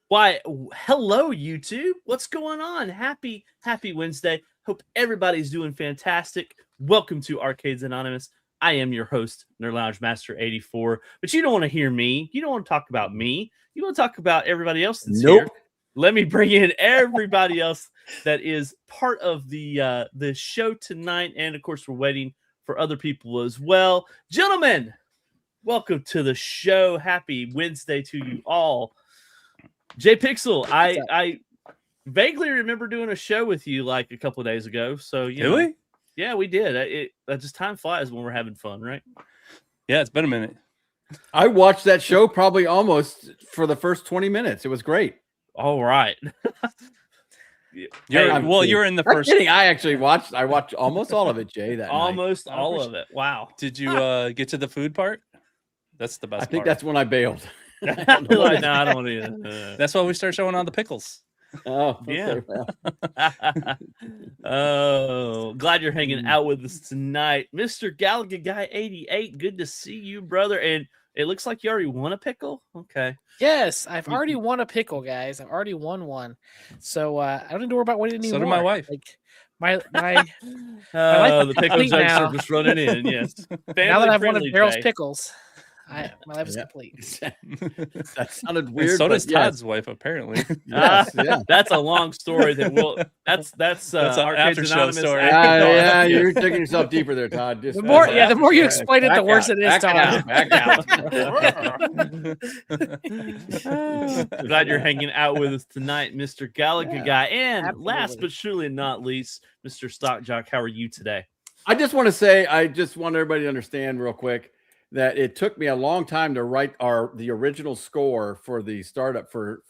Why, hello, YouTube. What's going on? Happy Wednesday. Hope everybody's doing fantastic. Welcome to Arcades Anonymous. I am your host, Nerd Lounge Master 84. But you don't want to hear me. You don't want to talk about me. You want to talk about everybody else that's here. Let me bring in everybody else that is part of the show tonight. And of course, we're waiting for other people as well. Gentlemen, welcome to the show. Happy Wednesday to you all. J Pixel, I vaguely remember doing a show with you like a couple of days ago. So we? Yeah, we did. Just time flies when we're having fun, right? Yeah, it's been a minute. I watched that show probably almost for the first 20 minutes. It was great. All right. You're in the first. Kidding. I watched almost all of it, Jay. That almost night. all of it. Wow. Did you get to the food part? That's the best. I think that's when I bailed. No, I don't want to. That's why we start showing all the pickles. Oh, yeah. Oh, glad you're hanging out with us tonight, Mr. Galaga Guy 88. Good to see you, brother. And it looks like you already won a pickle. Okay. Yes, I've already won a pickle, guys. I've already won one, so I don't need to worry about winning anymore. So did my wife. Like my the pickle jugs are just running in. Yes. Now that I've won Daryl's pickles. My life is complete. That sounded weird. And so does Todd's wife, apparently. Yes, that's a long story. That's an after show story. Yeah, you're taking yourself deeper there, Todd. The more you explain it, the worse it is, Todd. Back out. Glad you're hanging out with us tonight, Mr. Galaga Guy, and absolutely. last but surely not least, Mr. Stock Jock. How are you today? I just want to say, I just want everybody to understand real quick that it took me a long time to write the original score for the startup for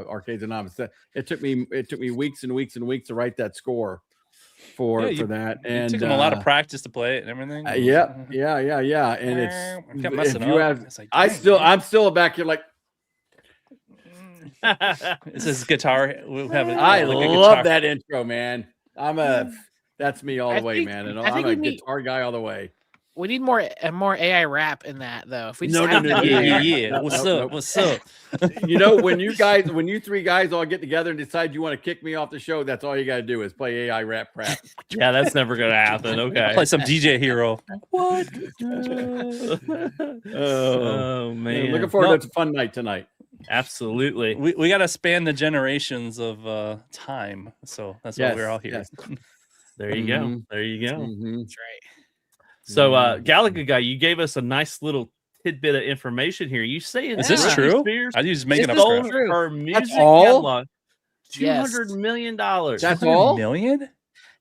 Arcades Anonymous. It took me weeks and weeks and weeks to write that score for that. And it took them a lot of practice to play it and everything. Yeah. And I kept messing up. I'm still back here like. This is guitar. I love that intro, man. That's me all the way, man. And I'm a guitar guy all the way. We need more AI rap in that, though. If we just yeah. What's up? You know, when you three guys all get together and decide you want to kick me off the show, that's all you got to do is play AI rap crap. Yeah, that's never gonna happen. Okay, I'll play some DJ Hero. What? Oh man, looking forward to a fun night tonight. Absolutely. We got to span the generations of time, so that's why we're all here. Yes. There you go. There you go. Mm-hmm. That's right. So, Galaga Guy, you gave us a nice little tidbit of information here. You saying is this true? Spears I just making up stole stuff. her music all? catalog. $200 million. That's all? $million?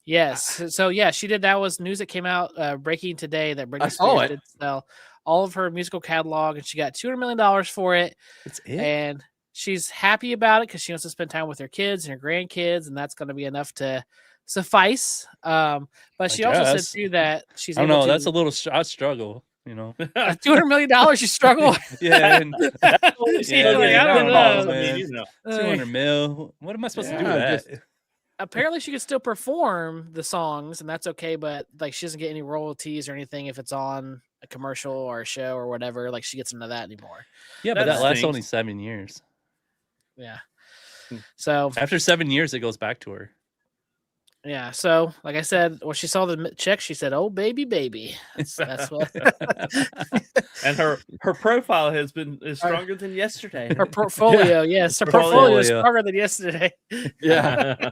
Yes. So yeah, she did. That was news that came out breaking today that Britney saw Spears did sell all of her musical catalog, and she got $200 million for it. That's it. And she's happy about it because she wants to spend time with her kids and her grandkids, and that's going to be enough to suffice. But she also said too that she's. I don't know. That's a little. I struggle. You know, $200 million. You struggle. Yeah. And, I don't know. I mean, 200 mil. What am I supposed to do with that? Apparently, she can still perform the songs, and that's okay. But like, she doesn't get any royalties or anything if it's on a commercial or a show or whatever. Like, she gets none of that anymore. Yeah, but that lasts only 7 years. Yeah. So after 7 years, it goes back to her. Yeah, so like I said, when she saw the check, she said, "Oh, baby." That's what. And her profile is stronger than yesterday. Her portfolio, yes, her portfolio is stronger than yesterday. Yeah,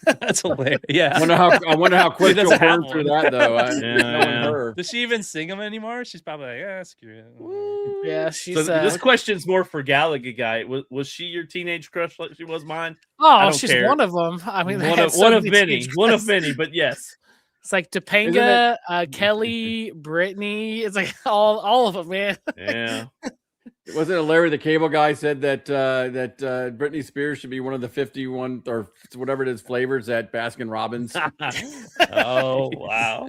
that's hilarious. Yeah, I wonder how quick she'll burn through that though. Does she even sing them anymore? She's probably like, yeah, screw it. Yeah, she's. So this question's more for Galaga Guy. Was she your teenage crush like she was mine? Oh, she's one of them. I mean, one of many. One of many, but yes. It's like Topanga, Kelly, Brittany. It's like all of them, man. Yeah. Wasn't it Larry the Cable Guy said that Britney Spears should be one of the 51 or whatever it is flavors at Baskin Robbins? Oh wow.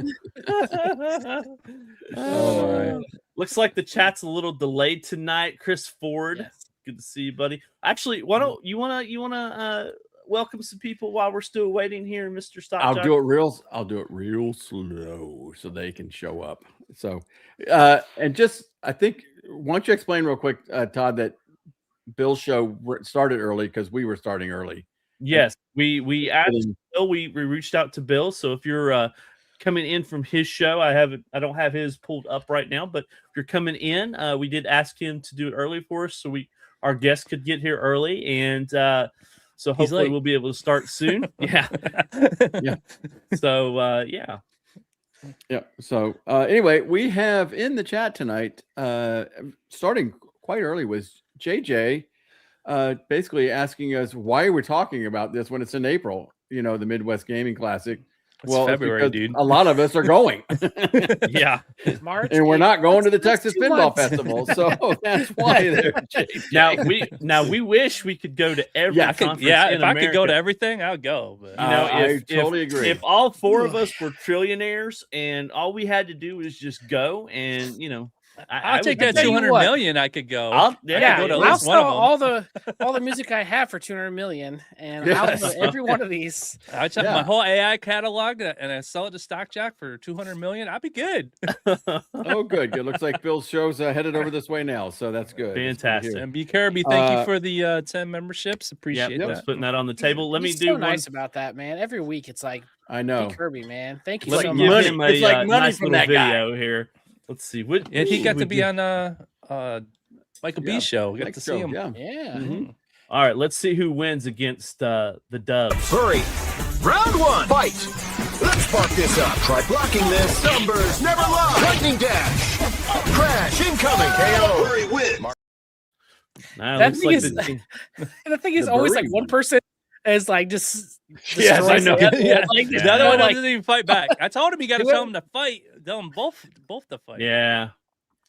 Oh, looks like the chat's a little delayed tonight. Chris Ford, good to see you, buddy. Actually, why don't you wanna welcome some people while we're still waiting here, Mr. Stock? I'll do it real slow so they can show up. So and just I think why don't you explain real quick, Todd, that Bill's show started early because we were starting early. Yes, we asked Bill. We reached out to Bill. So if you're coming in from his show, I don't have his pulled up right now, but if you're coming in, we did ask him to do it early for us, so our guests could get here early, and so hopefully we'll be able to start soon. Yeah, Yeah. So yeah. Yeah. So anyway, we have in the chat tonight, starting quite early, was JJ basically asking us why we're talking about this when it's in April, the Midwest Gaming Classic. It's February, dude. A lot of us are going. Yeah. March, and we're not going to the that's Texas 2 Pinball months. Festival. So that's why they're JJ. Now we wish we could go to every conference in if I could go to America. everything, I would go. But I totally agree. If all 4 of us were trillionaires and all we had to do was just go, and I'll take that tell you 200 what. million. I could go. I'll I could go to at I'll least one of sell them. all the music I have for 200 million, and Yes. I'll do every one of these. I took my whole AI catalog and I sell it to StockJack for 200 million. I'd be good. Oh, good. It looks like Bill's show's headed over this way now, so that's good. Fantastic. And B Kirby, thank you for the 10 memberships. Appreciate Just that. putting that on the table. Let me He's do so one. nice about that, man. Every week it's like, I know. hey, Kirby, man. Thank you Let so me give much. him a It's like money nice from little that guy. video here. Let's see. What? And he got to would be you- on Michael Yeah, B's show. Got Like to so, see him. Yeah. Yeah. Mhm. All right. Let's see who wins against the Dubs. Hurry. Round 1. Fight. Let's spark this up. Try blocking this. Numbers never lie. Lightning dash. Crash incoming. KO. Hurry win. Nah, That looks thing like is- the- And the thing is, The always Birdie like one one. person is like just. Yes, I destroys know. the other Yeah. one. Like, The other one like, doesn't even fight back. I told him you got to He tell went- him to fight. Tell them both to fight. yeah.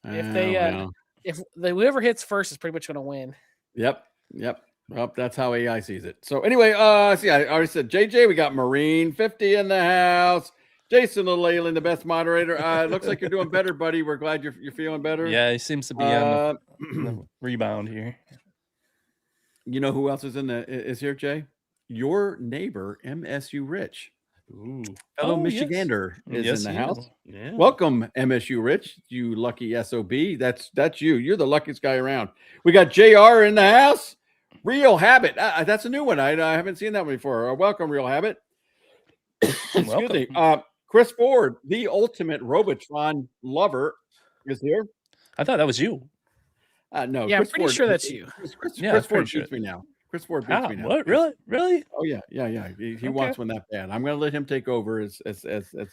If they, Oh, well. if whoever hits first is pretty much going to win. Yep. Well, that's how AI sees it. So anyway, see, I already said JJ. We got Marine 50 in the house. Jason Little Alien, the best moderator. It looks like you're doing better, buddy. We're glad you're feeling better. Yeah, he seems to be on Uh, the rebound here. you know who else is here, Jay? Your neighbor, MSU Rich, Ooh. fellow Oh, yes. Michigander, is Yes, in the he house. is. Yeah. Welcome, MSU Rich, you lucky SOB. That's you. You're the luckiest guy around. We got JR in the house. Real Habit. That's a new one. I haven't seen that one before. Welcome, Real Habit. Excuse Welcome. me. Chris Ford, the ultimate Robotron lover, is here. I thought that was you. No. Yeah, I'm Chris pretty Ford- sure that's you. Yeah, Chris I'm Ford pretty sure. beats me now. Chris Ford beats me now. What? Really? Oh yeah. He wants one that bad. I'm gonna let him take over as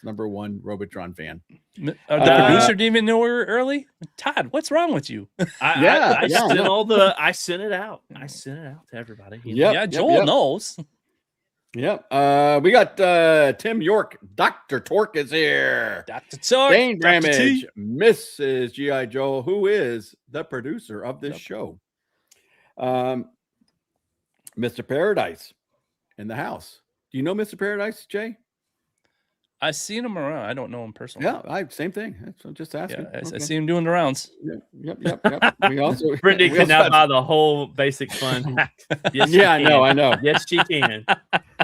number one Robotron fan. The producer didn't even know we were early. Todd, what's wrong with you? I yeah, sent no. I sent it out. I sent it out to everybody. Yep, yeah, yep, Joel yep. knows. Yep. We got Tim York. Dr. Torque is here. Dr. Talk, Dane Dr. Bramage, T. Mrs. G.I. Joe, who is the producer of this show. Mr. Paradise in the house. Do you know Mr. Paradise, Jay? I seen him around. I don't know him personally. Yeah, same thing. I'm just asking. Yeah, I Okay. see him doing the rounds. Yep. We also Brittany we can also now have- buy the whole basic fun. Yes, she Yeah, I can. know. Yes, she can.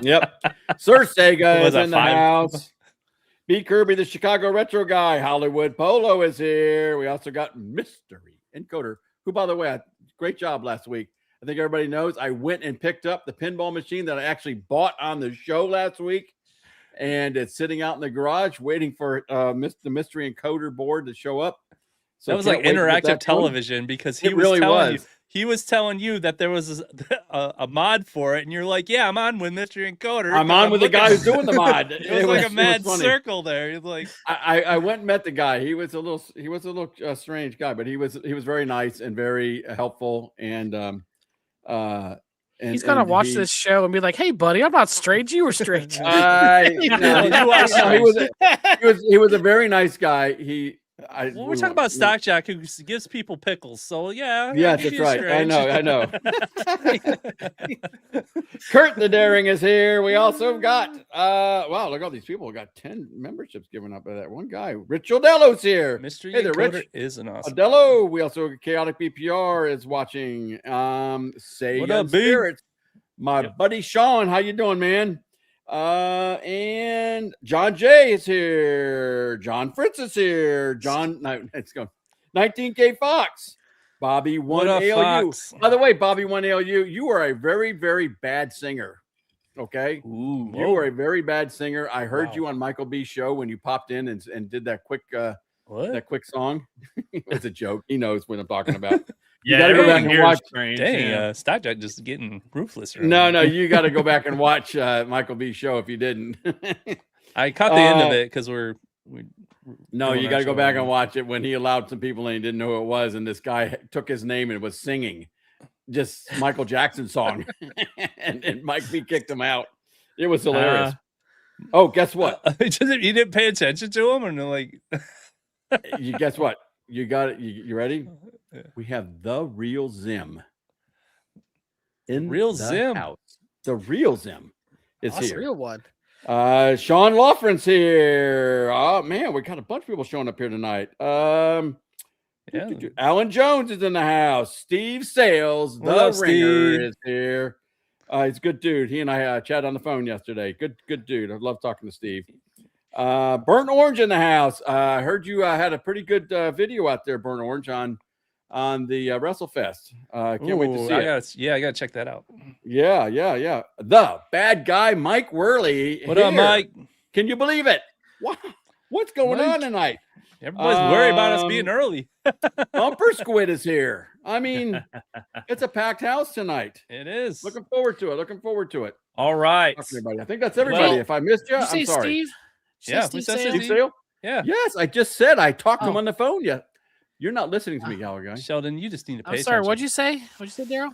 Yep. Sir Sega Was is that in the 5? house. B. Kirby, the Chicago retro guy. Hollywood Polo is here. We also got Mystery Encoder, who, by the way, great job last week. I think everybody knows I went and picked up the pinball machine that I actually bought on the show last week. And it's sitting out in the garage waiting for the Mystery Encoder board to show up. So That was can't like wait to get interactive that going. television because he It was really telling you was. he was telling you that there was a mod for it, and you're like, "Yeah, I'm on with Mystery Encoder." I'm 'cause on with the looking- guy who's doing the mod. It was like a mad funny. circle there. He's like, I went and met the guy. He was a little strange guy, but he was very nice and very helpful. And He's gonna watch this show and be like, "Hey, buddy, I'm not strange. You were strange." No, You are strange. he was a very nice guy. well, we're talking about Stockjack who gives people pickles. So yeah, Yes, he's that's right. I strange. know. Kurt the Daring is here. We also got wow, look at all these people. We got 10 memberships given up by that one guy. Rich Odello's here. Mystery Hey there, Encoder Rich. is an awesome. Adello. We also Chaotic BPR is watching. Say What up, B? Spirits. My buddy Sean, how you doing, man? And John J is here. John Fritz is here. No, let's go. 19K Fox. Bobby What One up, ALU. Fox? By the way, Bobby One ALU, you are a very, very bad singer. Okay. Ooh, You are a very bad singer. I heard Wow. you on Michael B's show when you popped in and did that quick song. It was a joke. He knows what I'm talking about. You got to go back and watch. Dang, Stockjack just getting ruthless. No, you got to go back and watch Michael B's show if you didn't. I caught the end of it because No, doing you our got to go show back on- and watch it when he allowed some people and he didn't know who it was, and this guy took his name and was singing just Michael Jackson song, and Mike B kicked him out. It was hilarious. Oh, guess what? you didn't pay attention to him, or no? Like, You guess what? You got it. You ready? Yeah. We have the real Zim in Real the Zim. house. The real Zim is That's a here. real one. Sean Loughran's here. Oh man, we got a bunch of people showing up here tonight. yeah, Alan Jones is in the house. Steve Sales, What the up, ringer, Steve? is here. He's a good dude. He and I chatted on the phone yesterday. Good dude. I love talking to Steve. Burnt Orange in the house. I heard you had a pretty good video out there, Burnt Orange, on the WrestleFest. Can't wait to see it. I gotta check that out. Yeah. The bad guy, Mike Worley. What up, here. Mike? Can you believe it? Wow. What's going Mike. on tonight? Everybody's worried about us being early. Bumper Squid is here. I mean, it's a packed house tonight. It is. Looking forward to it. All right. Talk to everybody. I think that's everybody. Well, if I missed you, Did you I'm say sorry. Steve? Did you Yeah, say we Steve said Sales? Steve Sale? Yeah, Yes, I just said I talked to him Oh. on the phone. Yeah, you're not listening to me, Gallagher. Sheldon, you just need to pay I'm sorry. attention. What'd you say? What'd you say, Daryl?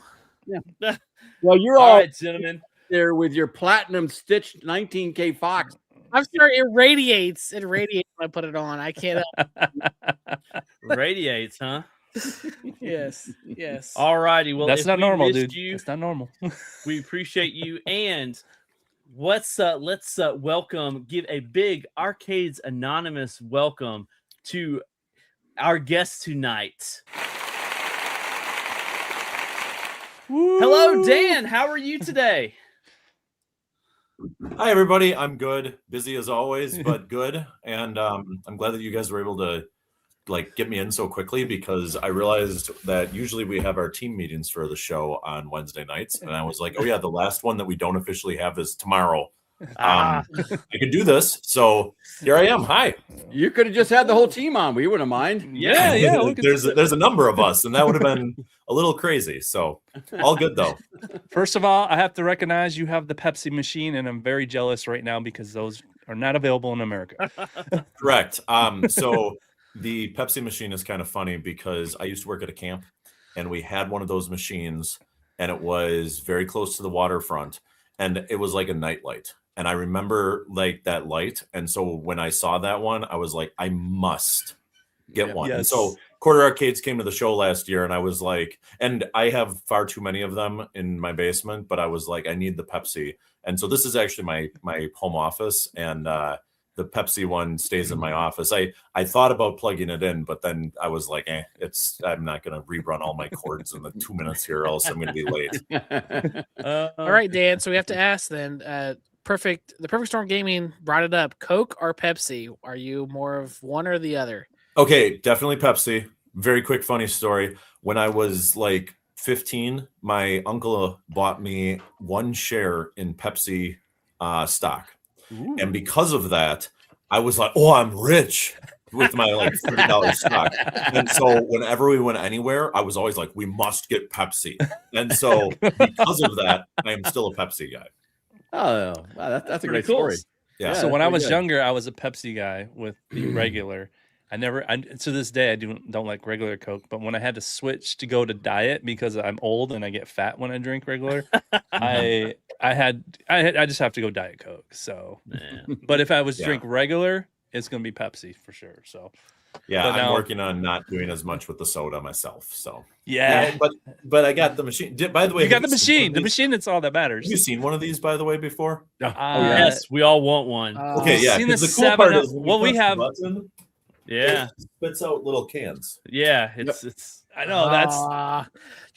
Well, you're All all right, gentlemen. there with your platinum stitched 19K Fox. I'm sorry. It radiates. It radiates when I put it on. I can't. Radiates, huh? Yes. Yes. All righty. Well, That's if not we normal, missed dude. you, That's not normal. we appreciate you. And let's welcome, give a big Arcades Anonymous welcome to our guest tonight. Hello, Dan. How are you today? Hi, everybody. I'm good. Busy as always, but good. And I'm glad that you guys were able to get me in so quickly, because I realized that usually we have our team meetings for the show on Wednesday nights. And I was like, oh yeah, the last one that we don't officially have is tomorrow. I could do this. So here I am. Hi. You could have just had the whole team on. We wouldn't mind. Yeah. we could- There's a number of us, and that would have been a little crazy. So all good though. First of all, I have to recognize you have the Pepsi machine, and I'm very jealous right now because those are not available in America. Correct. So the Pepsi machine is kind of funny because I used to work at a camp, and we had one of those machines, and it was very close to the waterfront, and it was like a nightlight. And I remember that light. And so when I saw that one, I was like, I must get one. And so Quarter Arcades came to the show last year, and I was like, and I have far too many of them in my basement, but I was like, I need the Pepsi. And so this is actually my home office, and the Pepsi one stays in my office. I thought about plugging it in, but then I was like, I'm not going to rerun all my cords in the 2 minutes here, else I'm going to be late. All right, Dan. So we have to ask then. The Perfect Storm Gaming brought it up. Coke or Pepsi? Are you more of one or the other? Okay, definitely Pepsi. Very quick, funny story. When I was 15, my uncle bought me one share in Pepsi stock. Ooh. And because of that, I was like, oh, I'm rich with my $30 stock. And so whenever we went anywhere, I was always like, we must get Pepsi. And so because of that, I am still a Pepsi guy. Oh, wow, that's a great Pretty cool. story. Yeah. So when I pretty was good. younger, I was a Pepsi guy with the regular. To this day, I don't like regular Coke. But when I had to switch to go to diet because I'm old and I get fat when I drink regular, I just have to go Diet Coke. So, Man. but if I was Yeah. drink regular, it's gonna be Pepsi for sure. So Yeah, But I'm now- working on not doing as much with the soda myself. So yeah, but I got the machine. By the way, you got have the you seen one machine. of The these? machine. That's all that matters. Have you seen one of these, by the way, before? Yes, we all want one. Okay, yeah. seen the 'cause the cool 7 part Up- is when you well, we press the have- button, Yeah. it spits out little cans. Yeah. It's I know that's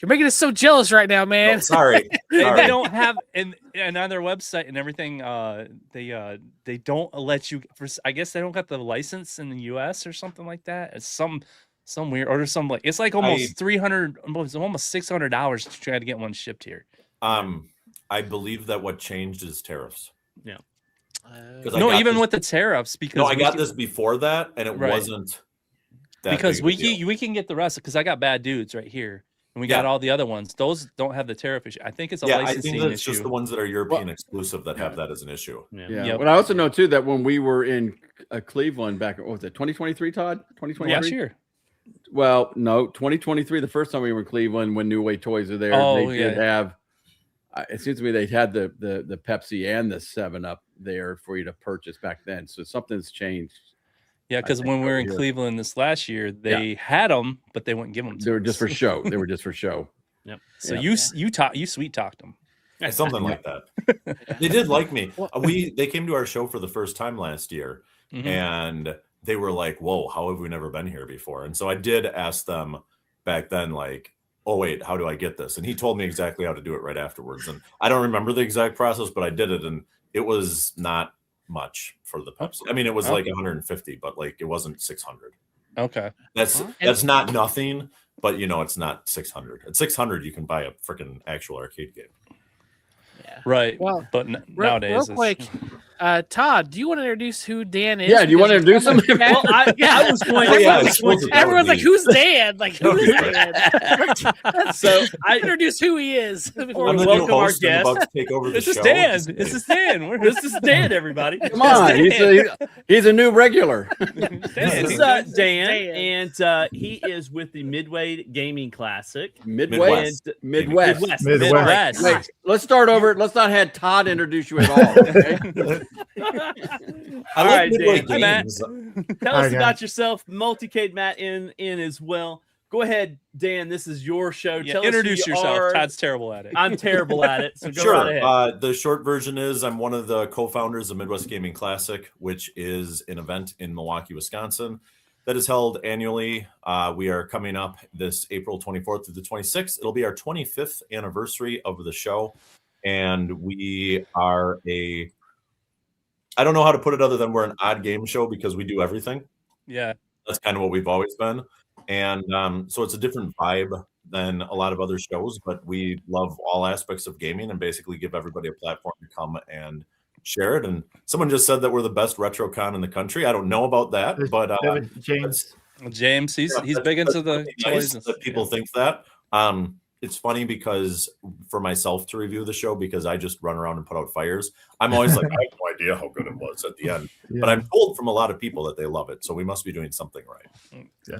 You're making us so jealous right now, man. Oh, sorry. they Sorry. don't have and on their website and everything. They don't let you. I guess they don't got the license in the U.S. or something like that. It's some Some weird, or some like it's like almost 300, almost $600 to try to get one shipped here. I believe that what changed is tariffs. Yeah. No, even with the tariffs, because I got this before that, and it wasn't that because big of a deal. we can get the rest because I got Bad Dudes right here, and we got all the other ones. Those don't have the tariff issue. I think it's a licensing I think that's issue. just the ones that are European exclusive that have that as an issue. Yeah. Yep. But I also know too that when we were in Cleveland back, what was it, 2023, Todd? 2023? Last year. Well, no, 2023. The first time we were in Cleveland, when New Way Toys are there, they did have. It seems to me they had the Pepsi and the 7-Up there for you to purchase back then. So something's changed. Yeah, because when we were in Cleveland this last year, they had them, but they wouldn't give them. They were just for show. They were just for show. Yep. So you sweet talked them. Yeah, something like that. They did like me. They came to our show for the first time last year, and they were like, "Whoa, how have we never been here before?" And so I did ask them back then, like, "Oh wait, how do I get this?" And he told me exactly how to do it right afterwards. And I don't remember the exact process, but I did it, and it was not much for the Pepsi. I mean, it was like 150, but like it wasn't 600. Okay, that's not nothing, but it's not 600. At 600, you can buy a freaking actual arcade game. Yeah. Right. Well, but nowadays, real quick, Todd, do you want to introduce who Dan is? Yeah, do you want to introduce him? Well, I was going. Everyone's like, "Who's Dan?" Like, who is Dan? So I introduce who he is. I'm the new welcome our host, and guest. about to take over the this is show. Dan. This is Dan. This is Dan, everybody. Come on, he's a new regular. This is Dan, and he is with the Midway Gaming Classic. Midwest. Midwest. Wait, let's start over. Let's not have Todd introduce you at all. Okay? All right, Dan. Hi, Matt, tell us about yourself. Multicade Matt in as well. Go ahead, Dan. This is your show. Introduce yourself. Todd's terrible at it. I'm terrible at it. So go right ahead. The short version is I'm one of the co-founders of Midwest Gaming Classic, which is an event in Milwaukee, Wisconsin, that is held annually. We are coming up this April 24th through the 26th. It'll be our 25th anniversary of the show, and we are I don't know how to put it other than we're an odd game show because we do everything. Yeah. That's kind of what we've always been. And so it's a different vibe than a lot of other shows, but we love all aspects of gaming and basically give everybody a platform to come and share it. And someone just said that we're the best retro con in the country. I don't know about that, but James, he's big into the toys. Nice that people think that. It's funny because for myself to review the show, because I just run around and put out fires, I'm always like, I have no idea how good it was at the end. Yeah. But I'm told from a lot of people that they love it. So we must be doing something right. Yeah.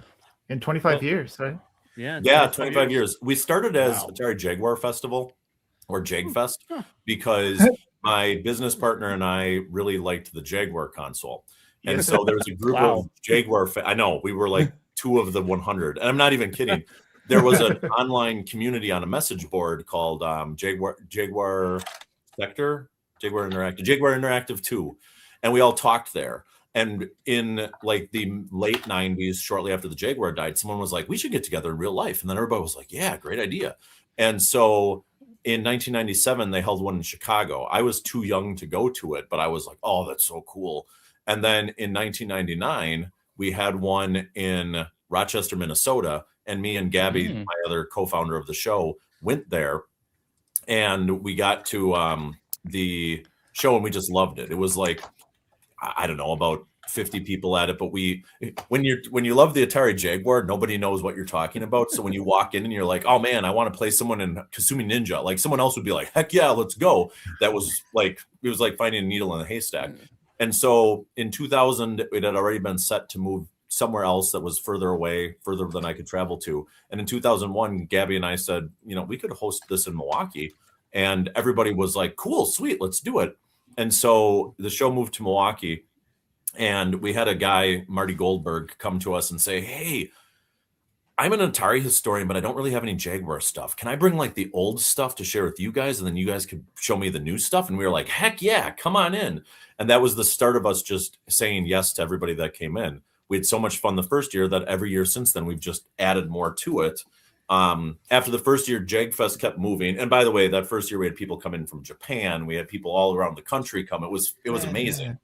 In 25 years, right? Yeah, 25 years. We started as Atari Jaguar Festival or JagFest because my business partner and I really liked the Jaguar console. And so there was a group of Jaguar. I know we were like 2 of the 100. And I'm not even kidding. There was an online community on a message board called Jaguar Interactive 2. And we all talked there. And in like the late 90s, shortly after the Jaguar died, someone was like, we should get together in real life. And then everybody was like, yeah, great idea. And so in 1997, they held one in Chicago. I was too young to go to it, but I was like, oh, that's so cool. And then in 1999, we had one in Rochester, Minnesota. And me and Gabby, my other co-founder of the show, went there. And we got to the show and we just loved it. It was like, I don't know, about 50 people at it, but when you love the Atari Jaguar, nobody knows what you're talking about. So when you walk in and you're like, oh man, I want to play someone in Kasumi Ninja, like someone else would be like, heck yeah, let's go. That was like, it was like finding a needle in a haystack. And so in 2000, it had already been set to move somewhere else that was further away, further than I could travel to. And in 2001, Gabby and I said, we could host this in Milwaukee. And everybody was like, cool, sweet, let's do it. And so the show moved to Milwaukee, and we had a guy, Marty Goldberg, come to us and say, hey, I'm an Atari historian, but I don't really have any Jaguar stuff. Can I bring like the old stuff to share with you guys? And then you guys could show me the new stuff. And we were like, heck yeah, come on in. And that was the start of us just saying yes to everybody that came in. We had so much fun the first year that every year since then, we've just added more to it. After the first year, JagFest kept moving. And by the way, that first year we had people come in from Japan. We had people all around the country come. It was amazing.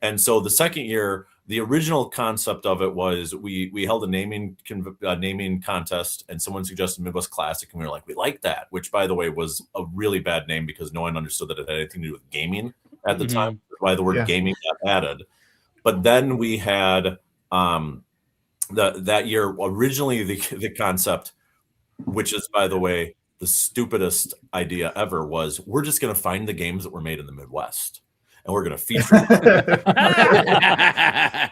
And so the second year, the original concept of it was we held a naming contest, and someone suggested Midwest Classic, and we were like, we like that, which by the way was a really bad name because no one understood that it had anything to do with gaming at the time. That's why the word gaming got added. But then we had that year originally the concept, which is by the way the stupidest idea ever, was we're just going to find the games that were made in the Midwest. And we're going to feature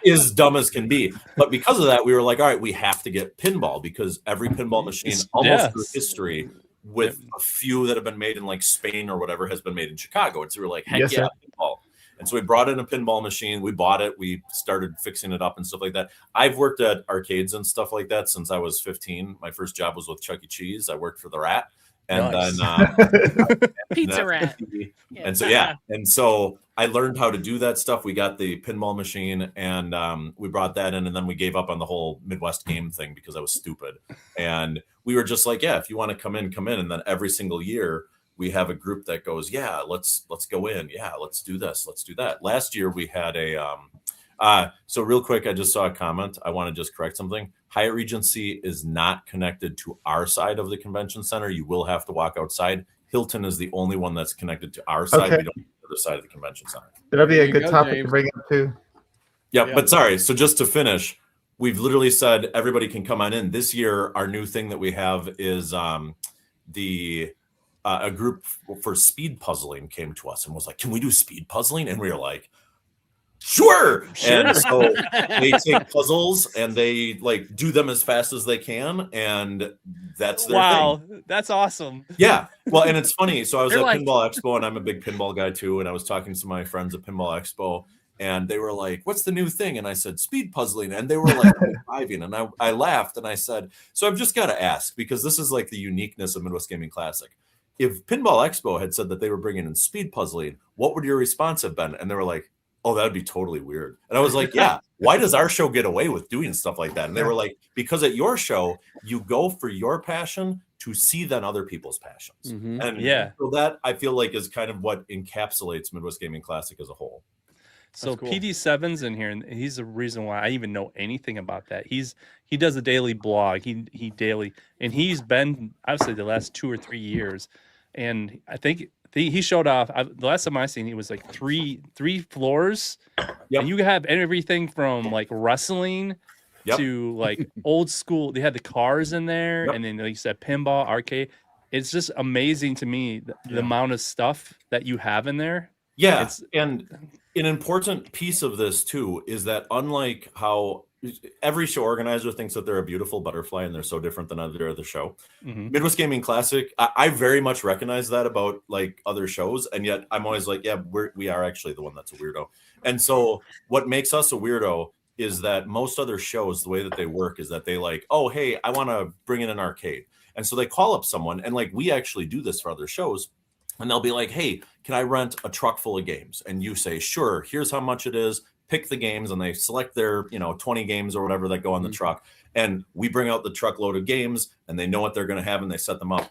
as dumb as can be. But because of that, we were like, all right, we have to get pinball because every pinball machine almost through history, with a few that have been made in like Spain or whatever, has been made in Chicago. And so we were like, heck pinball. And so we brought in a pinball machine. We bought it. We started fixing it up and stuff like that. I've worked at arcades and stuff like that since I was 15. My first job was with Chuck E. Cheese. I worked for the Rat. And then Pizza Rat. And so I learned how to do that stuff. We got the pinball machine and we brought that in, and then we gave up on the whole Midwest game thing because I was stupid. And we were just like, yeah, if you want to come in. And then every single year we have a group that goes, yeah, let's go in. Yeah, let's do this. Let's do that. Last year we had so real quick, I just saw a comment. I want to just correct something. Hyatt Regency is not connected to our side of the convention center. You will have to walk outside. Hilton is the only one that's connected to our side. We don't have the other side of the convention center. That'll be a good topic to bring up too. Yeah, but sorry. So just to finish, we've literally said everybody can come on in. This year, our new thing that we have is a group for speed puzzling came to us and was like, can we do speed puzzling? And we were like, Sure. And so they take puzzles and they like do them as fast as they can, and that's their thing. That's awesome. Yeah. Well, and it's funny. So I was at Pinball Expo, and I'm a big pinball guy too. And I was talking to my friends at Pinball Expo, and they were like, "What's the new thing?" And I said, "Speed puzzling." And they were like, "High-fiving." And I laughed and I said, "So I've just got to ask, because this is like the uniqueness of Midwest Gaming Classic. If Pinball Expo had said that they were bringing in speed puzzling, what would your response have been?" And they were like, "Oh, that'd be totally weird." And I was like, yeah, why does our show get away with doing stuff like that? And they were like, because at your show, you go for your passion to see then other people's passions. Mm-hmm. And so that I feel like is kind of what encapsulates Midwest Gaming Classic as a whole. So cool. PD7's in here, and he's the reason why I even know anything about that. He does a daily blog. He daily, and he's been, I would say, the last 2 or 3 years. And I think he showed off. The last time I seen, he was like three floors. Yep. And you have everything from like wrestling to like old school. They had the cars in there, and then like you said, pinball, arcade. It's just amazing to me the amount of stuff that you have in there. Yeah, and an important piece of this too is that unlike how every show organizer thinks that they're a beautiful butterfly and they're so different than other show, Midwest Gaming Classic, I very much recognize that about like other shows, and yet I'm always like, yeah, we are actually the one that's a weirdo. And so what makes us a weirdo is that most other shows, the way that they work is that they like, oh, hey, I want to bring in an arcade. And so they call up someone, and like we actually do this for other shows. And they'll be like, hey, can I rent a truck full of games? And you say, sure, here's how much it is. Pick the games, and they select their 20 games or whatever that go on the truck. And we bring out the truckload of games, and they know what they're going to have, and they set them up.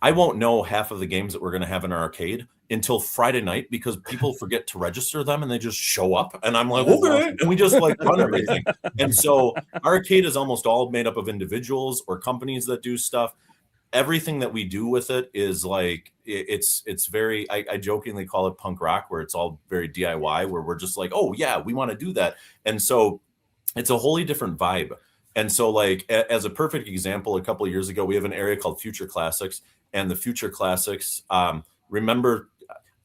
I won't know half of the games that we're going to have in our arcade until Friday night, because people forget to register them and they just show up. And I'm like, okay. And we just like run everything. And so our arcade is almost all made up of individuals or companies that do stuff. Everything that we do with it is like, it's very, I jokingly call it punk rock, where it's all very DIY, where we're just like, oh yeah, we want to do that. And so it's a wholly different vibe. And so like, as a perfect example, a couple of years ago, we have an area called Future Classics, and the Future Classics, remember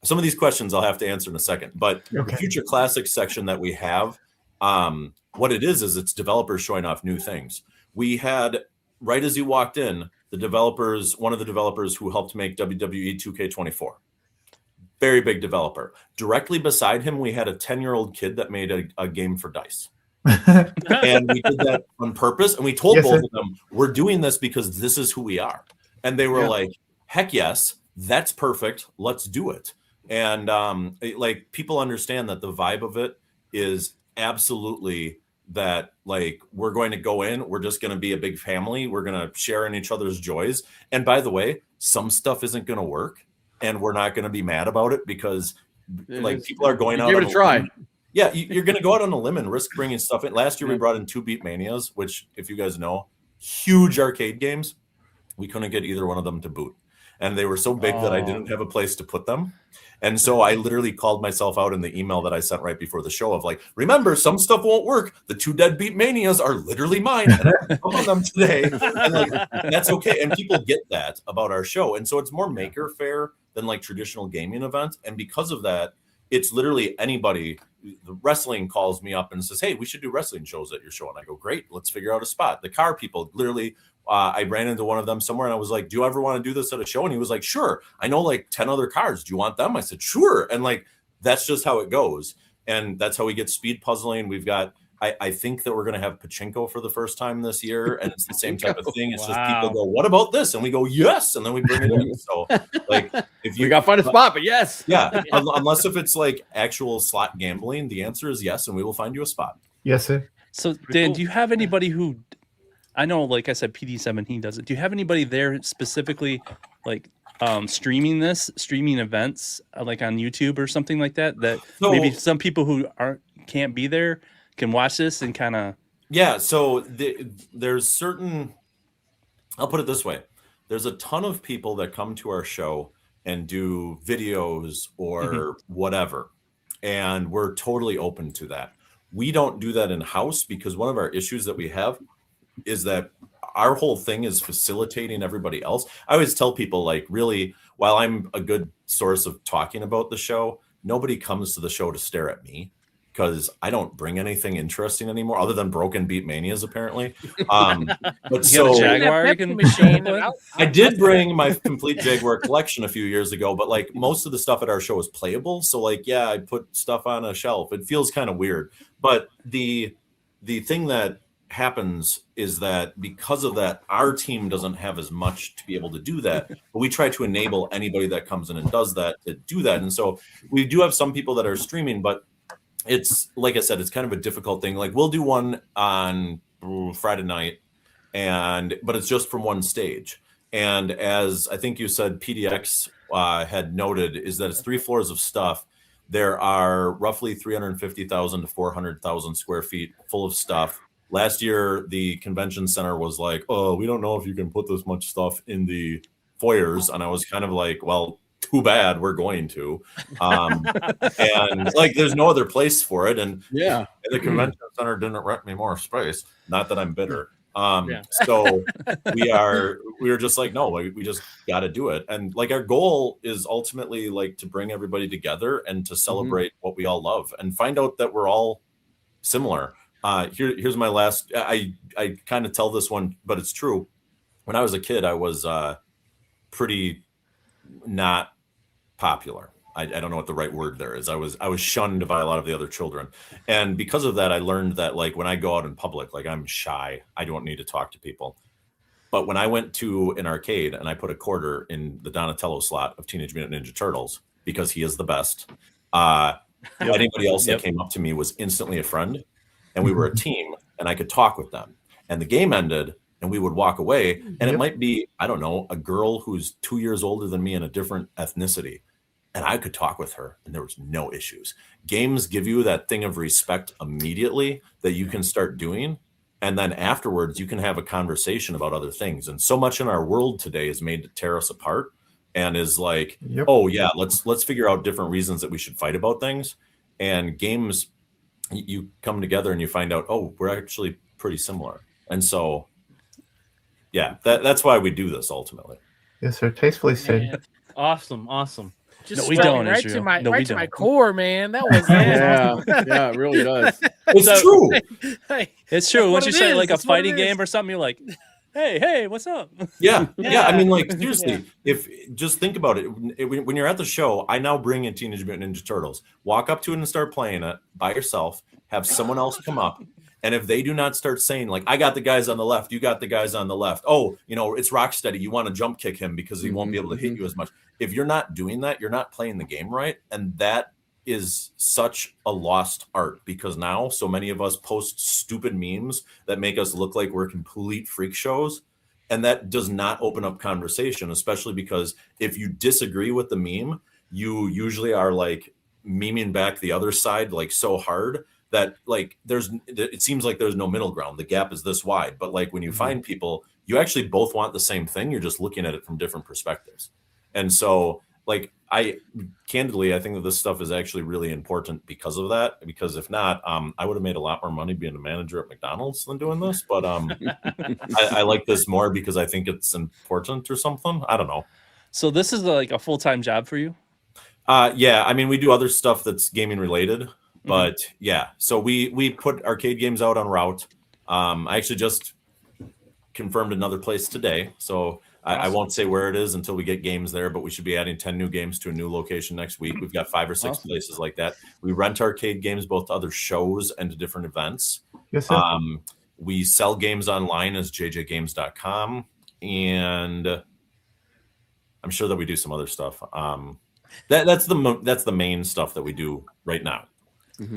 some of these questions I'll have to answer in a second, but the Future Classics section that we have, what it is it's developers showing off new things. We had, right as you walked in, one of the developers who helped make WWE 2K24. Very big developer. Directly beside him, we had a 10-year-old kid that made a game for dice. And we did that on purpose. And we told both of them, we're doing this because this is who we are. And they were like, heck yes, that's perfect. Let's do it. And like people understand that the vibe of it is absolutely that, like, we're going to go in, we're just going to be a big family, we're going to share in each other's joys. And by the way, some stuff isn't going to work, and we're not going to be mad about it, because like people are going out. Give it a try. Yeah, you're going to go out on a limb and risk bringing stuff in. Last year, we brought in 2 Beat Manias, which, if you guys know, huge arcade games. We couldn't get either one of them to boot. And they were so big that I didn't have a place to put them. And so I literally called myself out in the email that I sent right before the show of like, remember, some stuff won't work. The 2 Dead Beat Manias are literally mine. And I'm on them today. And like, that's okay. And people get that about our show. And so it's more maker fair than like traditional gaming events. And because of that, it's literally anybody. The wrestling calls me up and says, hey, we should do wrestling shows at your show. And I go, great, let's figure out a spot. The car people, literally, I ran into one of them somewhere and I was like, do you ever want to do this at a show? And he was like, sure. I know like 10 other cars. Do you want them? I said, sure. And like, that's just how it goes. And that's how we get speed puzzling. We've got, I think that we're going to have pachinko for the first time this year. And it's the same type of thing. It's just people go, what about this? And we go, yes. And then we bring it in. So like, if you got to find a spot, but yes. Yeah. Unless if it's like actual slot gambling, the answer is yes. And we will find you a spot. Yes, sir. So Dan, do you have anybody who, I know, like I said, PD17 does it. Do you have anybody there specifically like streaming events like on YouTube or something like that? So, maybe some people who can't be there can watch this and kind of. Yeah. So there's certain, I'll put it this way. There's a ton of people that come to our show and do videos or whatever. And we're totally open to that. We don't do that in house because one of our issues that we have is that our whole thing is facilitating everybody else. I always tell people, like, really, while I'm a good source of talking about the show, nobody comes to the show to stare at me because I don't bring anything interesting anymore other than broken Beat Manias, apparently. But so I did bring my complete Jaguar collection a few years ago, but like most of the stuff at our show is playable. So like, yeah, I put stuff on a shelf. It feels kind of weird, but the thing that happens is that because of that, our team doesn't have as much to be able to do that, but we try to enable anybody that comes in and does that to do that. And so we do have some people that are streaming, but it's like I said, it's kind of a difficult thing. Like we'll do one on Friday night, but it's just from one stage. And as I think you said, PDX had noted, is that it's 3 floors of stuff. There are roughly 350,000 to 400,000 square feet full of stuff. Last year, the convention center was like, oh, we don't know if you can put this much stuff in the foyers. And I was kind of like, well, too bad, we're going to. And like, there's no other place for it. And yeah, the convention center didn't rent me more space. Not that I'm bitter. So we were just like, no, we just got to do it. And like, our goal is ultimately like to bring everybody together and to celebrate what we all love and find out that we're all similar. Here's my last, I kind of tell this one, but it's true. When I was a kid, I was pretty not popular. I don't know what the right word there is. I was shunned by a lot of the other children. And because of that, I learned that like when I go out in public, like I'm shy. I don't need to talk to people. But when I went to an arcade and I put a quarter in the Donatello slot of Teenage Mutant Ninja Turtles, because he is the best, anybody else that came up to me was instantly a friend. And we were a team and I could talk with them. And the game ended and we would walk away. And it might be, I don't know, a girl who's 2 years older than me in a different ethnicity. And I could talk with her and there was no issues. Games give you that thing of respect immediately that you can start doing. And then afterwards you can have a conversation about other things. And so much in our world today is made to tear us apart and is like, oh yeah, let's figure out different reasons that we should fight about things. And games, you come together and you find out, oh, we're actually pretty similar. And so, yeah, that's why we do this ultimately. Yes, sir. Tastefully said. Awesome. Just no, we don't, right Israel. to my No, right we to don't. my core, man. That was yeah, it really does. It's true. Hey, It's true. that's Once what you it say is. like a That's what it fighting is. game or something, you're like, hey, what's up? Yeah. I mean, like, seriously, if just think about it. When you're at the show, I now bring in Teenage Mutant Ninja Turtles. Walk up to it and start playing it by yourself. Have someone else come up. And if they do not start saying, like, I got the guys on the left, you got the guys on the left. Oh, it's Rocksteady. You want to jump kick him because he won't be able to hit you as much. If you're not doing that, you're not playing the game right. And that is such a lost art because now so many of us post stupid memes that make us look like we're complete freak shows. And that does not open up conversation, especially because if you disagree with the meme, you usually are like memeing back the other side like so hard that like it seems like there's no middle ground. The gap is this wide, but like when you find people, you actually both want the same thing. You're just looking at it from different perspectives. And so like I think that this stuff is actually really important because of that. Because if not, I would have made a lot more money being a manager at McDonald's than doing this. But I like this more because I think it's important or something. I don't know. So this is like a full-time job for you? Yeah, I mean, we do other stuff that's gaming related, but yeah. So we put arcade games out on route. I actually just confirmed another place today, so I won't say where it is until we get games there, but we should be adding 10 new games to a new location next week. We've got 5 or 6 places like that. We rent arcade games both to other shows and to different events. Yes, sir. We sell games online as jjgames.com, and I'm sure that we do some other stuff. That's the main stuff that we do right now.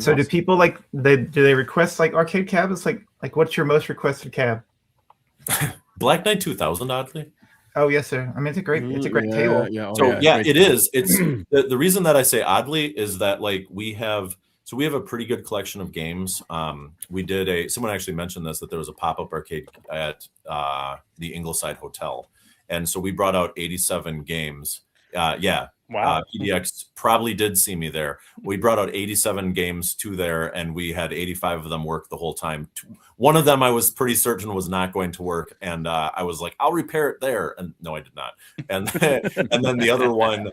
So do people do they request like arcade cabs? Like what's your most requested cab? Black Knight 2000, oddly. Oh yes, sir. I mean it's a great table. Yeah. It is. It's the reason that I say oddly is that like we have a pretty good collection of games. We did someone actually mentioned this, that there was a pop-up arcade at the Ingleside Hotel, and so we brought out 87 games. Wow. PDX probably did see me there. We brought out 87 games to there, and we had 85 of them work the whole time. One of them I was pretty certain was not going to work, and I was like, I'll repair it there. And no, I did not. And then the other one,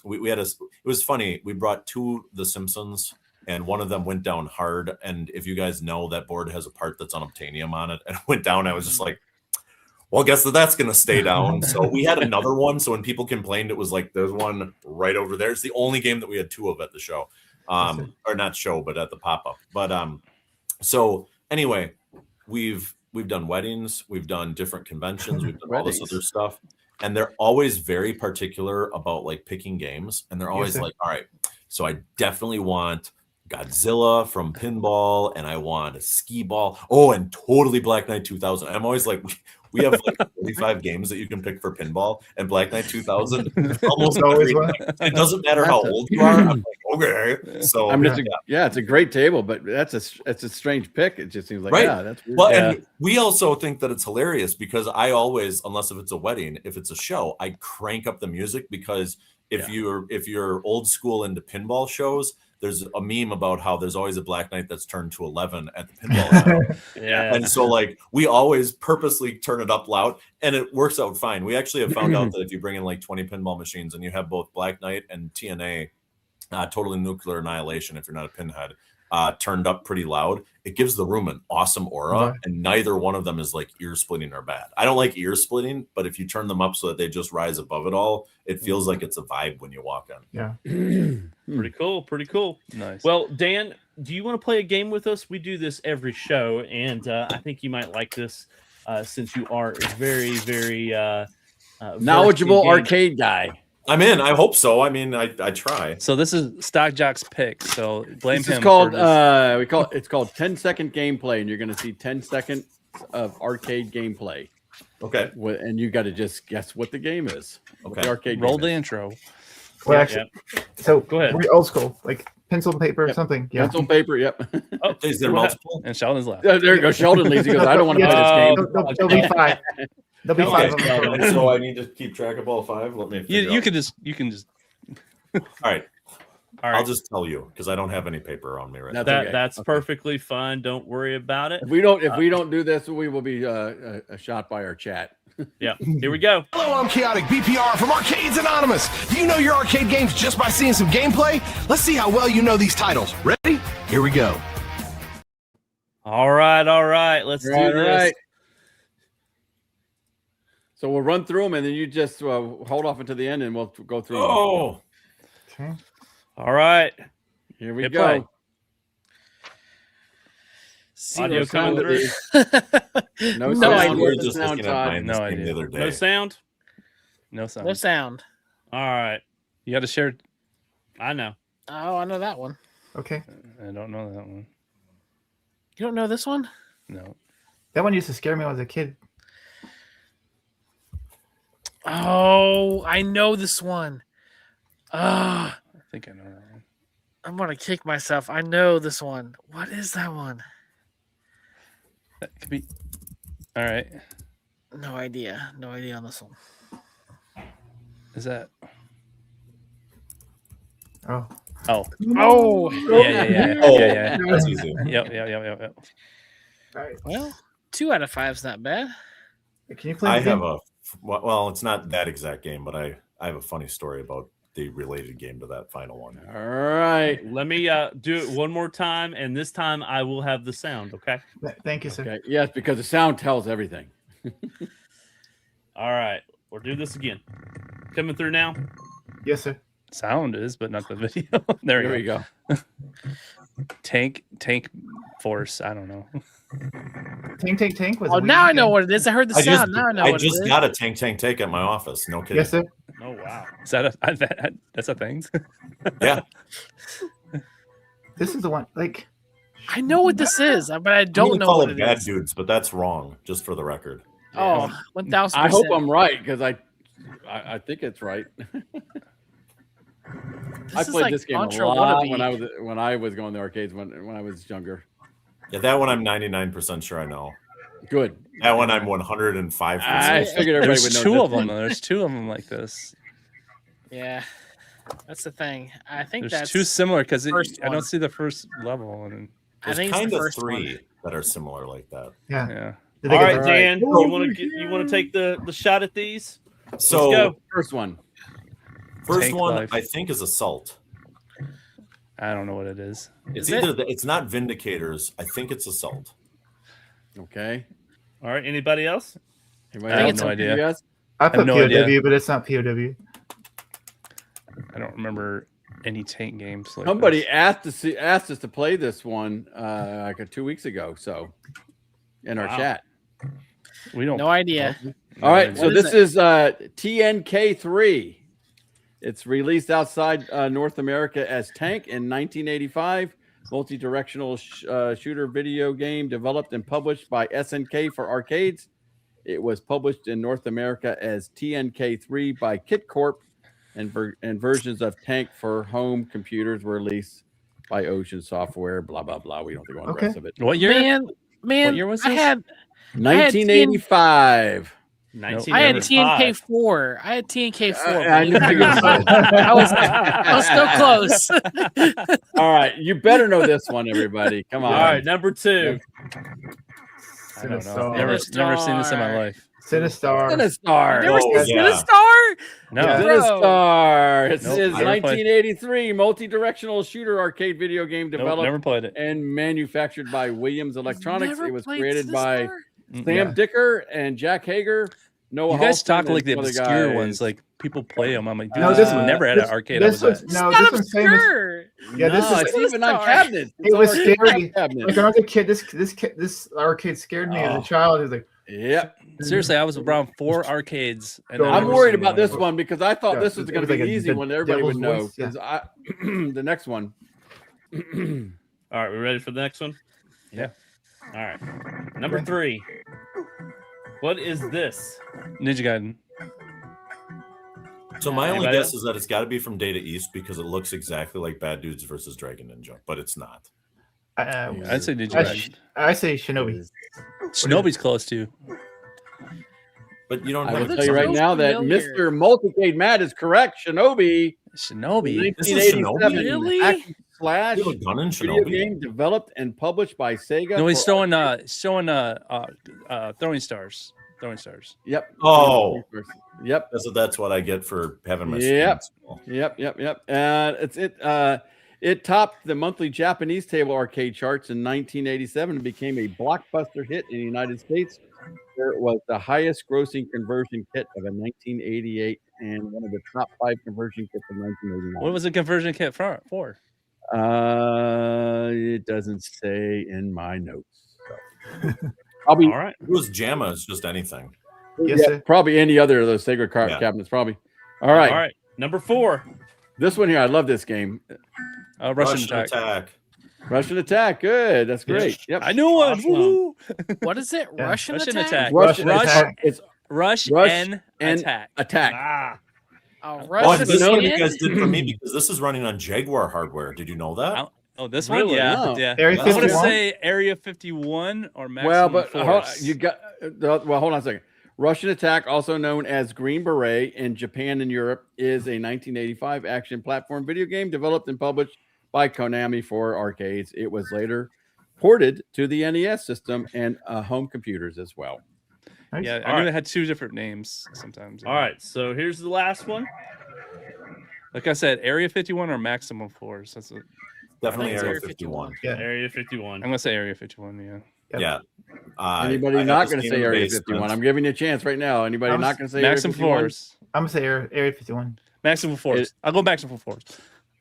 we had it was funny. We brought 2 The Simpsons, and one of them went down hard. And if you guys know, that board has a part that's unobtainium on it, and it went down. I was just like, well, I guess that's going to stay down. So we had another one. So when people complained, it was like, there's one right over there. It's the only game that we had 2 of at the show, or not show, but at the pop-up. But so anyway, we've done weddings, we've done different conventions, we've done all this other stuff. And they're always very particular about like picking games. And they're always like, all right, so I definitely want Godzilla from Pinball, and I want a Skee Ball. Oh, and totally Black Knight 2000. I'm always like, we have like 45 games that you can pick for Pinball, and Black Knight 2000 almost always one. It doesn't matter how old you are. I'm like, okay. So it's a great table, but that's a strange pick. It just seems like that's weird. Well, and we also think that it's hilarious because I always, unless if it's a wedding, if it's a show, I crank up the music because if you're old school into pinball shows, there's a meme about how there's always a Black Knight that's turned to 11 at the pinball show. And so like we always purposely turn it up loud, and it works out fine. We actually have found out that if you bring in like 20 pinball machines and you have both Black Knight and TNA, Totally Nuclear Annihilation, if you're not a pinhead, turned up pretty loud, it gives the room an awesome aura, and neither one of them is like ear splitting or bad. I don't like ear splitting, but if you turn them up so that they just rise above it all, it feels like it's a vibe when you walk in. Yeah. Pretty cool. Nice. Well, Dan, do you want to play a game with us? We do this every show, and I think you might like this since you are a very, very knowledgeable arcade guy. I'm in. I hope so. I mean, I try. So this is Stock Jock's pick. So blame this him. Is called it's called 10-second gameplay, and you're going to see 10 seconds of arcade gameplay. Okay. And you got to just guess what the game is. Okay. The arcade roll the intro. Well, actually, so go ahead. We're old school, like pencil and paper or something. Yeah. Pencil and paper. Yep. Oh, is there multiple? And Sheldon's left. There you go. Sheldon leaves. He goes, I don't want to play this game. There'll be 5. There'll be 5 of them. So I need to keep track of all 5. Let me. You can just. All right. I'll just tell you because I don't have any paper on me right now. That's perfectly fine. Don't worry about it. If we don't do this, we will be shot by our chat. Yeah, here we go. Hello, I'm Chaotic BPR from Arcades Anonymous. Do you know your arcade games just by seeing some gameplay? Let's see how well you know these titles. Ready? Here we go. All right. Let's do this. Right. So we'll run through them, and then you just hold off until the end, and we'll go through them. Oh. Okay. All right. Here we Hit go. play. Audio sound. No sound. sound. We're just looking at mine No this idea. the other day. No sound. No sound. No sound. All right. You got to share. I know. Oh, I know that one. Okay. I don't know that one. You don't know this one? No. That one used to scare me when I was a kid. Oh, I know this one. I think I know that one. I'm gonna kick myself. I know this one. What is that one? That could be. All right. No idea. No idea on this one. Is that? Oh, Oh. Oh, Yeah. Oh, Yeah. that's easy. Yep. well, 2 out of 5's not bad. can you play? I the have game? well, it's not that exact game, but I have a funny story about the related game to that final one. All right. Let me do it one more time, and this time I will have the sound. Okay. Thank you, sir. Okay. Yes, because the sound tells everything. All right. We'll do this again. Coming through now. Yes, sir. Sound is, but not the video. there There we we go. go. Tank force. I don't know. Tank was. Oh, a now Wii I know game. what it is. I heard the sound. Now I know I what just it is. got a tank at my office. No kidding. Yes, sir. Oh wow. Is that that's a thing? Yeah. This is the one. Like, I know what this is, but I I'm don't gonna know call what it it bad is. dudes, but that's wrong. Just for the record. Oh, 1,000%. I hope I'm right because I think it's right. I This is played like this game a Contra lot wannabe. when I was going to arcades when I was younger. Yeah, that one I'm 99% sure I know. Good. That one I'm 105%. I figured everybody There's would know two this of them. one. There's two of them like this. Yeah, that's the thing. I think There's that's two similar because first I one. don't see the first level. And I There's think it's kind the of first 3 one. that are similar like that. yeah. yeah, Did they All get right, the- Dan. Over You want to take the shot at these? So Let's go. First one. first Tank one life. I think is Assault. I don't know what it is. It's Is it? either it's not Vindicators. I think it's Assault. Okay. All right. Anybody else? Anybody I have else no have idea. guess? I put no POW, idea. but it's not POW. I don't remember any tank games. Like Somebody this. asked us to play this one like 2 weeks ago. So in our Wow. chat. We don't. No idea. All right, so What is this is TNK3. It's released outside North America as Tank in 1985. Multi-directional shooter video game developed and published by SNK for arcades. It was published in North America as TNK3 by Kit Corp, and versions of Tank for home computers were released by Ocean Software. Blah blah blah. We don't have to go on the Okay. rest of it. What year? Man, What year was I this? had 1985. I had 1995. TNK4. I had TNK4. I knew you would say that. I was so close. All right, you better know this one, everybody. Come on. All right. Number 2. I don't know. Sinistar. Never seen this in my life. Sinistar. Sinistar. Never Oh, seen yeah. Sinistar? No. Yeah. Bro. Sinistar. It's Nope, his never played. 1983 multi-directional shooter arcade video game Nope, developed never played it. and manufactured by Williams Electronics. Never It was played created by Sinistar? Sam Dicker and Jack Hager. Noah You guys Halston, talk and like the some other obscure guys. ones, like people play them. I'm like, dude, No, this this was one- never at an this- arcade. I this was was at. no. It's This not one's famous. obscure. Yeah, this No, is it's even on Sinistar. cabinets. It's It was on our scary. cabinet. Like when I was a kid, this arcade scared me as Oh. a child. It was like, Yep. Seriously, I was around 4 arcades. And I'm I've I'm never worried seen about this of one because I thought Yeah, this was it going was to be like a- easy the one. Everybody would know. devil's voice, 'Cause I, the next one. All right. We ready for the next one? Yeah. All right. Number 3. What is this? Ninja Gaiden. So my only Anybody guess else? is that it's got to be from Data East because it looks exactly like Bad Dudes versus Dragon Ninja, but it's not. I'd say Ninja I, Gaiden. I say Shinobi. Shinobi's close too. But you don't I have will to tell you right so now that familiar. Mr. Multicade Matt is correct. Shinobi, Shinobi. This is Shinobi? 1987 Really? action slash You have a gun in video Shinobi. game developed and published by Sega. No, he's for- showing throwing stars. Throwing stars. Yep. Oh. Yep. That's what I get for having my Yep. screen small. Yep. It topped the monthly Japanese table arcade charts in 1987 and became a blockbuster hit in the United States, where it was the highest grossing conversion kit of a 1988 and one of the top 5 conversion kits of 1989. What was the conversion kit for? It doesn't say in my notes. So. Probably, All right. If it was JAMA, it's just anything. Yes, sir. probably any other of those sacred Yeah. cabinets. Probably. All right. All right. Number 4. This one here, I love this game. Russian attack. Russian Attack. Good. That's great. Yep. I knew one. Awesome. Woohoo. What is it? Yeah. Russian Russian attack? attack. Russian Rush- Attack. It's Rush Rush and and attack. attack. Ah. A Oh, Russian this one you skin? guys did for me because this is running on Jaguar hardware. Did you know that? Oh, this one, Really? yeah, No. yeah. Area I want to 51? say Area 51 or Maximum Well, but Force. you got well. Hold on a second. Russian Attack, also known as Green Beret in Japan and Europe, is a 1985 action platform video game developed and published by Konami for arcades. It was later ported to the NES system and home computers as well. Nice. Yeah, I All knew right. it had 2 different names sometimes. All right, so here's the last one. Like I said, Area 51 or Maximum Force. That's what Definitely it's Area Area 51. Yeah. Area 51. I'm gonna say Area 51. Yeah. Yep. Yeah. Anybody I have not this going to game say in the Area basement. 51? I'm giving you a chance right now. Anybody I'm not going to say Maximum Area 51? Force. I'm gonna say Area 51. Maximum Force. I'll go Maximum Force.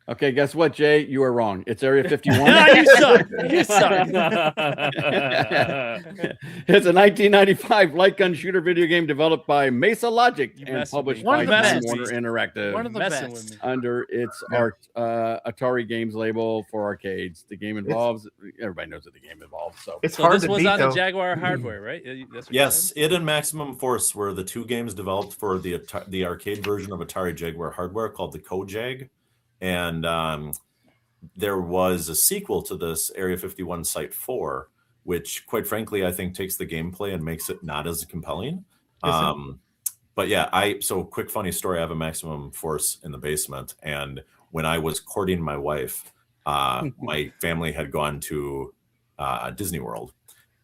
Okay, guess what, Jay? You are wrong. It's Area 51. You suck. You suck. It's a 1995 light gun shooter video game developed by Mesa Logic You and mess with published me. One by of the Time best. Warner Interactive One of the Messing best. with me. under its Yeah. Atari Games label for arcades. The game involves everybody knows what the game involves. So It's So hard this to was beat on the though. Jaguar hardware, right? That's what you Yes, said? it and Maximum Force were the 2 games developed for the arcade version of Atari Jaguar hardware called the Kojag, and there was a sequel to this, Area 51 Site 4, which, quite frankly, I think takes the gameplay and makes it not as compelling. But yeah, so quick funny story. I have a Maximum Force in the basement, and when I was courting my wife, my family had gone to Disney World.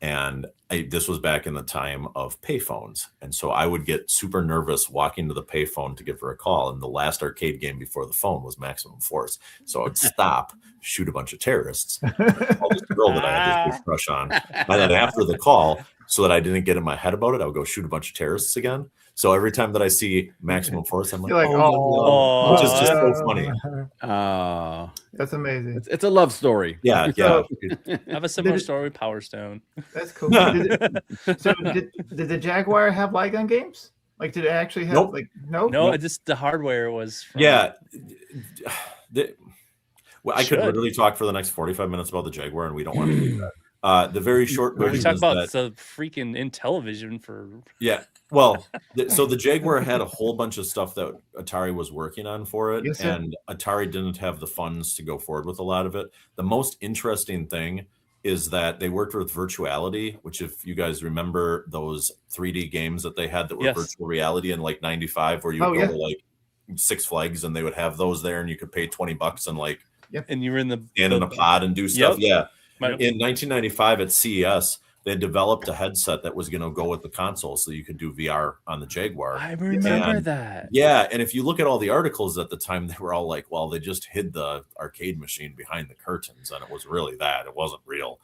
And this was back in the time of payphones. And so I would get super nervous walking to the payphone to give her a call. And the last arcade game before the phone was Maximum Force. So I would stop, shoot a bunch of terrorists, call this girl that I had this big crush on. And then after the call, so that I didn't get in my head about it, I would go shoot a bunch of terrorists again. So every time that I see Maximum Force, I'm like, You're like, oh, which is just so funny. That's amazing. it's a love story. Yeah, yeah. I have a similar story with Power Stone. That's cool. Did the Jaguar have light gun games? Like, did it actually have Nope. like no? No, just the hardware was. From, Yeah. Well, I could Should. literally talk for the next 45 minutes about the Jaguar, and we don't want to do that. The very short We version talk is about that, the freaking Intellivision for. yeah. Well, so the Jaguar had a whole bunch of stuff that Atari was working on for it, Yes, sir. and Atari didn't have the funds to go forward with a lot of it. The most interesting thing is that they worked with virtuality, which, if you guys remember those 3D games that they had that were Yes. virtual reality in like 95, where you would Oh, go yeah. to like Six Flags and they would have those there and you could pay $20 and like And you were in the. stand in a pod and do stuff. Yeah. My- In 1995 at CES, they developed a headset that was going to go with the console so you could do VR on the Jaguar. I remember And- that. Yeah, and if you look at all the articles at the time, they were all like, well, they just hid the arcade machine behind the curtains, and it was really that. It wasn't real.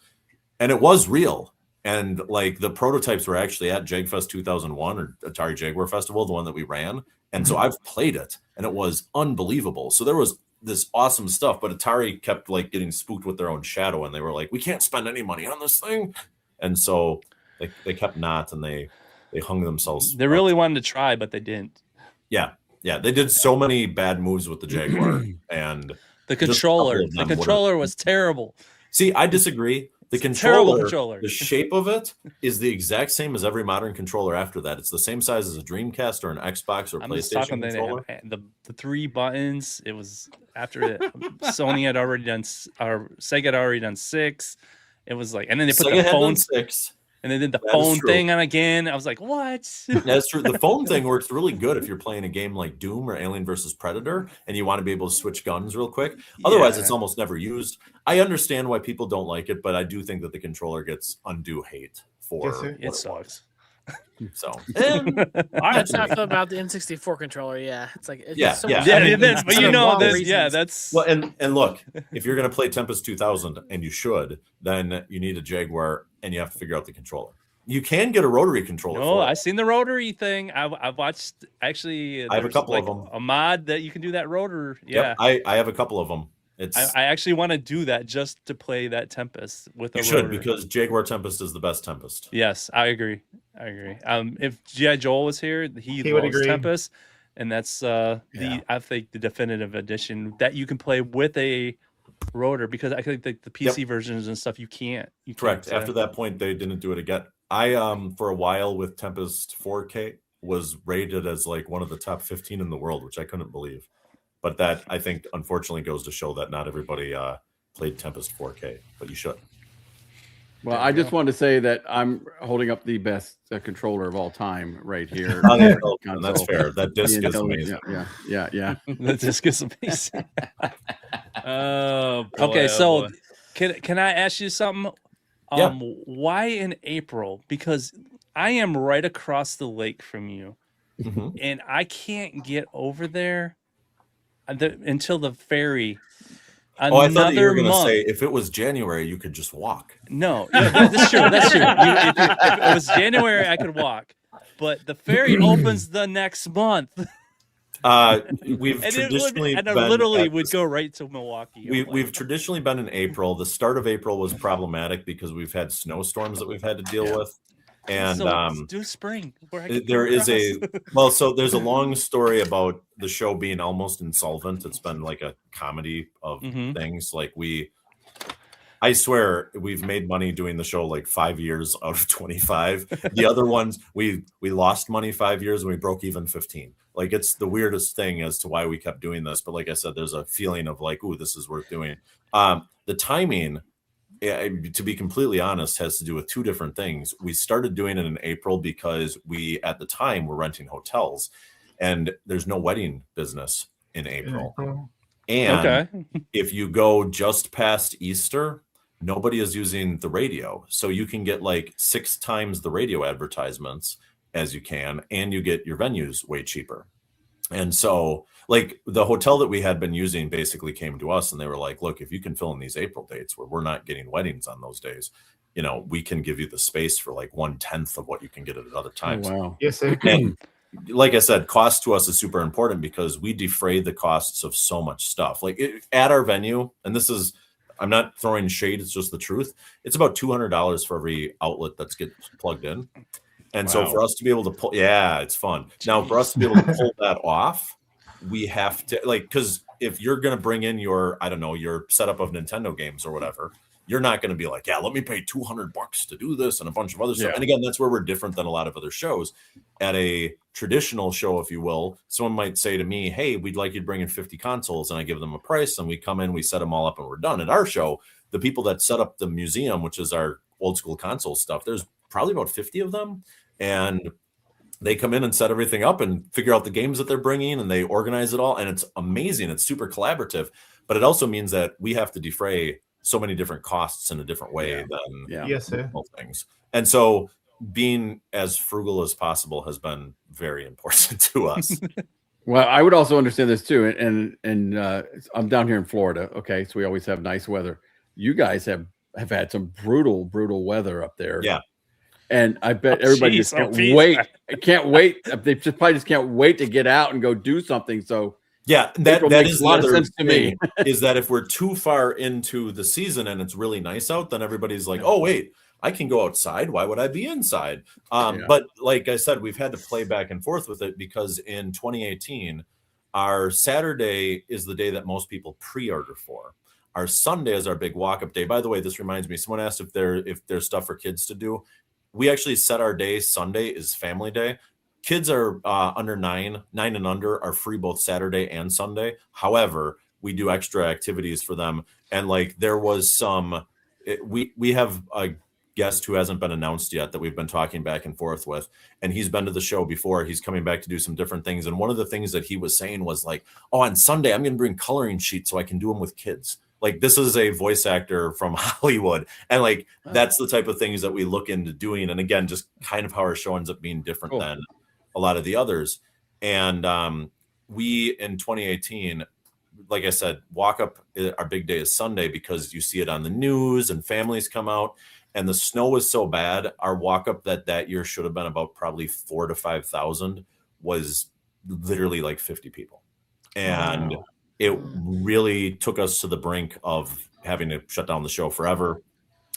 And it was real. And like the prototypes were actually at JagFest 2001 or Atari Jaguar Festival, the one that we ran. And so I've played it, and it was unbelievable. So there was this awesome stuff, but Atari kept like getting spooked with their own shadow, and they were like, we can't spend any money on this thing. And so they kept not, and they hung themselves. They really wanted to try, but they didn't. Yeah, they did so many bad moves with the Jaguar, and The Just a couple controller. of The them would've- controller was terrible. see, I disagree. The It's a terrible controller, controller. the shape of it is the exact same as every modern controller after that. It's the same size as a Dreamcast or an Xbox or I'm just PlayStation talking that they controller. have the 3 buttons. It was after it. Sony had already done, or Sega had already done 6. It was like, and then they put Sega the had phone, done 6. and they did the That is phone true. thing on again. I was like, what? That's true. The phone thing works really good if you're playing a game like Doom or Alien versus Predator and you want to be able to switch guns real quick. Otherwise, Yeah. it's almost never used. I understand why people don't like it, but I do think that the controller gets undue hate for Yes, sir. what It sucks. So, That's how I feel about the N64 controller. Yeah, it's like it's Yeah, so yeah. much Yeah, I mean, that's, but for you the know, wrong that, yeah, reasons. that's well, and look, if you're going to play Tempest 2000, and you should, then you need a Jaguar, and you have to figure out the controller. You can get a rotary controller. no. for it. I seen the rotary thing. I've watched actually. I have a there's, couple of like, them. A mod that you can do that rotor. Yeah, Yep, I have a couple of them. It's I actually want to do that just to play that Tempest with a you should rotor. because Jaguar Tempest is the best Tempest. Yes, I agree. If G.I. Joel was here, he He would loves agree. Tempest, and that's Yeah. I think the definitive edition that you can play with a rotor, because I think the PC versions and stuff you can't. Correct. After that point, they didn't do it again. I for a while with Tempest 4K was rated as like one of the top 15 in the world, which I couldn't believe. But that, I think, unfortunately goes to show that not everybody played Tempest 4K, but you should. Well, I just wanted to say that I'm holding up the best controller of all time right here. And that's fair. That disc is amazing. Yeah. The disc is amazing. Oh, boy, Okay, oh, so boy. can I ask you something? Yeah. Why in April? Because I am right across the lake from you, Mhm. and I can't get over there until the ferry. Oh, I thought that you were going to month. say if it was January, you could just walk. No, yeah, that's true. That's true. If it was January, I could walk, but the ferry opens the next month. We've traditionally I been literally at would this- go right to Milwaukee. We've traditionally been in April. The start of April was problematic because we've had snowstorms that we've had to deal with, and so let's do spring. Where I can there come is a across. so there's a long story about the show being almost insolvent. It's been like a comedy of Mhm. things. Like I swear we've made money doing the show like 5 years out of 25. The other ones we lost money 5 years and we broke even 15. Like it's the weirdest thing as to why we kept doing this. But like I said, there's a feeling of like, ooh, this is worth doing. The timing, to be completely honest, has to do with two different things. We started doing it in April because we at the time were renting hotels, and there's no wedding business in April. And Okay. if you go just past Easter, nobody is using the radio. So you can get like 6 times the radio advertisements as you can, and you get your venues way cheaper. And so like the hotel that we had been using basically came to us and they were like, look, if you can fill in these April dates where we're not getting weddings on those days, you know, we can give you the space for like 1/10 of what you can get at other times. Oh, wow. Yes, sir. And like I said, cost to us is super important because we defray the costs of so much stuff. Like at our venue, and this is, I'm not throwing shade, it's just the truth. It's about $200 for every outlet that's get plugged in. And so for us to be able to pull, yeah, it's fun. Now for us to be able to pull that off, we have to like, because if you're going to bring in your, I don't know, your setup of Nintendo games or whatever, you're not going to be like, yeah, let me pay $200 to do this and a bunch of other stuff. Yeah. And again, that's where we're different than a lot of other shows. At a traditional show, if you will, someone might say to me, hey, we'd like you to bring in 50 consoles, and I give them a price, and we come in, we set them all up, and we're done. At our show, the people that set up the museum, which is our old school console stuff, there's probably about 50 of them, and they come in and set everything up and figure out the games that they're bringing, and they organize it all, and it's amazing. It's super collaborative, but it also means that we have to defray so many different costs in a different way than Yes, sir. most things. And so being as frugal as possible has been very important to us. Well, I would also understand this too. And I'm down here in Florida. Okay. So we always have nice weather. You guys have had some brutal weather up there. Yeah. And I bet everybody just can't wait. Can't wait. They just probably just can't wait to get out and go do something. So yeah, that makes is a lot of the other sense to me. is that if we're too far into the season and it's really nice out, then everybody's like, oh, wait, I can go outside. Why would I be inside? But like I said, we've had to play back and forth with it because in 2018, our Saturday is the day that most people pre-order for. Our Sunday is our big walk-up day. By the way, this reminds me, someone asked if there's stuff for kids to do. We actually set our day. Sunday is family day. Kids are under 9 and under are free both Saturday and Sunday. However, we do extra activities for them. And like there was some, we have a guest who hasn't been announced yet that we've been talking back and forth with. And he's been to the show before. He's coming back to do some different things. And one of the things that he was saying was like, oh, on Sunday, I'm going to bring coloring sheets so I can do them with kids. Like this is a voice actor from Hollywood. And like, that's the type of things that we look into doing. And again, just kind of how our show ends up being different than a lot of the others. And we, in 2018, like I said, walk up, our big day is Sunday because you see it on the news and families come out. And the snow was so bad, our walk up that year should have been about probably 4,000 to 5,000 was literally like 50 people. And it really took us to the brink of having to shut down the show forever.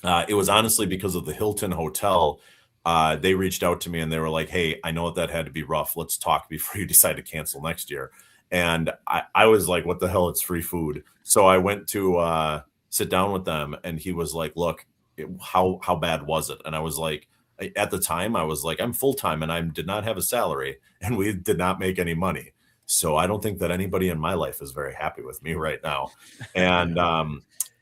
It was honestly because of the Hilton Hotel. They reached out to me and they were like, hey, I know that had to be rough. Let's talk before you decide to cancel next year. And I was like, what the hell? It's free food. So I went to sit down with them and he was like, look, how bad was it? And I was like, at the time I was like, I'm full-time and I did not have a salary and we did not make any money. So I don't think that anybody in my life is very happy with me right now. And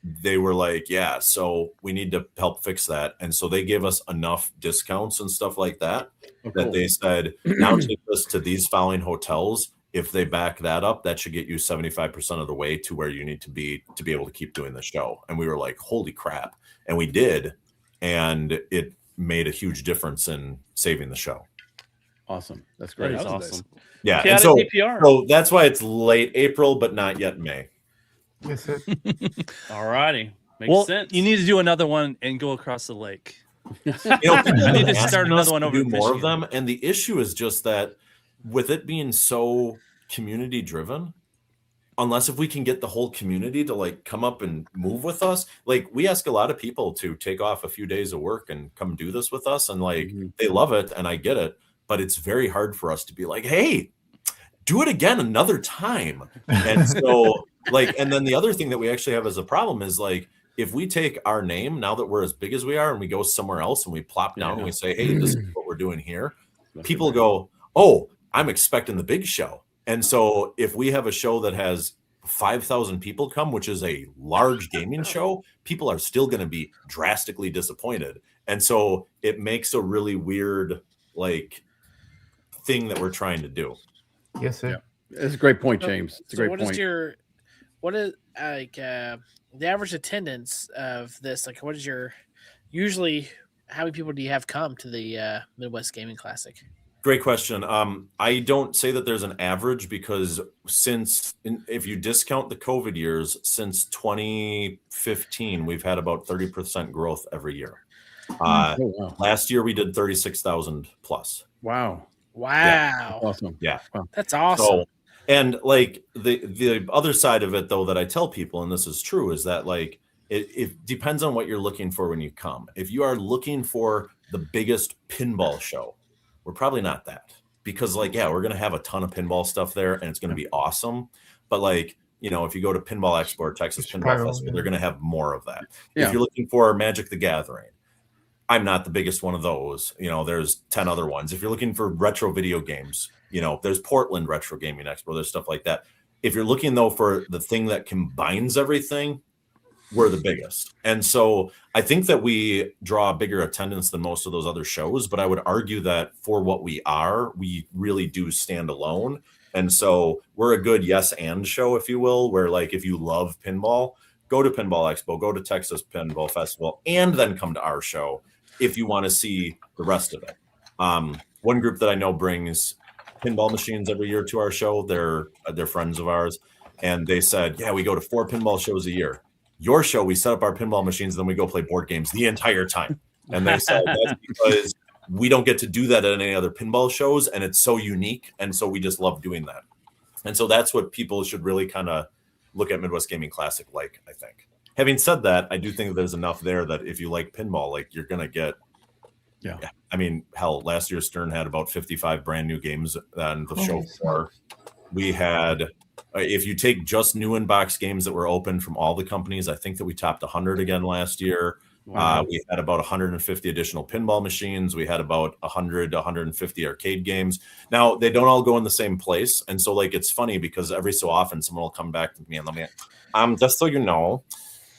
they were like, yeah, so we need to help fix that. And so they gave us enough discounts and stuff like that, that they said, now take us to these following hotels. If they back that up, that should get you 75% of the way to where you need to be able to keep doing the show. And we were like, holy crap. And we did. And it made a huge difference in saving the show. Awesome. That's great. That was awesome. Yeah. Chaotic And so, DPR. so that's why it's late April, but not yet May. Yes, sir. All righty. Makes Well, sense. you need to do another one and go across the lake. You know, people I need to ask start us another one to over do in more of Michigan. them. And the issue is just that with it being so community driven, unless if we can get the whole community to like come up and move with us, like we ask a lot of people to take off a few days of work and come do this with us. And like, they love it and I get it, but it's very hard for us to be like, hey, do it again another time. And so like, and then the other thing that we actually have as a problem is like, if we take our name now that we're as big as we are and we go somewhere else and we plop down and we say, hey, this is what we're doing here, people go, oh, I'm expecting the big show. And so if we have a show that has 5,000 people come, which is a large gaming show, people are still going to be drastically disappointed. And so it makes a really weird like thing that we're trying to do. Yes, sir. It's a great point, James. It's a great what point. What is like the average attendance of this? Like, what is your usually? How many people do you have come to the Midwest Gaming Classic? Great question. I don't say that there's an average because if you discount the COVID years, since 2015, we've had about 30% growth every year. Wow. Last year we did 36,000 plus. Wow. Wow. Awesome. Yeah. That's awesome. So, and like the other side of it though, that I tell people, and this is true, is that like, it depends on what you're looking for when you come. If you are looking for the biggest pinball show, we're probably not that, because like, yeah, we're going to have a ton of pinball stuff there and it's going to be awesome. But like, you know, if you go to Pinball Expo or Texas Pinball Festival, they're going to have more of that. Yeah. If you're looking for Magic the Gathering, I'm not the biggest one of those. You know, there's 10 other ones. If you're looking for retro video games, you know, there's Portland Retro Gaming Expo, there's stuff like that. If you're looking though for the thing that combines everything, we're the biggest. And so I think that we draw bigger attendance than most of those other shows, but I would argue that for what we are, we really do stand alone. And so we're a good yes and show, if you will, where like if you love pinball, go to Pinball Expo, go to Texas Pinball Festival, and then come to our show if you want to see the rest of it. One group that I know brings pinball machines every year to our show. They're friends of ours. And they said, yeah, we go to 4 pinball shows a year. Your show, we set up our pinball machines, then we go play board games the entire time. And they said that's because we don't get to do that at any other pinball shows, and it's so unique. And so we just love doing that. And so that's what people should really kind of look at Midwest Gaming Classic like, I think. Having said that, I do think that there's enough there that if you like pinball, like you're going to get, yeah. I mean, hell, last year Stern had about 55 brand new games on the show floor. We had, if you take just new in-box games that were open from all the companies, I think that we topped 100 again last year. Wow. We had about 150 additional pinball machines. We had about 100 to 150 arcade games. Now, they don't all go in the same place. And so, like, it's funny because every so often someone will come back to me and they'll be like, just so you know,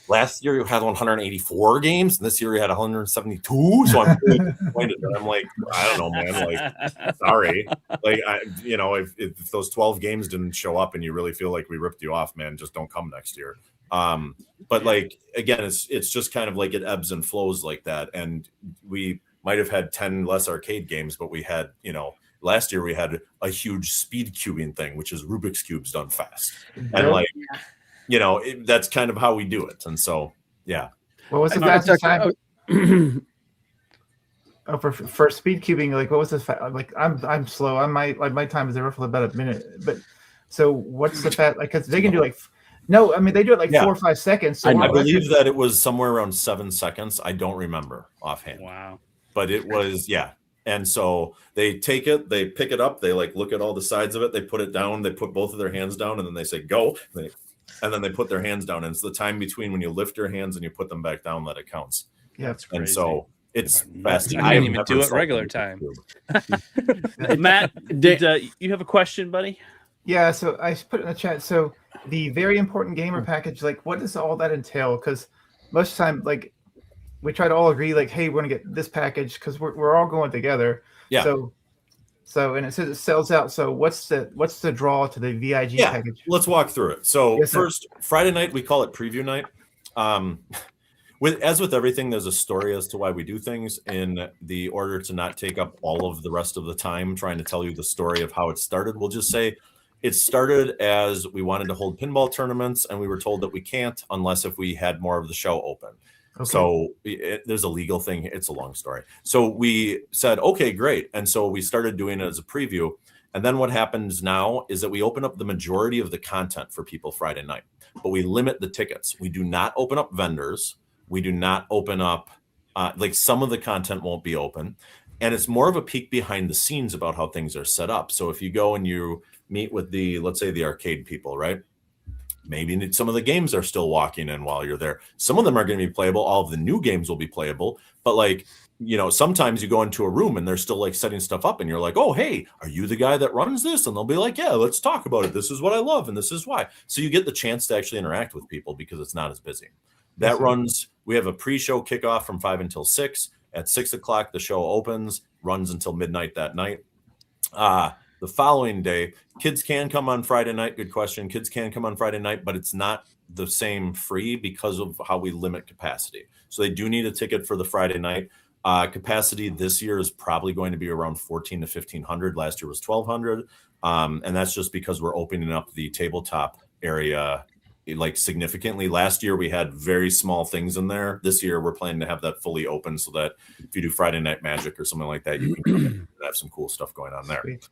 last year you had 184 games, and this year you had 172. So I'm really disappointed. And I'm like, I don't know, man. Like, sorry. Like, if those 12 games didn't show up and you really feel like we ripped you off, man, just don't come next year. But like, again, it's just kind of like it ebbs and flows like that. And we might have had 10 less arcade games, but we had, last year we had a huge speed cubing thing, which is Rubik's Cubes done fast. And like, that's kind of how we do it. And so, yeah. What was the fastest time? For speed cubing, like what was the like? I'm slow. My time is roughly about a minute. But so what's the fat? Like, because they can do like. No, I mean they do it like 4 or 5 seconds. So I believe that it was somewhere around 7 seconds. I don't remember offhand. Wow. But it was, yeah. And so they take it, they pick it up, they like look at all the sides of it, they put it down, they put both of their hands down, and then they say go. And then they put their hands down. And it's the time between when you lift your hands and you put them back down that it counts. Yeah, that's crazy. And so It's I fast. can't even do it regular time. Matt, did you have a question, buddy? Yeah, so I put it in the chat. So the very important gamer package, like, what does all that entail? Because most of the time, like, we try to all agree, like, hey, we're gonna get this package because we're all going together. Yeah. So and it says it sells out. So what's the draw to the VIG package? Let's walk through it. So Yes, sir. first, Friday night we call it preview night. With everything, there's a story as to why we do things in the order to not take up all of the rest of the time trying to tell you the story of how it started. We'll just say it started as we wanted to hold pinball tournaments, and we were told that we can't unless if we had more of the show open. Okay. So there's a legal thing. It's a long story. So we said, okay, great. And so we started doing it as a preview. And then what happens now is that we open up the majority of the content for people Friday night, but we limit the tickets. We do not open up vendors. We do not open up, like some of the content won't be open. And it's more of a peek behind the scenes about how things are set up. So if you go and you meet with let's say the arcade people, right? Maybe some of the games are still walking in while you're there. Some of them are going to be playable. All of the new games will be playable. But like, sometimes you go into a room and they're still like setting stuff up and you're like, oh, hey, are you the guy that runs this? And they'll be like, yeah, let's talk about it. This is what I love. And this is why. So you get the chance to actually interact with people because it's not as busy. That runs, we have a pre-show kickoff from 5 until 6. At 6 o'clock, the show opens, runs until midnight that night. The following day, kids can come on Friday night. Good question. Kids can come on Friday night, but it's not the same free because of how we limit capacity. So they do need a ticket for the Friday night. Capacity this year is probably going to be around 1,400 to 1,500. Last year was 1,200. And that's just because we're opening up the tabletop area like significantly. Last year we had very small things in there. This year we're planning to have that fully open so that if you do Friday Night Magic or something like that, you can have some cool stuff going on there. Sweet.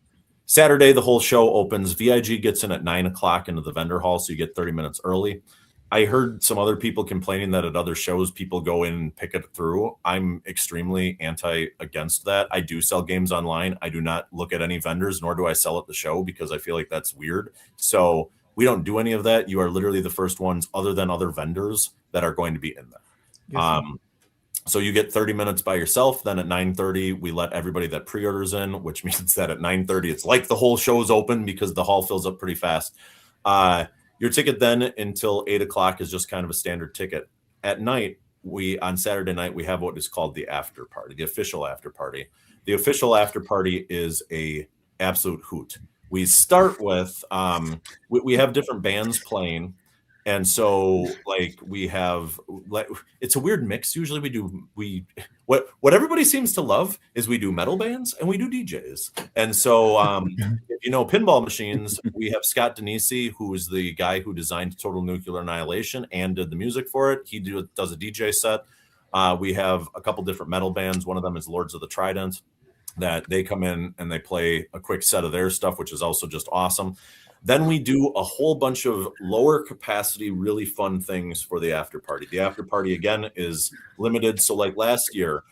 Saturday, the whole show opens. VIG gets in at 9 o'clock into the vendor hall, so you get 30 minutes early. I heard some other people complaining that at other shows, people go in and pick it through. I'm extremely against that. I do sell games online. I do not look at any vendors, nor do I sell at the show because I feel like that's weird. So we don't do any of that. You are literally the first ones other than other vendors that are going to be in there. Yes, so you get 30 minutes by yourself. Then at 9:30, we let everybody that pre-orders in, which means that at 9:30, it's like the whole show's open because the hall fills up pretty fast. Your ticket then until 8 o'clock is just kind of a standard ticket. At night, on Saturday night, we have what is called the after party, the official after party. The official after party is a absolute hoot. We start with, we have different bands playing. And so like we have, like, it's a weird mix. Usually what everybody seems to love is we do metal bands and we do DJs. And so, if you know pinball machines, we have Scott Denisi, who is the guy who designed Total Nuclear Annihilation and did the music for it. He does a DJ set. We have a couple different metal bands. One of them is Lords of the Trident, that they come in and they play a quick set of their stuff, which is also just awesome. Then we do a whole bunch of lower capacity, really fun things for the after party. The after party, again, is limited. So like last year,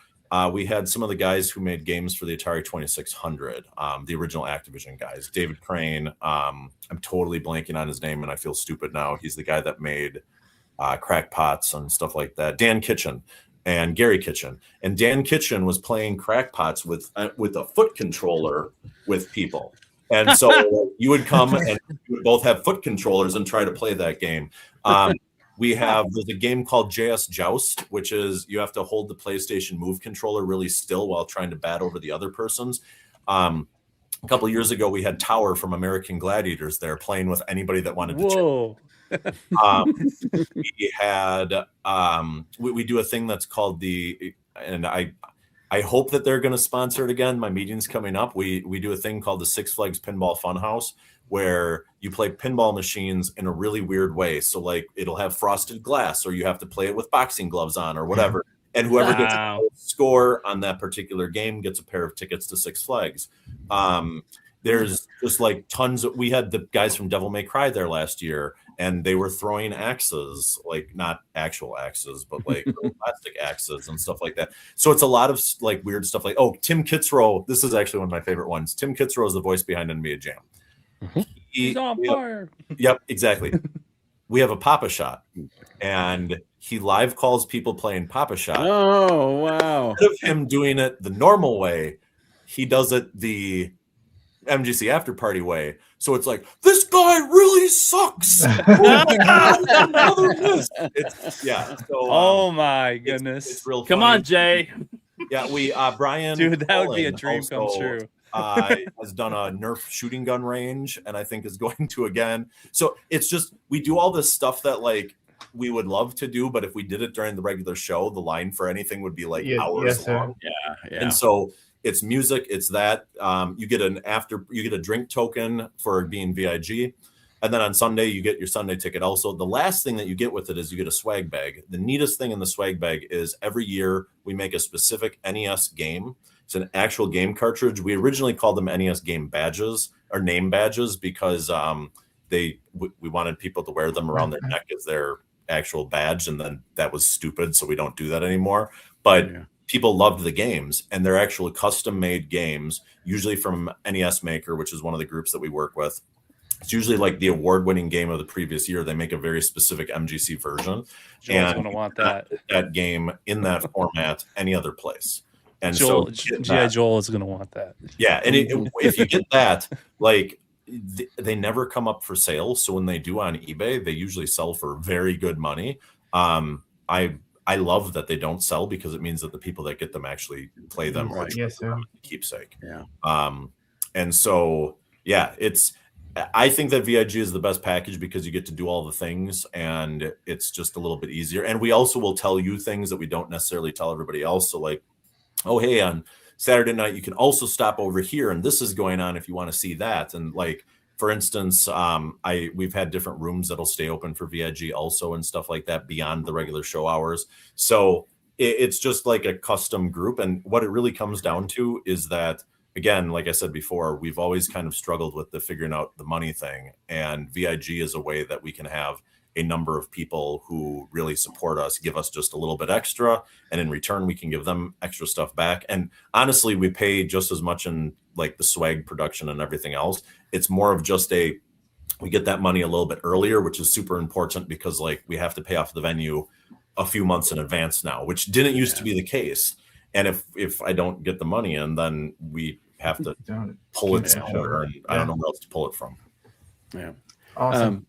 we had some of the guys who made games for the Atari 2600, the original Activision guys, David Crane. I'm totally blanking on his name and I feel stupid now. He's the guy that made Crackpots and stuff like that. Dan Kitchen and Gary Kitchen. And Dan Kitchen was playing Crackpots with a foot controller with people. And so you would come and you would both have foot controllers and try to play that game. There's a game called JS Joust, which is you have to hold the PlayStation Move controller really still while trying to bat over the other person's. A couple of years ago, we had Tower from American Gladiators there playing with anybody that wanted to. Whoa. We had we do a thing that's called I hope that they're going to sponsor it again. My meeting's coming up. We do a thing called the Six Flags Pinball Funhouse, where you play pinball machines in a really weird way. So like it'll have frosted glass, or you have to play it with boxing gloves on or whatever. And whoever gets a score on that particular game gets a pair of tickets to Six Flags. There's just like tons of, we had the guys from Devil May Cry there last year, and they were throwing axes, like not actual axes, but like plastic axes and stuff like that. So it's a lot of like weird stuff like, Tim Kitzrow. This is actually one of my favorite ones. Tim Kitzrow is the voice behind NBA Jam. He's on fire. Yep, exactly. we have a Papa Shot, and he live calls people playing Papa Shot. Oh, wow. Instead of him doing it the normal way, he does it the MGC after party way. So it's like, this guy really sucks. Oh my God, another miss. Yeah. So, Oh my goodness. It's real Come funny. on, Jay. Yeah, we Brian. Dude, that would be a Cullen dream come also, true. has done a Nerf shooting gun range, and I think is going to again. So it's just we do all this stuff that like we would love to do, but if we did it during the regular show, the line for anything would be like hours long. Yeah. And so it's music, it's that. You get a drink token for being VIG. And then on Sunday, you get your Sunday ticket. Also, the last thing that you get with it is you get a swag bag. The neatest thing in the swag bag is every year we make a specific NES game. It's an actual game cartridge. We originally called them NES game badges or name badges because we wanted people to wear them around their neck as their actual badge, and then that was stupid, so we don't do that anymore. But people loved the games, and they're actually custom-made games, usually from NES Maker, which is one of the groups that we work with. It's usually like the award-winning game of the previous year. They make a very specific MGC version. Joel's going to want that game in that format any other place. And Joel, so G.I. Joel is going to want that. Yeah, and if you get that, like they never come up for sale. So when they do on eBay, they usually sell for very good money. I love that they don't sell because it means that the people that get them actually play them or keepsake. Yeah. And so I think that VIG is the best package because you get to do all the things and it's just a little bit easier. And we also will tell you things that we don't necessarily tell everybody else. So like, oh, hey, on Saturday night, you can also stop over here and this is going on if you want to see that. And like, for instance, we've had different rooms that'll stay open for VIG also and stuff like that beyond the regular show hours. So it's just like a custom group. And what it really comes down to is that, again, like I said before, we've always kind of struggled with the figuring out the money thing. And VIG is a way that we can have a number of people who really support us, give us just a little bit extra. And in return, we can give them extra stuff back. And honestly, we pay just as much in like the swag production and everything else. It's more of just we get that money a little bit earlier, which is super important because like we have to pay off the venue a few months in advance now, which didn't used to be the case. And if I don't get the money in, then we have to pull it somewhere, and I don't know where else to pull it from. Yeah. Awesome.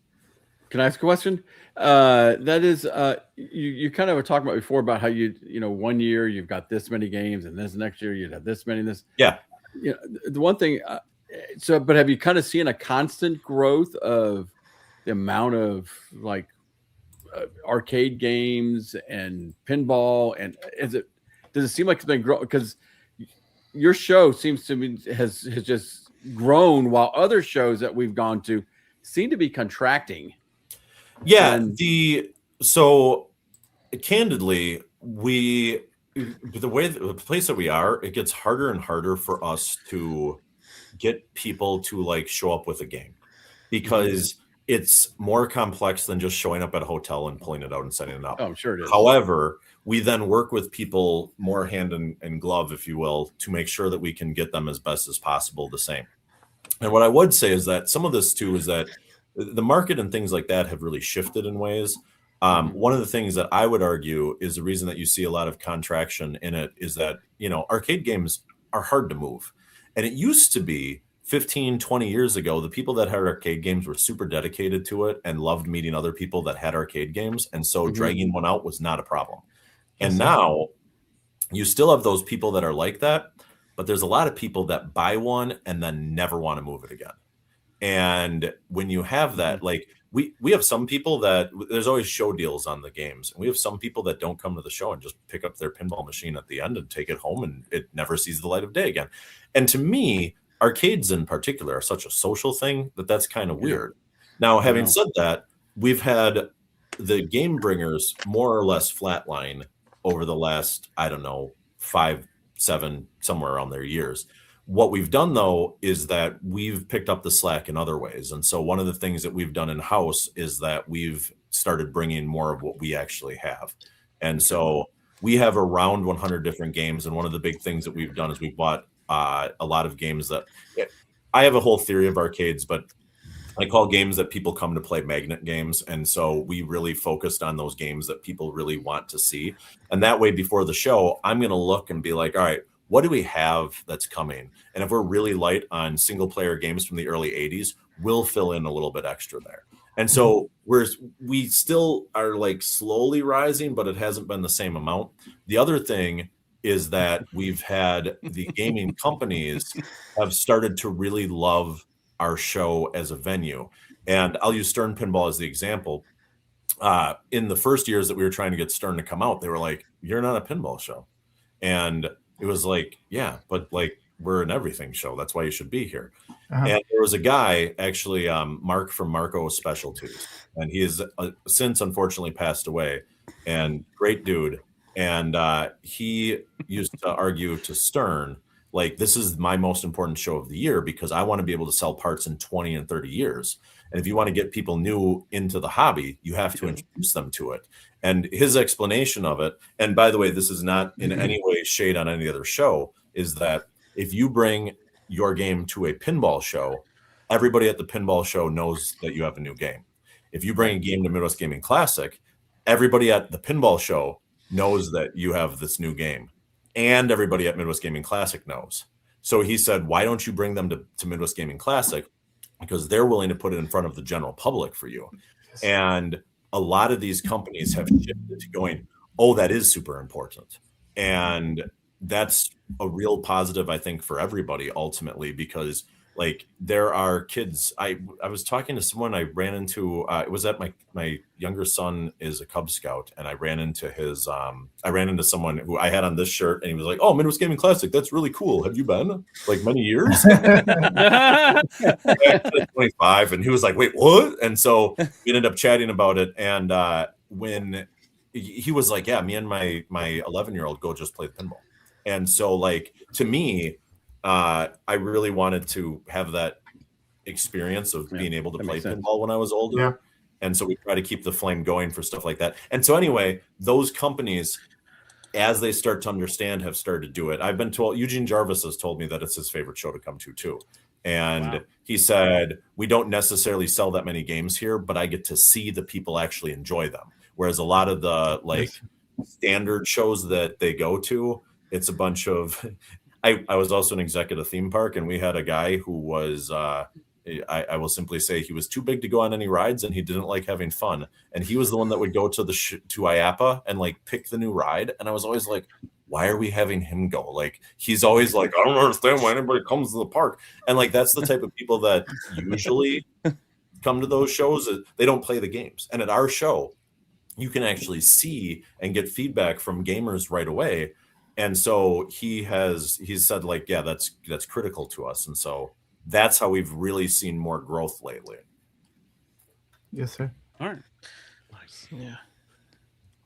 Can I ask a question? That is, you kind of were talking about before about how you 1 year you've got this many games, and this next year you'd have this many. Yeah. The one thing. But have you kind of seen a constant growth of the amount of like arcade games and pinball, and does it seem like it's been growing? Because your show seems to be has just grown while other shows that we've gone to seem to be contracting. Yeah, so candidly, the place that we are, it gets harder and harder for us to get people to like show up with a game because it's more complex than just showing up at a hotel and pulling it out and setting it up. Oh, I'm sure it is. However, we then work with people more hand in glove, if you will, to make sure that we can get them as best as possible the same. And what I would say is that some of this too is that the market and things like that have really shifted in ways. One of the things that I would argue is the reason that you see a lot of contraction in it is that, arcade games are hard to move. And it used to be 15, 20 years ago, the people that had arcade games were super dedicated to it and loved meeting other people that had arcade games. And so dragging one out was not a problem. And now you still have those people that are like that, but there's a lot of people that buy one and then never want to move it again. And when you have that, like we have some people that there's always show deals on the games. And we have some people that don't come to the show and just pick up their pinball machine at the end and take it home and it never sees the light of day again. And to me, arcades in particular are such a social thing that's kind of weird. Now, having said that, we've had the game bringers more or less flatline over the last, 5, 7, somewhere around their years. What we've done, though, is that we've picked up the slack in other ways. And so one of the things that we've done in-house is that we've started bringing more of what we actually have. And so we have around 100 different games. And one of the big things that we've done is we've bought a lot of games that I have a whole theory of arcades, but I call games that people come to play magnet games. And so we really focused on those games that people really want to see. And that way, before the show, I'm going to look and be like, all right, what do we have that's coming? And if we're really light on single player games from the early 80s, we'll fill in a little bit extra there. And so we still are like slowly rising, but it hasn't been the same amount. The other thing is that we've had the gaming companies have started to really love our show as a venue. And I'll use Stern Pinball as the example. In the first years that we were trying to get Stern to come out, they were like, "You're not a pinball show." And it was like, yeah, but like we're an everything show. That's why you should be here. And there was a guy, actually, Mark from Marco Specialties, and he has since unfortunately passed away. And great dude. And he used to argue to Stern, like, this is my most important show of the year because I want to be able to sell parts in 20 and 30 years. And if you want to get people new into the hobby, you have to introduce them to it. And his explanation of it, and by the way, this is not in any way shade on any other show, is that if you bring your game to a pinball show, everybody at the pinball show knows that you have a new game. If you bring a game to Midwest Gaming Classic, everybody at the pinball show knows that you have this new game. And everybody at Midwest Gaming Classic knows. So he said, why don't you bring them to Midwest Gaming Classic? Because they're willing to put it in front of the general public for you. And a lot of these companies have shifted to going, oh, that is super important. And that's a real positive, I think, for everybody ultimately, because like there are kids. I was talking to someone I ran into. It was at my younger son is a Cub Scout, and I ran into someone who I had on this shirt, and he was like, "Oh, Midwest Gaming Classic, that's really cool. Have you been like many years?" 25, and he was like, "Wait, what?" And so we ended up chatting about it, and when he was like, "Yeah, me and my 11-year-old go just play the pinball," and so like to me. I really wanted to have that experience of being able to play pinball when I was older. Yeah. And so we try to keep the flame going for stuff like that. And so anyway, those companies, as they start to understand, have started to do it. I've been told, Eugene Jarvis has told me that it's his favorite show to come to too. And he said, we don't necessarily sell that many games here, but I get to see the people actually enjoy them. Whereas a lot of the like standard shows that they go to, it's a bunch of... I was also an executive theme park, and we had a guy who was, I will simply say he was too big to go on any rides, and he didn't like having fun. And he was the one that would go to to IAPA and like pick the new ride. And I was always like, why are we having him go? Like, he's always like, I don't understand why anybody comes to the park. And like, that's the type of people that usually come to those shows. They don't play the games. And at our show, you can actually see and get feedback from gamers right away. And so he's said like, yeah, that's critical to us. And so that's how we've really seen more growth lately. Yes, sir. All right. Nice. Yeah.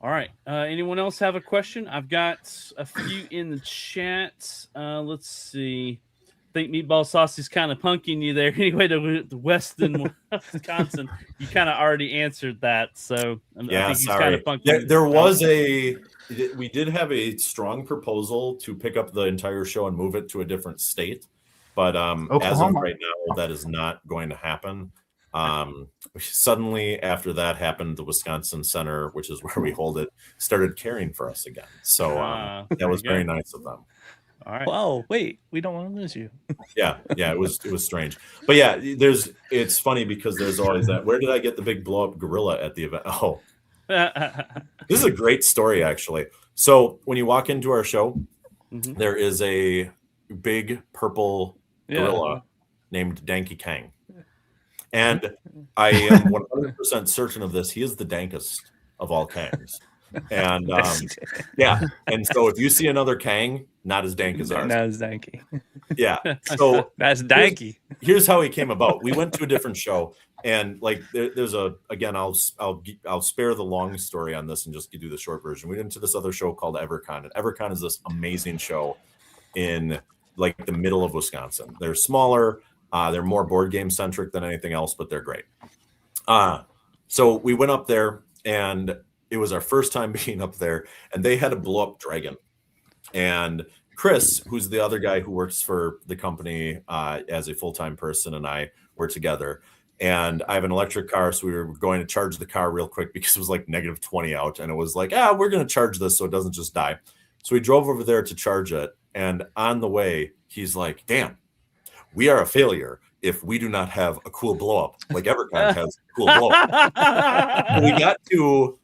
All right. Anyone else have a question? I've got a few in the chat. Let's see. I think Meatball Sauce is kind of punking you there. Anyway, to Weston, Wisconsin, you kind of already answered that. So yeah, I think he's sorry. kind of punking. There was we did have a strong proposal to pick up the entire show and move it to a different state. But as of right now, that is not going to happen. Suddenly, after that happened, the Wisconsin Center, which is where we hold it, started caring for us again. So that was very nice of them. All right. Wow, wait, we don't want to lose you. Yeah, it was strange. But yeah, it's funny because there's always that. Where did I get the big blow up gorilla at the event? Oh, this is a great story, actually. So when you walk into our show, there is a big purple gorilla named Danky Kang. And I am 100% certain of this. He is the dankest of all Kangs. And yeah. And so if you see another Kang, not as dank as ours. Not as danky. Yeah. So that's danky. Here's how he came about. We went to a different show, and like there's again, I'll spare the long story on this and just do the short version. We went to this other show called EverCon, and EverCon is this amazing show in like the middle of Wisconsin. They're smaller, they're more board game centric than anything else, but they're great. So we went up there, and it was our first time being up there, and they had a blow up dragon. And Chris, who's the other guy who works for the company as a full-time person, and I were together. And I have an electric car, so we were going to charge the car real quick because it was like -20 out, and it was like, we're going to charge this so it doesn't just die. So we drove over there to charge it, and on the way, he's like, damn, we are a failure if we do not have a cool blow-up like EverCon has a cool blow-up.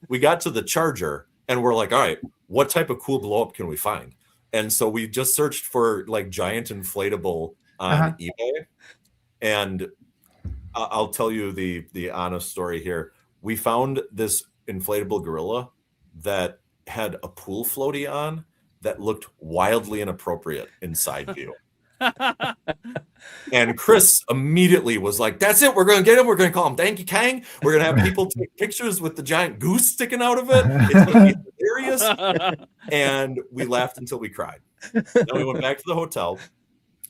we got to the charger, and we're like, all right, what type of cool blow-up can we find? And so we just searched for like giant inflatable on eBay, and I'll tell you the honest story here. We found this inflatable gorilla that had a pool floaty on that looked wildly inappropriate in side view. And Chris immediately was like, that's it. We're going to get him. We're going to call him Danky Kang. We're going to have people take pictures with the giant goose sticking out of it. It's going to be hilarious. And we laughed until we cried. Then we went back to the hotel.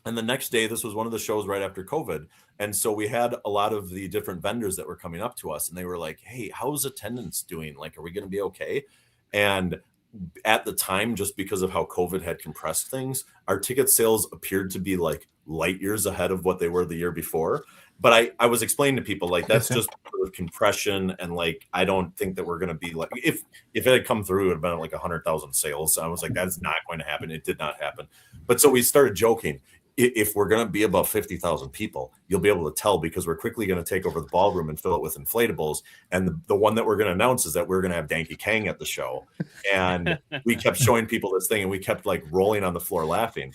And the next day, this was one of the shows right after COVID. And so we had a lot of the different vendors that were coming up to us, and they were like, hey, how's attendance doing? Like, are we going to be okay? And at the time, just because of how COVID had compressed things, our ticket sales appeared to be like light years ahead of what they were the year before. But I was explaining to people, like, that's just sort of compression. And like, I don't think that we're going to be like, if it had come through, it would have been like 100,000 sales. So I was like, that's not going to happen. It did not happen. But so we started joking. If we're going to be above 50,000 people, you'll be able to tell because we're quickly going to take over the ballroom and fill it with inflatables. And the one that we're going to announce is that we're going to have Danky Kang at the show. And we kept showing people this thing, and we kept like rolling on the floor laughing.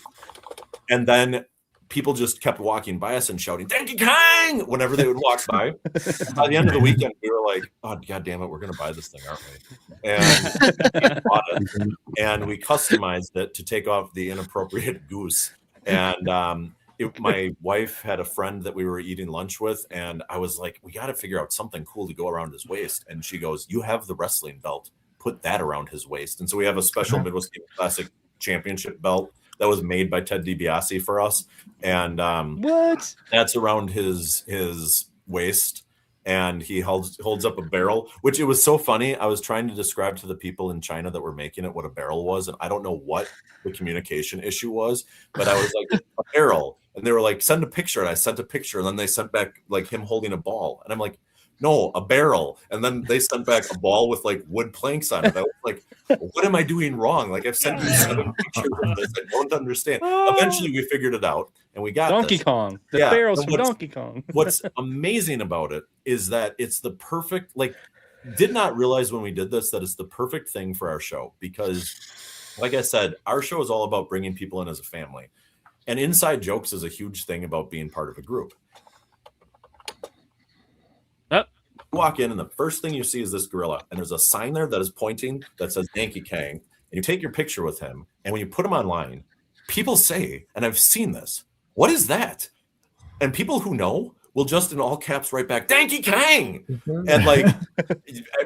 And then people just kept walking by us and shouting Danky Kang whenever they would walk by. By the end of the weekend, we were like, oh, God damn it, we're going to buy this thing, aren't we? And we bought it, and we customized it to take off the inappropriate goose. And my wife had a friend that we were eating lunch with, and I was like, we got to figure out something cool to go around his waist. And she goes, you have the wrestling belt, put that around his waist. And so we have a special Midwest Gaming Classic Championship belt that was made by Ted DiBiase for us. And that's around his waist. And he holds up a barrel, which it was so funny. I was trying to describe to the people in China that were making it what a barrel was. And I don't know what the communication issue was, but I was like, a barrel. And they were like, send a picture. And I sent a picture. And then they sent back like him holding a ball. And I'm like, no, a barrel. And then they sent back a ball with like wood planks on it. I was like, what am I doing wrong? Like, I've sent you 7 pictures of this. I don't understand. Eventually we figured it out, and we got Donkey Kong. The barrels for Donkey Kong. What's amazing about it is that it's the perfect, like, did not realize when we did this that it's the perfect thing for our show, because like I said, our show is all about bringing people in as a family, and inside jokes is a huge thing about being part of a group. Walk in, and the first thing you see is this gorilla, and there's a sign there that is pointing that says Danky Kang, and you take your picture with him, and when you put him online, people say, and I've seen this, what is that? And people who know will just in all caps write back Danky Kang, and like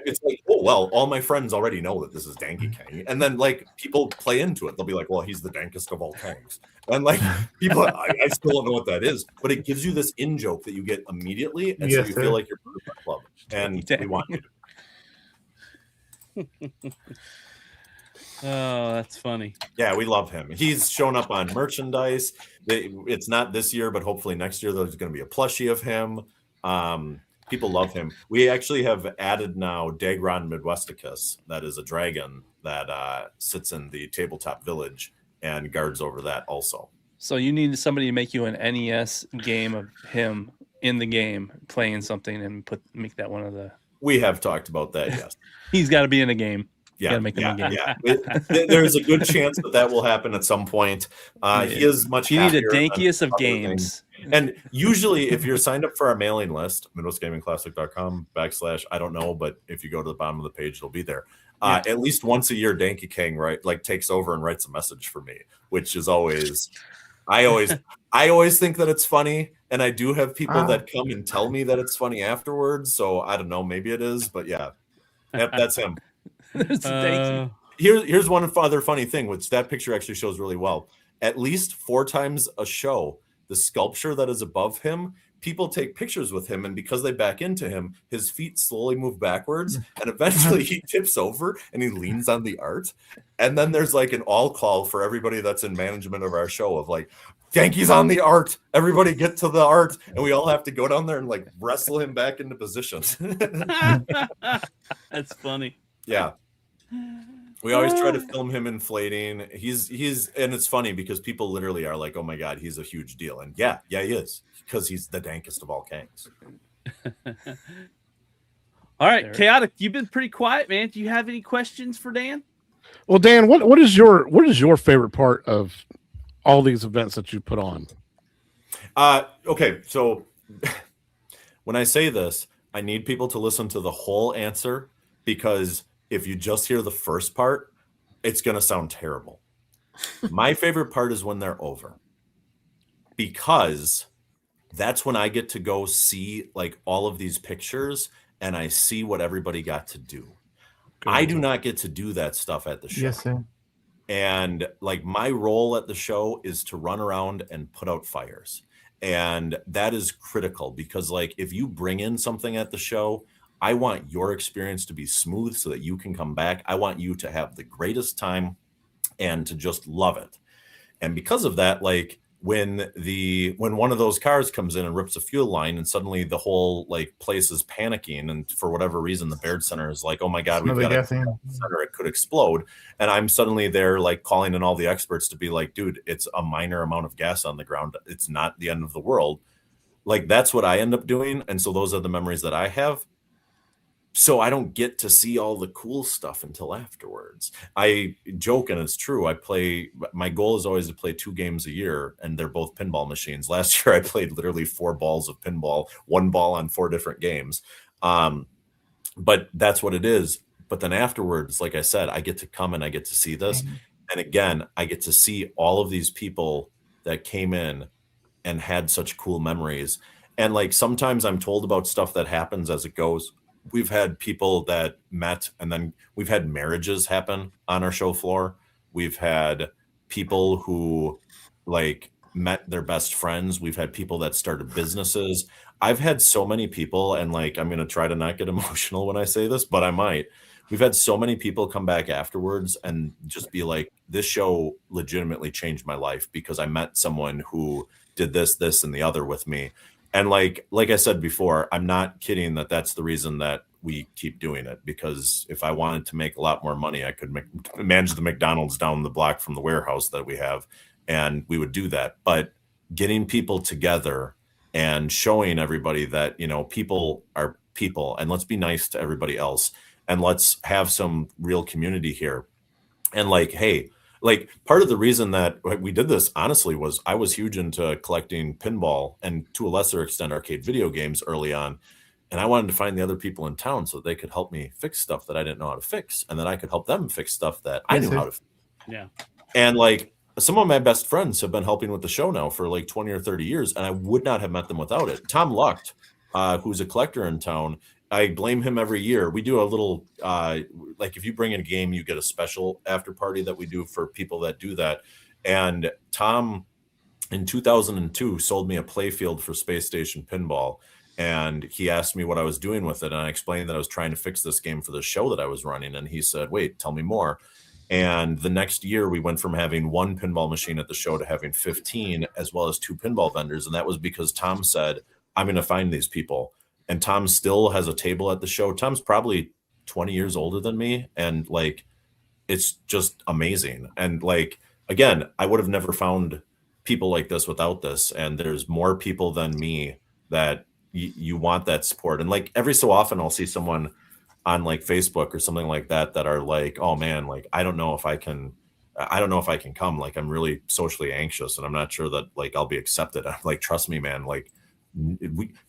it's like, oh well, all my friends already know that this is Danky Kang, and then like people play into it. They'll be like, well, he's the dankest of all Kangs, and like people, I still don't know what that is, but it gives you this in joke that you get immediately, and so you feel like you're part of the club, and we want you to. Oh, that's funny. Yeah, we love him. He's shown up on merchandise. It's not this year, but hopefully next year there's going to be a plushie of him. People love him. We actually have added now Dagron Midwesticus. That is a dragon that sits in the tabletop village and guards over that also. So you need somebody to make you an NES game of him in the game playing something and make that one of the. We have talked about that. Yes, he's got to be in a game. Yeah, make them a game. There's a good chance that will happen at some point. He is much. You need a dankiest of games. And usually, if you're signed up for our mailing list, MidwestGamingClassic.com / I don't know, but if you go to the bottom of the page, it'll be there. At least once a year, Danky Kang takes over and writes a message for me, which is always. I always think that it's funny, and I do have people that come and tell me that it's funny afterwards. So I don't know, maybe it is, but yeah, that's him. Here's one other funny thing, which that picture actually shows really well. At least 4 times a show, the sculpture that is above him people take pictures with him, and because they back into him, his feet slowly move backwards, and eventually he tips over and he leans on the art. And then there's like an all call for everybody that's in management of our show of like, Yankees on the art, everybody get to the art, and we all have to go down there and like wrestle him back into position. That's funny. Yeah. We always try to film him inflating. He's and it's funny because people literally are like, "Oh my god, he's a huge deal." And yeah, he is, because he's the dankest of all Kangs. All right, Chaotic, you've been pretty quiet, man. Do you have any questions for Dan? Well, Dan, what is your favorite part of all these events that you put on? Okay, so when I say this, I need people to listen to the whole answer, because if you just hear the first part, it's going to sound terrible. My favorite part is when they're over, because that's when I get to go see like all of these pictures and I see what everybody got to do. I do not get to do that stuff at the show. Yes, sir. And like my role at the show is to run around and put out fires. And that is critical, because like if you bring in something at the show, I want your experience to be smooth so that you can come back. I want you to have the greatest time and to just love it. And because of that, like when one of those cars comes in and rips a fuel line, and suddenly the whole like place is panicking, and for whatever reason the Baird Center is like, oh my god, we've got a center, it could explode. And I'm suddenly there like calling in all the experts to be like, dude, it's a minor amount of gas on the ground, it's not the end of the world. Like that's what I end up doing. And so those are the memories that I have. So I don't get to see all the cool stuff until afterwards. I joke, and it's true. My goal is always to play 2 games a year, and they're both pinball machines. Last year I played literally 4 balls of pinball, 1 ball on 4 different games. But that's what it is. But then afterwards, like I said, I get to come and I get to see this. And again, I get to see all of these people that came in and had such cool memories. And like sometimes I'm told about stuff that happens as it goes. We've had people that met, and then we've had marriages happen on our show floor. We've had people who like met their best friends. We've had people that started businesses. I've had so many people, and like I'm going to try to not get emotional when I say this, but I might. We've had so many people come back afterwards and just be like, this show legitimately changed my life because I met someone who did this, and the other with me. And like I said before, I'm not kidding that that's the reason that we keep doing it, because if I wanted to make a lot more money, I could manage the McDonald's down the block from the warehouse that we have, and we would do that. But getting people together and showing everybody that, you know, people are people, and let's be nice to everybody else, and let's have some real community here. And like, hey, like part of the reason that we did this, honestly, was I was huge into collecting pinball and to a lesser extent arcade video games early on. And I wanted to find the other people in town so they could help me fix stuff that I didn't know how to fix, and then I could help them fix stuff that I knew how to fix. Yeah. And like some of my best friends have been helping with the show now for like 20 or 30 years, and I would not have met them without it. Tom Lucht, who's a collector in town, I blame him every year. We do a little, like if you bring in a game, you get a special after party that we do for people that do that. And Tom, in 2002, sold me a playfield for Space Station Pinball. And he asked me what I was doing with it. And I explained that I was trying to fix this game for the show that I was running. And he said, wait, tell me more. And the next year, we went from having 1 pinball machine at the show to having 15, as well as 2 pinball vendors. And that was because Tom said, I'm going to find these people. And Tom still has a table at the show. Tom's probably 20 years older than me. And like, it's just amazing. And like, again, I would have never found people like this without this. And there's more people than me that you want that support. And like every so often I'll see someone on like Facebook or something like that that are like, oh man, like, I don't know if I can come. Like, I'm really socially anxious and I'm not sure that like I'll be accepted. I'm like, trust me, man, like,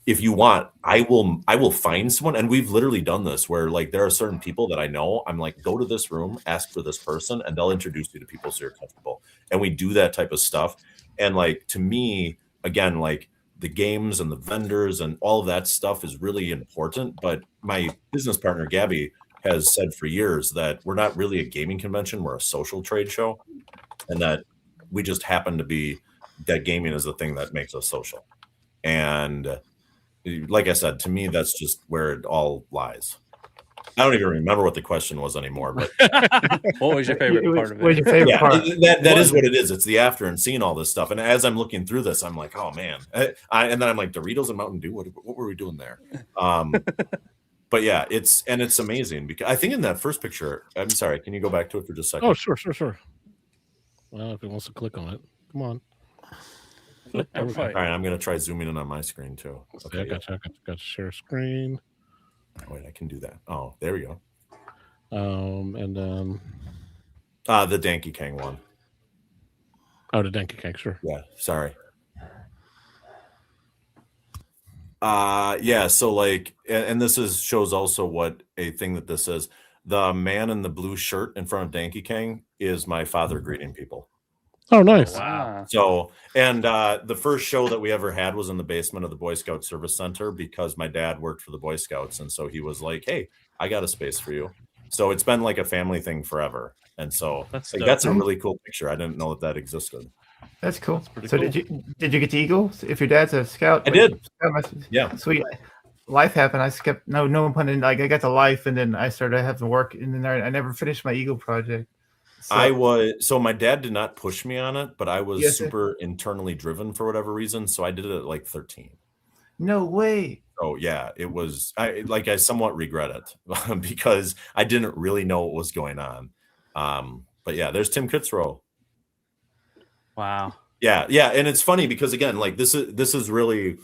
if you want, I will find someone. And we've literally done this where like there are certain people that I know, I'm like, go to this room, ask for this person, and they'll introduce you to people so you're comfortable. And we do that type of stuff. And like, to me, again, like the games and the vendors and all of that stuff is really important. But my business partner, Gabby, has said for years that we're not really a gaming convention, we're a social trade show, and that we just happen to be that gaming is the thing that makes us social. And like I said, to me, that's just where it all lies. I don't even remember what the question was anymore, but What was your favorite part of What was it? your favorite yeah, part? that is what it is. It's the after and seeing all this stuff. And as I'm looking through this, I'm like, oh man. And then I'm like, Doritos and Mountain Dew. What were we doing there? But yeah, it's amazing because I think in that first picture, I'm sorry, can you go back to it for just a second? Oh, sure. Well, if it wants to click on it, come on. All All right. right, I'm gonna try zooming in on my screen too. Okay, I got to share screen. Wait, I can do that. Oh, there we go. And then The Danky Kang one. the Donkey Kong, sure. Yeah, sorry. Yeah, so like, and this shows also what a thing that this is. The man in the blue shirt in front of Danky Kang is my father greeting people. Oh, nice. Wow. So, and the first show that we ever had was in the basement of the Boy Scout Service Center because my dad worked for the Boy Scouts, and so he was like, "Hey, I got a space for you." So it's been like a family thing forever, and so That's like, dope. that's a really cool picture. I didn't know that existed. That's cool. pretty So cool. did you get to Eagle? If your dad's a scout, I did. Yeah. Sweet. Life happened. I skipped. No pun intended. Like I got to life, and then I started having to work, and then I never finished my Eagle project. So, My dad did not push me on it, but I was Yes, sir. super internally driven for whatever reason. So I did it at like 13. No way. Oh yeah, it was. I somewhat regret it because I didn't really know what was going on. But yeah, there's Tim Kitzrow. Wow. Yeah, and it's funny because again, like this is really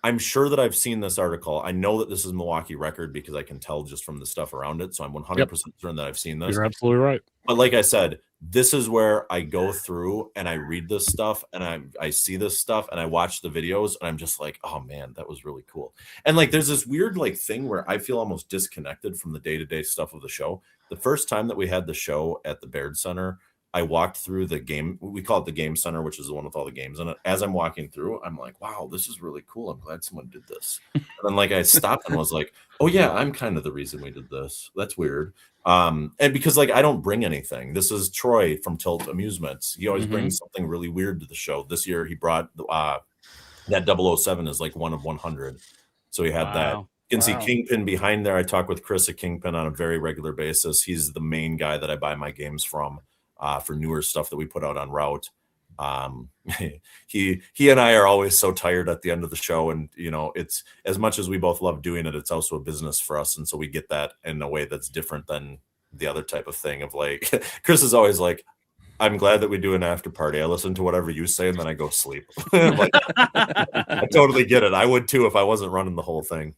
I'm sure that I've seen this article. I know that this is Milwaukee Record because I can tell just from the stuff around it. So I'm 100% certain that I've seen this. You're absolutely right. But like I said, this is where I go through and I read this stuff and I see this stuff and I watch the videos and I'm just like, oh man, that was really cool. And like there's this weird like thing where I feel almost disconnected from the day-to-day stuff of the show. The first time that we had the show at the Baird Center, I walked through the game. We call it the Game Center, which is the one with all the games in it. As I'm walking through, I'm like, wow, this is really cool. I'm glad someone did this. And then like I stopped and was like, oh yeah, I'm kind of the reason we did this. That's weird. And because like I don't bring anything. This is Troy from Tilt Amusements. He always brings something really weird to the show. This year he brought that 007 is like 1 of 100. So he had that. You can see Kingpin behind there. I talk with Chris at Kingpin on a very regular basis. He's the main guy that I buy my games from for newer stuff that we put out on route. He and I are always so tired at the end of the show, and you know, it's as much as we both love doing it, it's also a business for us, and so we get that in a way that's different than the other type of thing of like Chris is always like, I'm glad that we do an after party. I listen to whatever you say and then I go sleep. Like, I totally get it. I would too if I wasn't running the whole thing.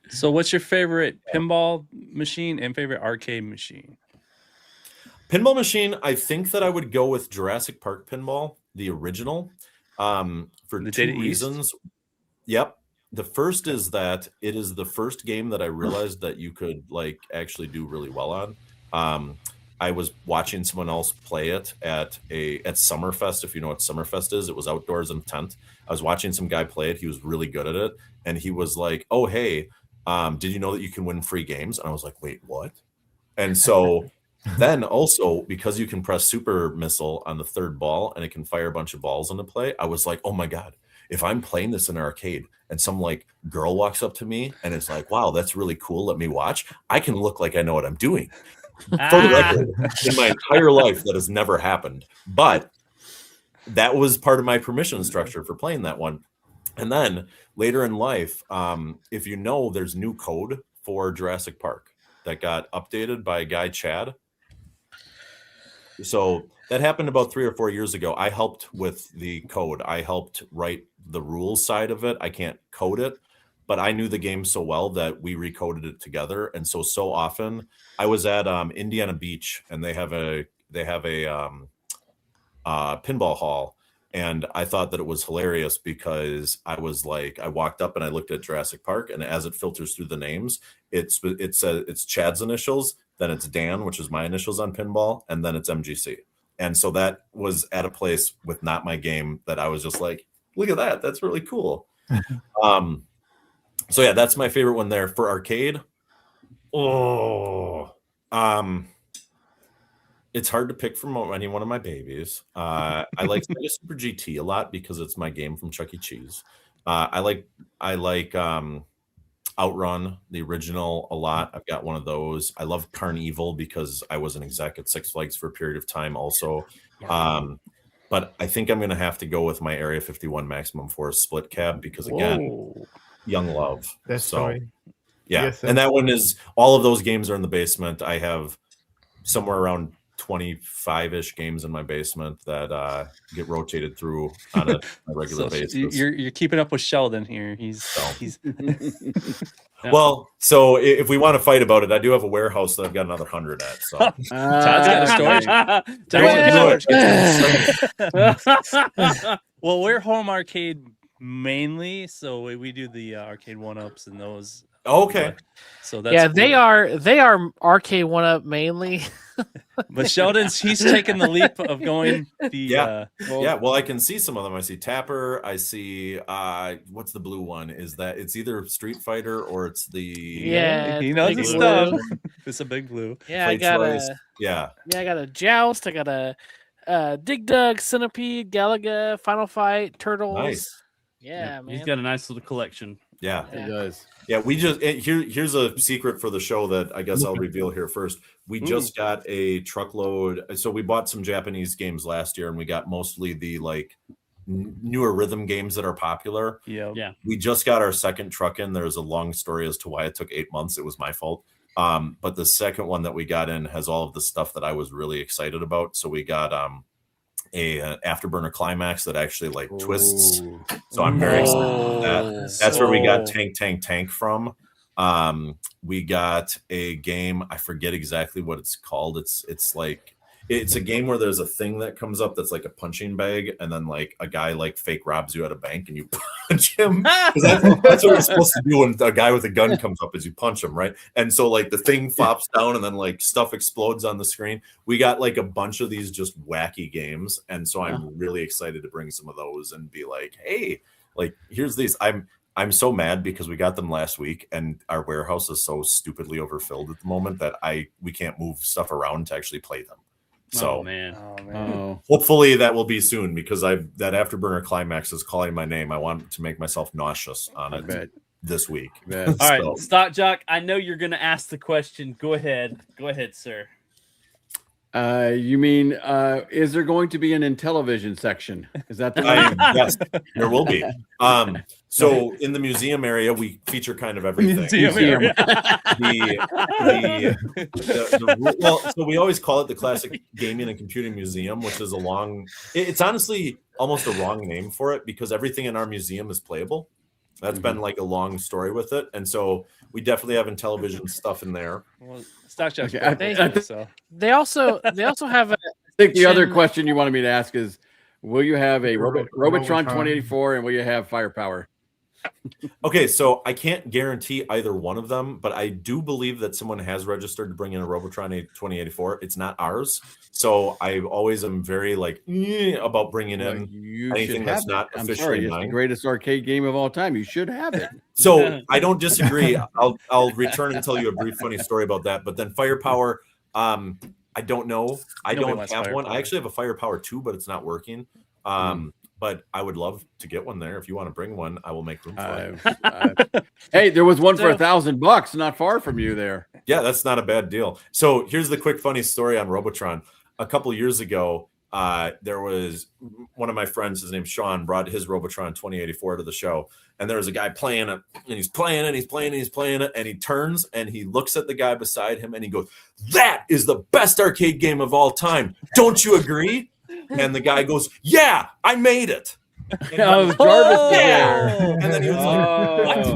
So what's your favorite pinball machine and favorite arcade machine? Pinball machine, I think that I would go with Jurassic Park Pinball, the original, for The two Data East? reasons. Yep. The first is that it is the first game that I realized that you could like actually do really well on. I was watching someone else play it at Summerfest. If you know what Summerfest is, it was outdoors in a tent. I was watching some guy play it. He was really good at it, and he was like, "Oh, hey, did you know that you can win free games?" And I was like, "Wait, what?" And so then also because you can press super missile on the third ball and it can fire a bunch of balls into play, I was like, oh my God, if I'm playing this in an arcade and some like girl walks up to me and it's like, wow, that's really cool, let me watch, I can look like I know what I'm doing. For the record, in my entire life, that has never happened. But that was part of my permission structure for playing that one. And then later in life, if you know, there's new code for Jurassic Park that got updated by a guy, Chad. So that happened about 3 or 4 years ago. I helped with the code. I helped write the rules side of it. I can't code it, but I knew the game so well that we recoded it together. And so often I was at Indiana Beach, and they have a pinball hall. And I thought that it was hilarious because I was like, I walked up and I looked at Jurassic Park, and as it filters through the names, it's Chad's initials, then it's Dan, which is my initials on pinball, and then it's MGC. And so that was at a place with not my game that I was just like, look at that, that's really cool. So yeah, that's my favorite one there. For arcade, it's hard to pick from any one of my babies. I like Sega Super GT a lot because it's my game from Chuck E. Cheese. I like Outrun, the original, a lot. I've got one of those. I love Carnival because I was an exec at Six Flags for a period of time also. But I think I'm going to have to go with my Area 51 Maximum Force split cab because, again, Whoa. young love. That's so funny. yeah, Yes, and that one is, all of those games are in the basement. I have somewhere around 25-ish games in my basement that get rotated through on a regular basis. You're keeping up with Sheldon here. He's Well, so if we want to fight about it, I do have a warehouse that I've got another 100 at. So Todd's got a storage. Todd's got a storage. Well, we're home arcade mainly, so we do the arcade 1-ups and those. okay. So that's Yeah, cool. they are arcade 1-up mainly. But he's taking the leap of going the Yeah. Well, I can see some of them. I see Tapper. I see what's the blue one? Is that it's either Street Fighter or it's the Yeah, he it's knows big his blue. stuff. It's a big blue. Yeah, I Play got Choice. a I got a Joust. I got a Dig Dug, Centipede, Galaga, Final Fight, Turtles. Nice. Yeah, man. He's got a nice little collection. Yeah. It does. Yeah, we just here's a secret for the show that I guess I'll reveal here first. We just got a truckload. So we bought some Japanese games last year, and we got mostly the like newer rhythm games that are popular. Yeah. We just got our second truck in. There's a long story as to why it took 8 months. It was my fault. But the second one that we got in has all of the stuff that I was really excited about. So we got a Afterburner Climax that actually like twists. So I'm very excited about that. That's where we got Tank from. We got a game, I forget exactly what it's called. It's like it's a game where there's a thing that comes up that's like a punching bag, and then like a guy like fake robs you at a bank and you punch him. That's what you're supposed to do when a guy with a gun comes up, is you punch him, right? And so like the thing flops down and then like stuff explodes on the screen. We got like a bunch of these just wacky games, and so I'm really excited to bring some of those and be like, hey, like here's these. I'm so mad because we got them last week and our warehouse is so stupidly overfilled at the moment that we can't move stuff around to actually play them. So Oh man. hopefully that will be soon, because that Afterburner Climax is calling my name. I want to make myself nauseous on it this week. All right, Stock Jock, I know you're going to ask the question. Go ahead, sir. You mean is there going to be an Intellivision section? Is that the yes, there will be. So in the museum area, we feature kind of everything. Well, so we always call it the Classic Gaming and Computing Museum, which is it's honestly almost a wrong name for it, because everything in our museum is playable. That's been like a long story with it, and so we definitely have Intellivision stuff in there. Well, Stock Jock's Okay, they also have a. I think the other question you wanted me to ask is, will you have a Robotron 2084 and will you have Firepower? Okay, so I can't guarantee either one of them, but I do believe that someone has registered to bring in a Robotron 2084. It's not ours, so I always am very like about bringing in anything that's not officially it's the greatest arcade game of all time. You should have it. So I don't disagree. I'll return and tell you a brief funny story about that. But then Firepower, I don't know. I don't have one. I actually have a Firepower 2, but it's not working. But I would love to get one there. If you want to bring one, I will make room for it. Hey, there was one for $1,000, not far from you there. Yeah, that's not a bad deal. So here's the quick funny story on Robotron. A couple years ago, there was one of my friends, his name's Sean, brought his Robotron 2084 to the show. And there was a guy playing it, and he's playing it, and he turns and he looks at the guy beside him and he goes, "That is the best arcade game of all time. Don't you agree?" And the guy goes, "Yeah, I made it." And Jarvis was there. And then he was like, "What?"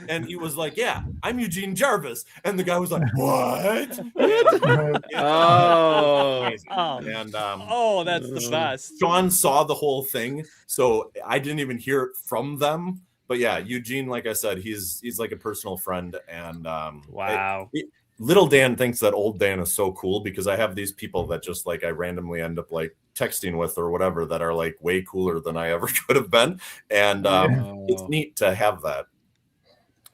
And he was like, "Yeah, I'm Eugene Jarvis." And the guy was like, "What?" And that's the best. Sean saw the whole thing, so I didn't even hear it from them. But yeah, Eugene, like I said, he's like a personal friend, and wow. Little Dan thinks that old Dan is so cool, because I have these people that just like I randomly end up like texting with or whatever that are like way cooler than I ever could have been, and it's neat to have that.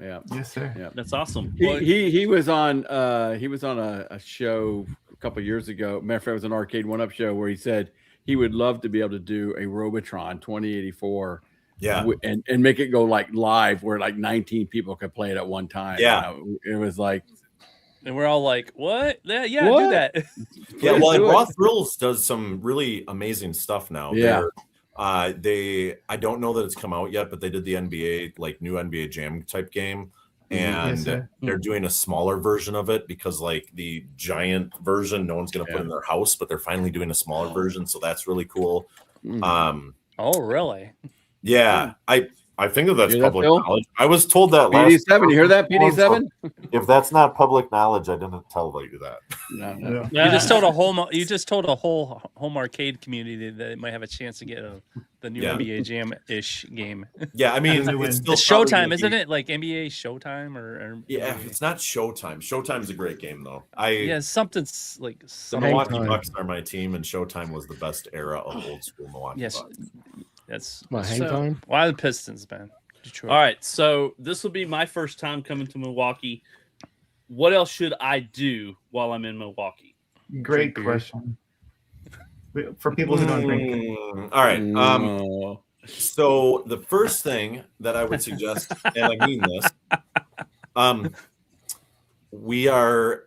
Yeah. Yes, sir. Yeah. That's awesome. He was on a show a couple of years ago. Matter of fact, it was an arcade 1-up show where he said he would love to be able to do a Robotron 2084 Yeah. and make it go like live where like 19 people could play it at one time. Yeah. It was like, And we're all like, "What? Yeah, do What? that." Yeah, Please well, and do it. Raw Thrills does some really amazing stuff now. Yeah. I don't know that it's come out yet, but they did the NBA, like new NBA Jam type game, and Yes, sir. they're doing a smaller version of it because like the giant version, no one's gonna put in their house, but they're finally doing a smaller version, so that's really cool. Oh, really? Yeah, I think that that's Hear that, public Phil? knowledge. I was told that last. PD7, you hear that, PD7? If that's not public knowledge, I didn't tell you that. No. You just told a whole home arcade community that it might have a chance to get the new Yeah. NBA Jam-ish game. Yeah, I mean, They win. it's still It's probably Showtime, gonna isn't be- it? Like NBA Showtime or Yeah, it's not Showtime. Showtime's a great game though. yeah, something's like The some, Milwaukee Time. Bucks are my team, and Showtime was the best era of old school Milwaukee yes, Bucks. that's My hang So- time. why the Pistons, man. Detroit. All right, so this will be my first time coming to Milwaukee. What else should I do while I'm in Milwaukee? Great Drink beer. question. For people who don't drink, All right. No. So the first thing that I would suggest, and I mean this, we are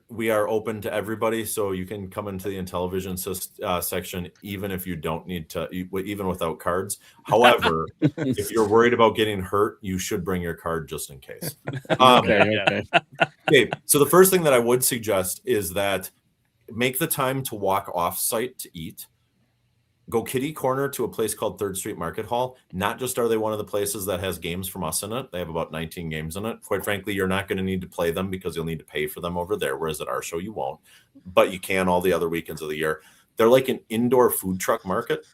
open to everybody, so you can come into the Intellivision section even if you don't need to, even without cards. However, if you're worried about getting hurt, you should bring your card just in case. Okay. Okay, so the first thing that I would suggest is that make the time to walk off site to eat. Go kitty corner to a place called 3rd Street Market Hall. Not just are they one of the places that has games from us in it. They have about 19 games in it. Quite frankly, you're not going to need to play them because you'll need to pay for them over there, whereas at our show you won't. But you can all the other weekends of the year. They're like an indoor food truck market.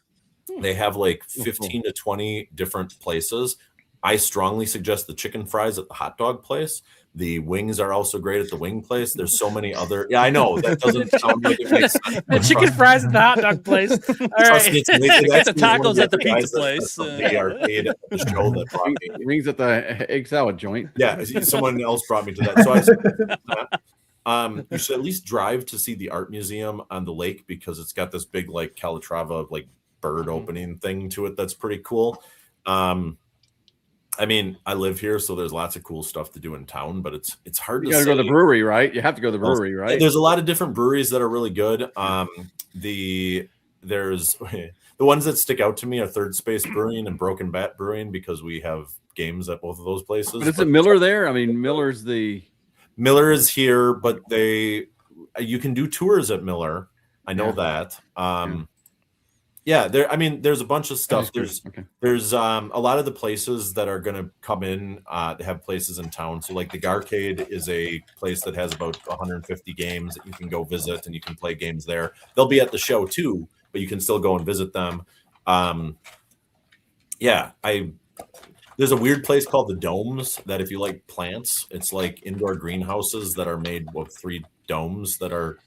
They have like 15 to 20 different places. I strongly suggest the chicken fries at the hot dog place. The wings are also great at the wing place. There's so many other. Yeah, I know that doesn't sound like it makes sense. The chicken fries at the hot dog place. All Trust me, right. it's Get the actually one of tacos at the guys pizza that- place. that's from the arcade at the show that brought me. Rings at the egg salad joint. Yeah, someone else brought me to that. So I said, you should at least drive to see the art museum on the lake because it's got this big like Calatrava like bird opening thing to it that's pretty cool. I mean, I live here, so there's lots of cool stuff to do in town, but it's hard You to got to go to the say. brewery, right? You have to go to the brewery, right? There's a lot of different breweries that are really good. There's the ones that stick out to me are Third Space Brewing and Broken Bat Brewing because we have games at both of those places. But isn't Miller there? I mean, Miller's the. Miller is here, but you can do tours at Miller. I know that. Yeah, there. I mean, there's a bunch of stuff. There's a lot of the places that are going to come in have places in town. So like the Garcade is a place that has about 150 games that you can go visit and you can play games there. They'll be at the show too, but you can still go and visit them. There's a weird place called the Domes that if you like plants, it's like indoor greenhouses that are made of 3 domes that are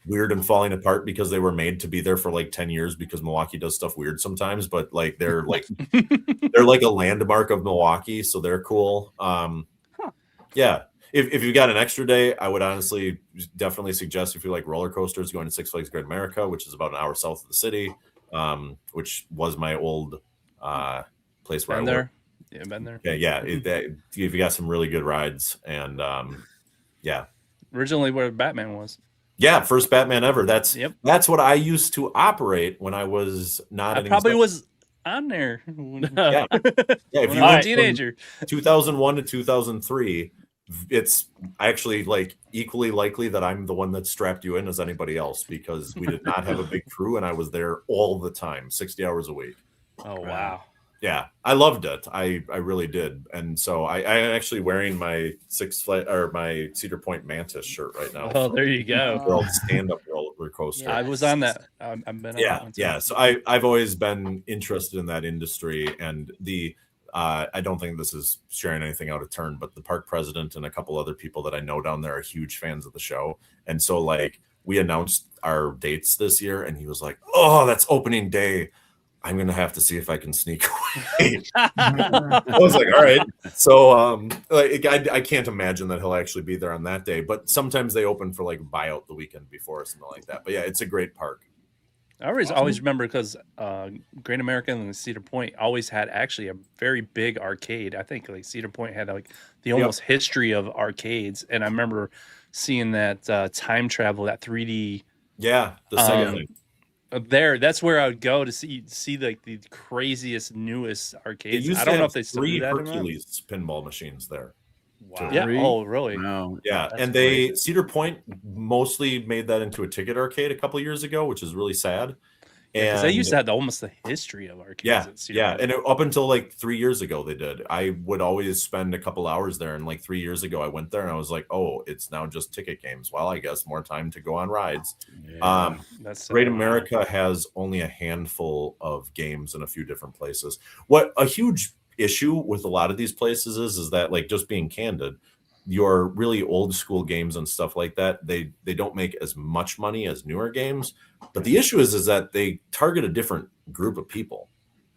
weird and falling apart because they were made to be there for like 10 years because Milwaukee does stuff weird sometimes, but like they're like a landmark of Milwaukee, so they're cool. Yeah. If you've got an extra day, I would honestly definitely suggest if you like roller coasters, going to Six Flags Great America, which is about an hour south of the city, which was my old place where I worked. Yeah, been there. Yeah. You got some really good rides, and yeah. Originally where Batman was. Yeah, first Batman ever. That's Yep. That's what I used to operate when I was not. I probably was on there. Yeah, if When you I went was a teenager. 2001 to 2003, it's actually like equally likely that I'm the one that strapped you in as anybody else because we did not have a big crew and I was there all the time, 60 hours a week. Oh wow. Yeah, I loved it. I really did, and so I'm actually wearing my my Cedar Point Mantis shirt right now. Oh, there you go. World stand-up roller coaster. I was on that. I've been on that one too. Yeah. So I've always been interested in that industry, and I don't think this is sharing anything out of turn, but the park president and a couple other people that I know down there are huge fans of the show, and so like we announced our dates this year, and he was like, "Oh, that's opening day. I'm gonna have to see if I can sneak away." I was like, all right. So I can't imagine that he'll actually be there on that day, but sometimes they open for like buyout the weekend before or something like that. But yeah, it's a great park. I always remember because Great American and Cedar Point always had actually a very big arcade. I think like Cedar Point had like the almost history of arcades, and I remember seeing that time travel, that 3D. Yeah, the Sega thing. That's where I would go to see like the craziest, newest arcades. I don't know if they still do that. Hercules pinball machines there. Wow. Yeah. Oh, really? No. Yeah, That's and Cedar Point mostly made that into a ticket arcade a couple years ago, which is really sad. Because they used to have almost the history of arcades. At Cedar Point. And up until like 3 years ago, they did. I would always spend a couple hours there, and like 3 years ago, I went there and I was like, "Oh, it's now just ticket games." Well, I guess more time to go on rides. Great America has only a handful of games in a few different places. What a huge issue with a lot of these places is that, like, just being candid, your really old school games and stuff like that, they don't make as much money as newer games. But the issue is that they target a different group of people.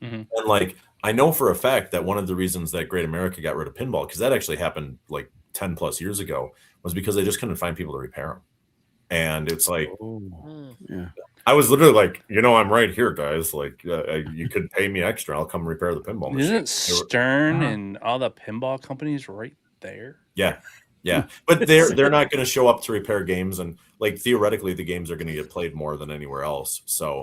And like, I know for a fact that one of the reasons that Great America got rid of pinball, because that actually happened like 10 plus years ago, was because they just couldn't find people to repair them. And it's like, I was literally like, I'm right here, guys. Like, you could pay me extra. I'll come repair the pinball machine. Isn't Stern and all the pinball companies right there? Yeah, but they're not going to show up to repair games, and like theoretically, the games are going to get played more than anywhere else. So,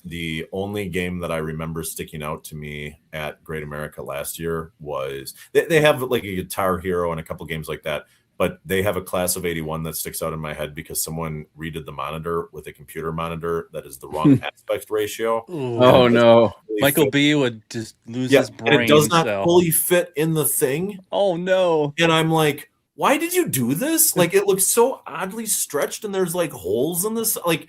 the only game that I remember sticking out to me at Great America last year was they have like a Guitar Hero and a couple games like that, but they have a Class of '81 that sticks out in my head because someone redid the monitor with a computer monitor that is the wrong aspect ratio. Oh no! Michael B would just lose his brain. And it does not fully fit in the thing. Oh no! And I'm like, why did you do this? Like, it looks so oddly stretched, and there's like holes in this. Like,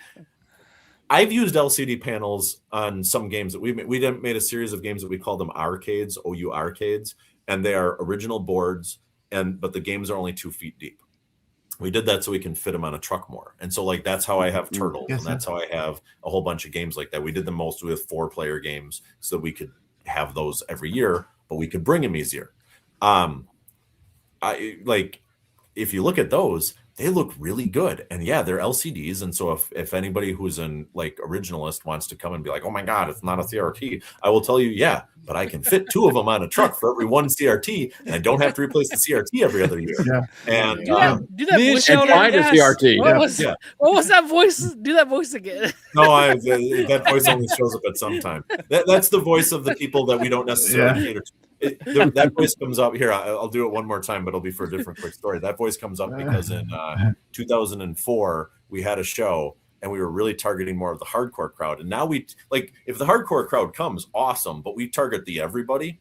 I've used LCD panels on some games that we made a series of games that we call them arcades, OU arcades, and they are original boards, but the games are only 2 feet deep. We did that so we can fit them on a truck more. And so like, that's how I have Turtles, and that's how I have a whole bunch of games like that. We did them mostly with 4-player games so we could have those every year, but we could bring them easier. If you look at those, they look really good. And yeah, they're LCDs. And so if anybody who's an like originalist wants to come and be like, oh my God, it's not a CRT, I will tell you, yeah, but I can fit 2 of them on a truck for every 1 CRT, and I don't have to replace the CRT every other year. And do that voice and find a CRT. What was that voice? Do that voice again. No, that voice only shows up at some time. That's the voice of the people that we don't necessarily cater to. That voice comes up here. I'll do it one more time, but it'll be for a different quick story. That voice comes up because in 2004 we had a show, and we were really targeting more of the hardcore crowd. And now if the hardcore crowd comes, awesome, but we target the everybody.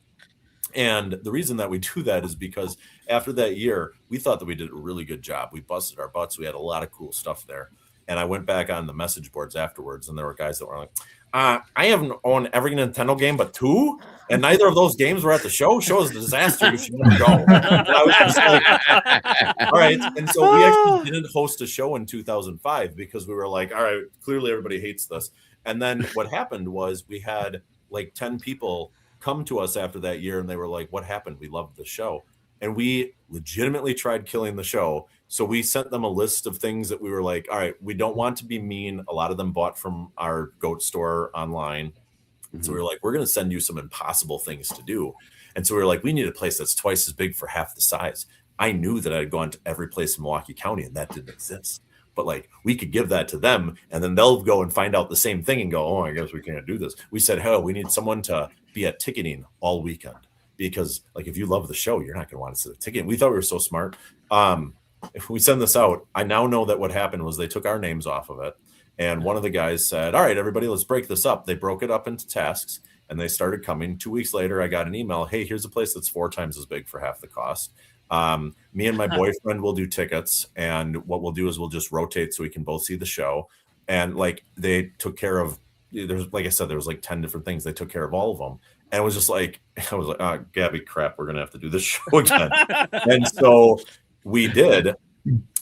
And the reason that we do that is because after that year, we thought that we did a really good job. We busted our butts. We had a lot of cool stuff there. And I went back on the message boards afterwards, and there were guys that were like, I haven't owned every Nintendo game but 2, and neither of those games were at the show. Show is a disaster. You should never go. And I was just like, all right. And so we actually didn't host a show in 2005 because we were like, all right, clearly everybody hates this. And then what happened was we had like 10 people come to us after that year, and they were like, what happened? We loved the show. And we legitimately tried killing the show. So we sent them a list of things that we were like, all right, we don't want to be mean. A lot of them bought from our GOAT store online. So we were like, we're going to send you some impossible things to do. And so we were like, we need a place that's twice as big for half the size. I knew that I'd gone to every place in Milwaukee County, and that didn't exist. But like, we could give that to them, and then they'll go and find out the same thing and go, oh, I guess we can't do this. We said, hell, we need someone to be at ticketing all weekend. Because like, if you love the show, you're not going to want to sit at ticketing. We thought we were so smart. If we send this out, I now know that what happened was they took our names off of it. And one of the guys said, all right, everybody, let's break this up. They broke it up into tasks, and they started coming. 2 weeks later, I got an email. Hey, here's a place that's 4 times as big for half the cost. Me and my boyfriend will do tickets. And what we'll do is we'll just rotate so we can both see the show. And like, they took care of, like I said, there was like 10 different things. They took care of all of them. And it was just like, I was like, oh, Gabby, crap, we're going to have to do this show again. And so we did.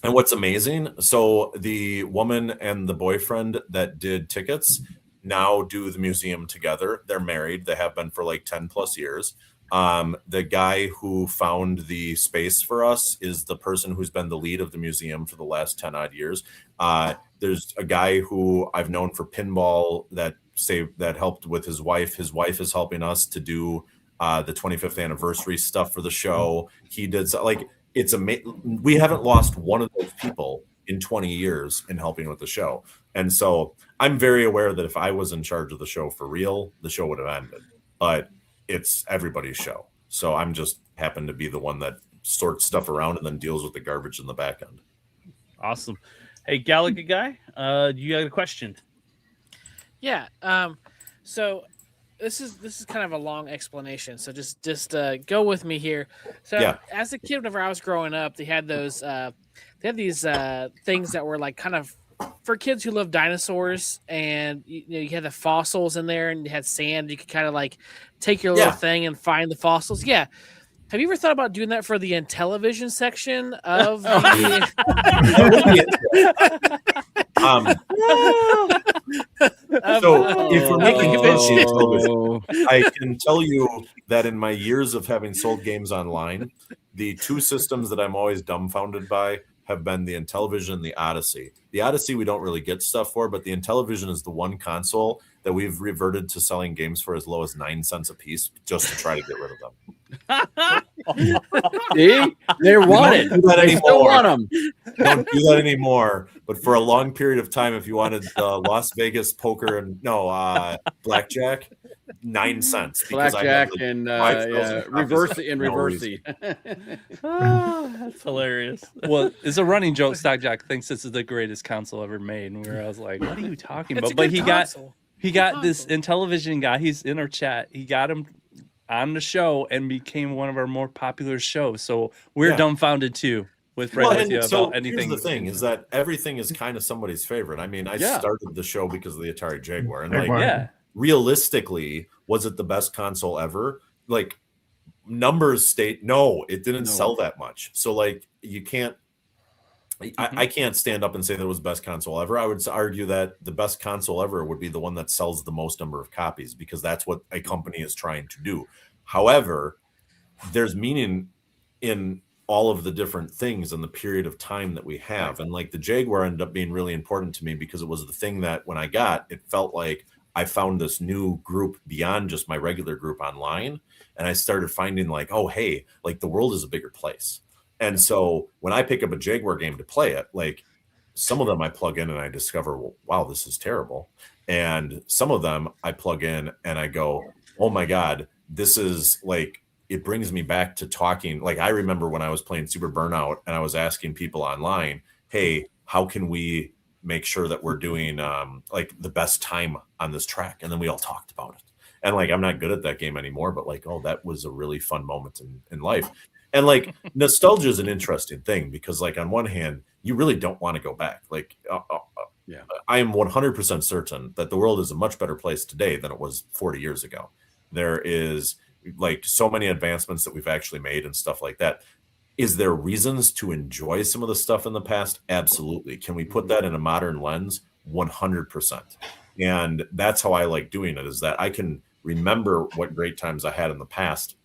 And what's amazing, so the woman and the boyfriend that did tickets now do the museum together. They're married. They have been for like 10 plus years. The guy who found the space for us is the person who's been the lead of the museum for the last 10 odd years. There's a guy who I've known for pinball that helped with his wife. His wife is helping us to do the 25th anniversary stuff for the show. He did it's amazing. We haven't lost one of those people in 20 years in helping with the show. And so I'm very aware that if I was in charge of the show for real, the show would have ended. But it's everybody's show. So I'm just happen to be the one that sorts stuff around and then deals with the garbage in the back end. Awesome. Hey, Gallagher guy, you got a question? Yeah. So this is kind of a long explanation. So just go with me here. So Yeah. as a kid, whenever I was growing up, they had these things that were like kind of for kids who love dinosaurs, and you had the fossils in there, and you had sand. You could kind of like take your little thing and find the fossils. Yeah. Have you ever thought about doing that for the Intellivision section of the... So if we're making fancy, I can tell you that in my years of having sold games online, the two systems that I'm always dumbfounded by have been the Intellivision and the Odyssey. The Odyssey we don't really get stuff for, but the Intellivision is the one console that we've reverted to selling games for as low as 9 cents a piece just to try to get rid of them. See, they're wanted. They still want them. Don't do that anymore. But for a long period of time, if you wanted Las Vegas poker and blackjack, 9 cents. Blackjack and reversey. That's hilarious. Well, it's a running joke. Stockjack thinks this is the greatest console ever made, and where I was like, "What are you talking about?" But he got this Intellivision guy. He's in our chat. He got him on the show and became one of our more popular shows. So we're dumbfounded too with about anything. Here's the thing: is that everything is kind of somebody's favorite. I mean, I started the show because of the Atari Jaguar, and realistically, was it the best console ever? Like, numbers state no, it didn't sell that much. So like, you can't. I can't stand up and say that it was the best console ever. I would argue that the best console ever would be the one that sells the most number of copies, because that's what a company is trying to do. However, there's meaning in all of the different things and the period of time that we have. And like the Jaguar ended up being really important to me because it was the thing that when I got, it felt like I found this new group beyond just my regular group online. And I started finding like, oh, hey, like the world is a bigger place. And so when I pick up a Jaguar game to play it, like some of them I plug in and I discover, wow, this is terrible. And some of them I plug in and I go, oh my God, this is like, it brings me back to talking. Like I remember when I was playing Super Burnout and I was asking people online, hey, how can we make sure that we're doing like the best time on this track? And then we all talked about it. And like, I'm not good at that game anymore, but like, oh, that was a really fun moment in life. And like nostalgia is an interesting thing because like on one hand, you really don't want to go back. Like I am 100% certain that the world is a much better place today than it was 40 years ago. There is like so many advancements that we've actually made and stuff like that. Is there reasons to enjoy some of the stuff in the past? Absolutely. Can we put that in a modern lens? 100%. And that's how I like doing it, is that I can remember what great times I had in the past,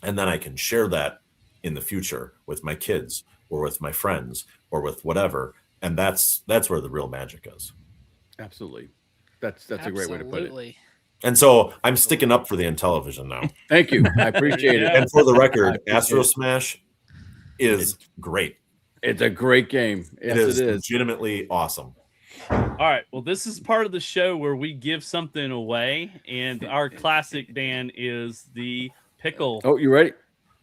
and then I can share that in the future with my kids or with my friends or with whatever. And that's where the real magic is. Absolutely. That's a great way to put it. And so I'm sticking up for the Intellivision now. Thank you. I appreciate it. And for the record, Astro Smash is great. It's a great game. Yes, it is legitimately awesome. All right. Well, this is part of the show where we give something away. And our classic, Dan, is the pickle. Oh, you ready?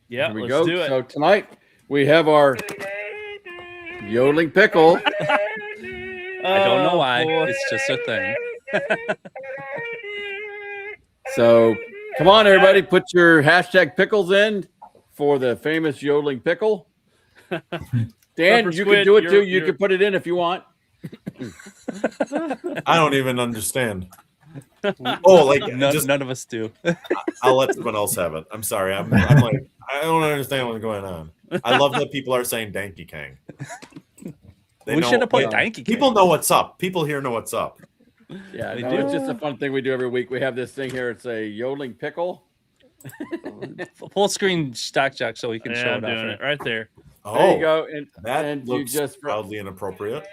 Yeah, Here we let's go. do it. So tonight we have our yodeling pickle. I don't know why. It's just a thing. So come on, everybody, put your hashtag pickles in for the famous yodeling pickle. Dan, you can do it too. You can put it in if you want. I don't even understand. Oh, like none of us do. I'll let someone else have it. I'm sorry. I'm like, I don't understand what's going on. I love that people are saying Danky Kang. We should have put Danky Kang. People know what's up. People here know what's up. Yeah, it's just a fun thing we do every week. We have this thing here. It's a yodeling pickle. Full screen Stockjack so we can show it I'm doing off. it right there. There you go. And that and you looks just proudly inappropriate.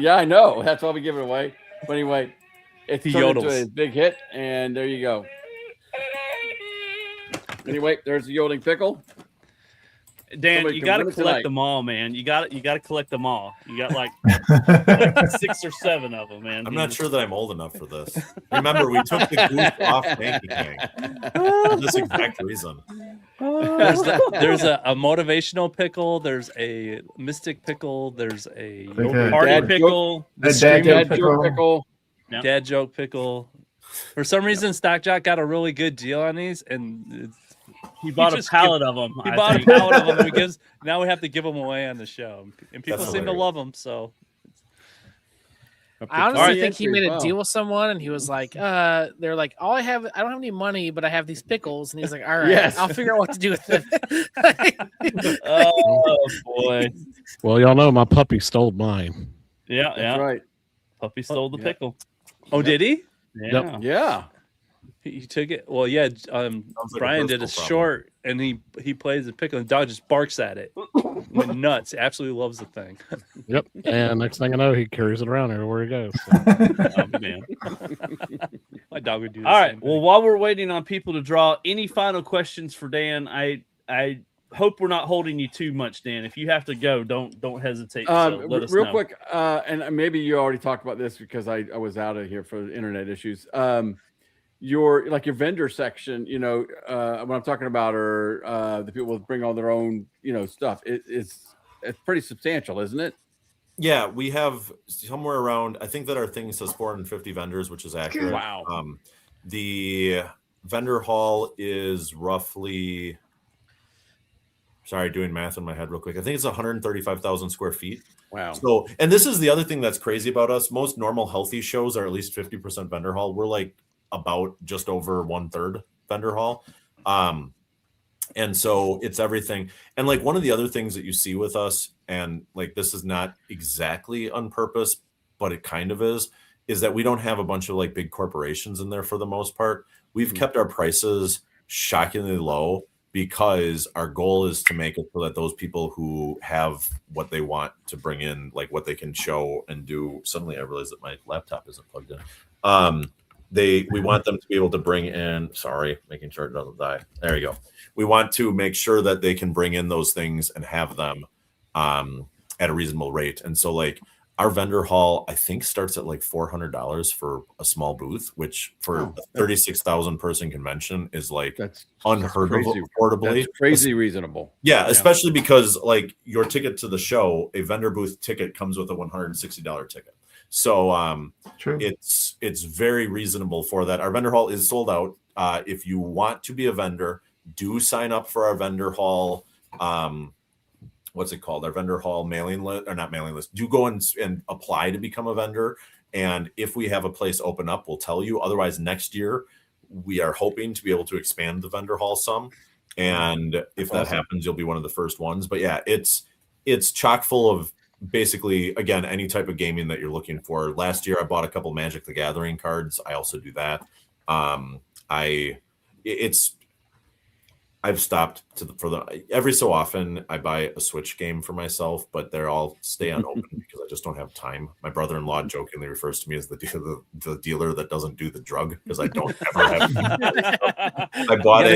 yeah, I know. That's why we give it away. But anyway, it's He turned into yodels. a big hit, and there you go. Anyway, there's the yodeling pickle. Dan, Somebody you can got to win it collect tonight. them all, man. You got to collect them all. You got like 6 or 7 of them, man. I'm not sure that I'm old enough for this. Remember, we took the goose off Banky Gang for this exact reason. There's a motivational pickle. There's a mystic pickle. There's a Okay. Party Dad pickle. The Dad dad joke joke pickle. Yep. dad joke pickle. For some reason, Stock Jock got a really good deal on these, and He bought a just pallet of them. he bought a pallet of them. And now we have to give them away on the show, and people That's seem to hilarious. love them. So I honestly Alright. think he made a Wow. deal with someone, and he was like, they're like, I don't have any money, but I have these pickles. And he's like, all right, Yes. I'll figure out what to do with them. Oh boy. Well, y'all know my puppy stole mine. Yeah, That's yeah. right. Puppy stole the Yeah. pickle. oh, did he? Yeah. Yeah. He took it. Well, yeah. like a Brian did a personal problem. short, and he plays the pickle, and dog just barks at it. Went nuts. Absolutely loves the thing. Yep. And next thing I know, he carries it around everywhere he goes. So. Oh, man. My dog would do. The All right. same Well, thing. while we're waiting on people to draw, any final questions for Dan? I hope we're not holding you too much, Dan. If you have to go, don't hesitate. So let us Real know. quick, and maybe you already talked about this because I was out of here for internet issues. Your vendor section, what I'm talking about are the people that bring all their own, stuff. It's pretty substantial, isn't it? Yeah, we have somewhere around, I think that our thing says 450 vendors, which is accurate. Wow. The vendor hall is roughly, sorry, doing math in my head real quick. I think it's 135,000 square feet. Wow. So, and this is the other thing that's crazy about us. Most normal healthy shows are at least 50% vendor hall. We're like about just over 1/3 vendor hall. And so it's everything. And like one of the other things that you see with us, and like this is not exactly on purpose, but it kind of is that we don't have a bunch of like big corporations in there for the most part. We've kept our prices shockingly low because our goal is to make it so that those people who have what they want to bring in, like what they can show and do. Suddenly I realize that my laptop isn't plugged in. We want them to be able to bring in, making sure it doesn't die. There you go. We want to make sure that they can bring in those things and have them at a reasonable rate. And so like our vendor hall, I think starts at like $400 for a small booth, which for a 36,000 person convention is like That's unheard of crazy. affordably. That's crazy reasonable. Yeah, especially because like your ticket to the show, a vendor booth ticket comes with a $160 ticket. So True. it's very reasonable for that. Our vendor hall is sold out. If you want to be a vendor, do sign up for our vendor hall. What's it called? Our vendor hall mailing list, or not mailing list. Do go and apply to become a vendor. And if we have a place open up, we'll tell you. Otherwise, next year we are hoping to be able to expand the vendor hall some. And if that happens, you'll be one of the first ones. But yeah, it's chock full of basically, again, any type of gaming that you're looking for. Last year, I bought a couple Magic the Gathering cards. I also do that. I've stopped every so often I buy a Switch game for myself, but they're all stay unopened because I just don't have time. My brother-in-law jokingly refers to me as the dealer that doesn't do the drug because I don't ever have. I bought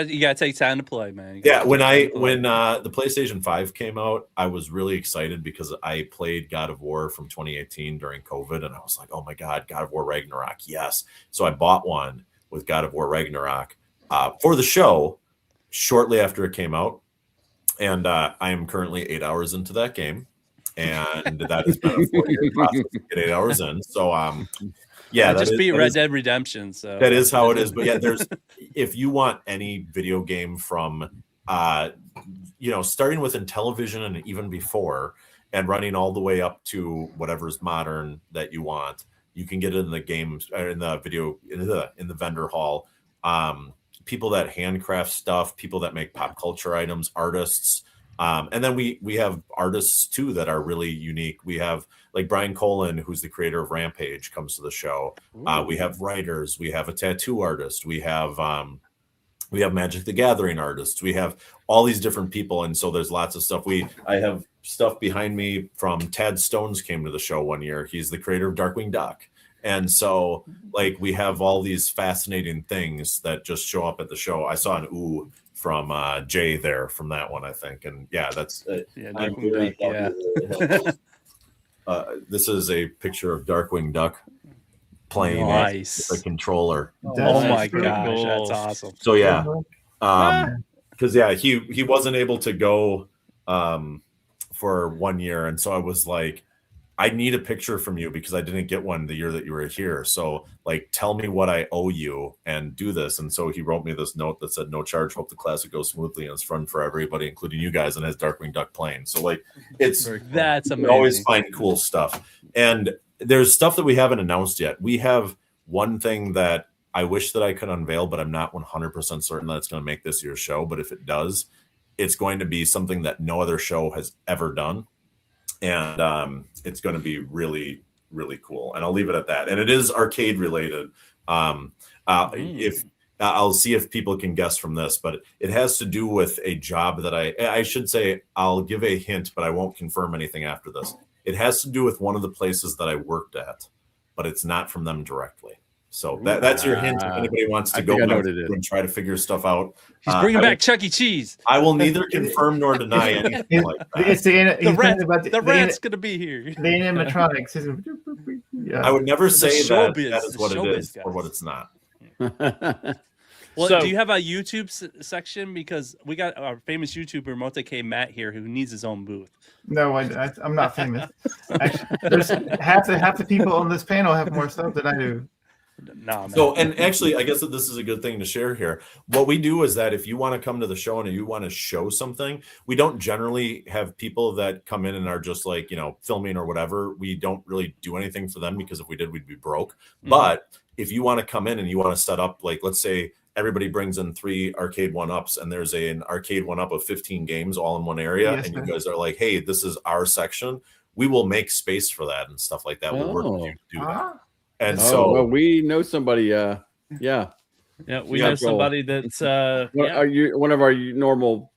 you gotta take time to play, man. When the PlayStation 5 came out, I was really excited because I played God of War from 2018 during COVID, and I was like, oh my God, God of War Ragnarok, yes. So I bought one with God of War Ragnarok for the show shortly after it came out, and I am currently 8 hours into that game, and that has been a 4-year process to get 8 hours in. So I just beat Red Dead Redemption, so that is how it is. But yeah, if you want any video game from starting with Intellivision and even before and running all the way up to whatever's modern that you want, you can get it in the games or in the video in the vendor hall. People that handcraft stuff, people that make pop culture items, artists. And then we have artists too that are really unique. We have like Brian Colin, who's the creator of Rampage, comes to the show. We have writers, we have a tattoo artist, we have We have Magic the Gathering artists. We have all these different people, and so there's lots of stuff. I have stuff behind me from Tad Stones came to the show one year. He's the creator of Darkwing Duck. And so, like, we have all these fascinating things that just show up at the show. I saw an ooh from Jay there from that one, I think. And yeah, that's Darkwing Duck, yeah. This is a picture of Darkwing Duck playing nice. with a controller. Oh my gosh, that's awesome. So yeah, because he wasn't able to go for 1 year, and so I was like, I need a picture from you because I didn't get one the year that you were here. So like, tell me what I owe you and do this. And so he wrote me this note that said, "No charge. Hope the classic goes smoothly and it's fun for everybody, including you guys." And has Darkwing Duck playing. So like, that's amazing. We always find cool stuff. And there's stuff that we haven't announced yet. We have one thing that I wish that I could unveil, but I'm not 100% certain that it's going to make this year's show. But if it does, it's going to be something that no other show has ever done. And it's going to be really, really cool. And I'll leave it at that. And it is arcade related. If I'll see if people can guess from this, but it has to do with a job that I should say, I'll give a hint, but I won't confirm anything after this. It has to do with one of the places that I worked at, but it's not from them directly. So that's your hint. If anybody wants to go and try to figure stuff out, he's bringing back Chuck E. Cheese. I will neither confirm nor deny anything like that. It's the rat's going to be here. The animatronics. Yeah. I would never say that is what it is guys. or what it's not. Well, do you have a YouTube section? Because we got our famous YouTuber Mote K Matt here, who needs his own booth. No, I'm not famous. Actually, there's half the people on this panel have more stuff than I do. No, so, and actually, I guess that this is a good thing to share here. What we do is that if you want to come to the show and you want to show something, we don't generally have people that come in and are just like, filming or whatever. We don't really do anything for them because if we did, we'd be broke. Mm-hmm. But if you want to come in and you want to set up, like, let's say everybody brings in 3 arcade 1-ups and there's an arcade 1-up of 15 games all in one area. Yes, and you guys are like, hey, this is our section. We will make space for that and stuff like that. We'll work with you to do that. And so we know somebody. Yeah, we know somebody that's are you one of our normal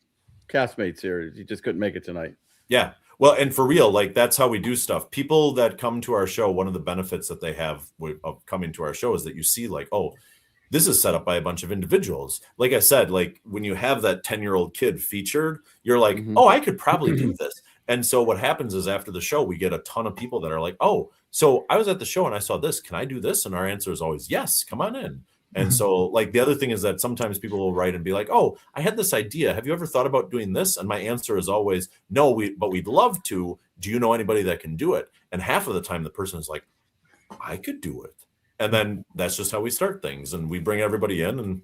castmates here? You just couldn't make it tonight. Yeah, well, and for real, like that's how we do stuff. People that come to our show, one of the benefits that they have of coming to our show is that you see, like, oh, this is set up by a bunch of individuals. Like I said, like when you have that 10-year-old kid featured, you're like, oh, I could probably do this. And so what happens is after the show, we get a ton of people that are like, oh, so I was at the show and I saw this. Can I do this? And our answer is always, yes, come on in. And so like the other thing is that sometimes people will write and be like, oh, I had this idea. Have you ever thought about doing this? And my answer is always, no, but we'd love to. Do you know anybody that can do it? And half of the time the person is like, I could do it. And then that's just how we start things. And we bring everybody in. And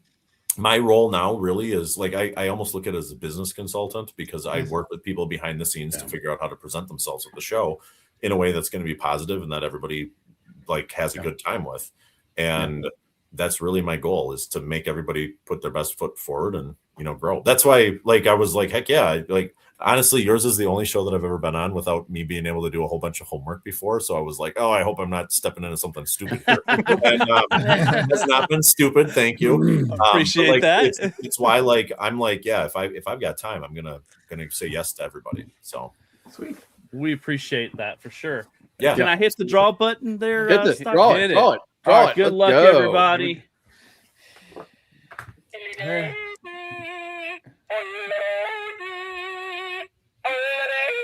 my role now really is like, I almost look at it as a business consultant because I work with people behind the scenes to figure out how to present themselves at the show in a way that's going to be positive and that everybody like has a good time with. And that's really my goal, is to make everybody put their best foot forward and, grow. That's why, like, I was like, heck yeah. Like, honestly, yours is the only show that I've ever been on without me being able to do a whole bunch of homework before. So I was like, oh, I hope I'm not stepping into something stupid here. And that's not been stupid. Thank you. Appreciate that. It's why, like, I'm like, yeah, if I've got time, I'm gonna say yes to everybody. So sweet. We appreciate that for sure. Yeah. Can I hit the draw button there? Hit this. Draw it. Draw it. Good luck, everybody.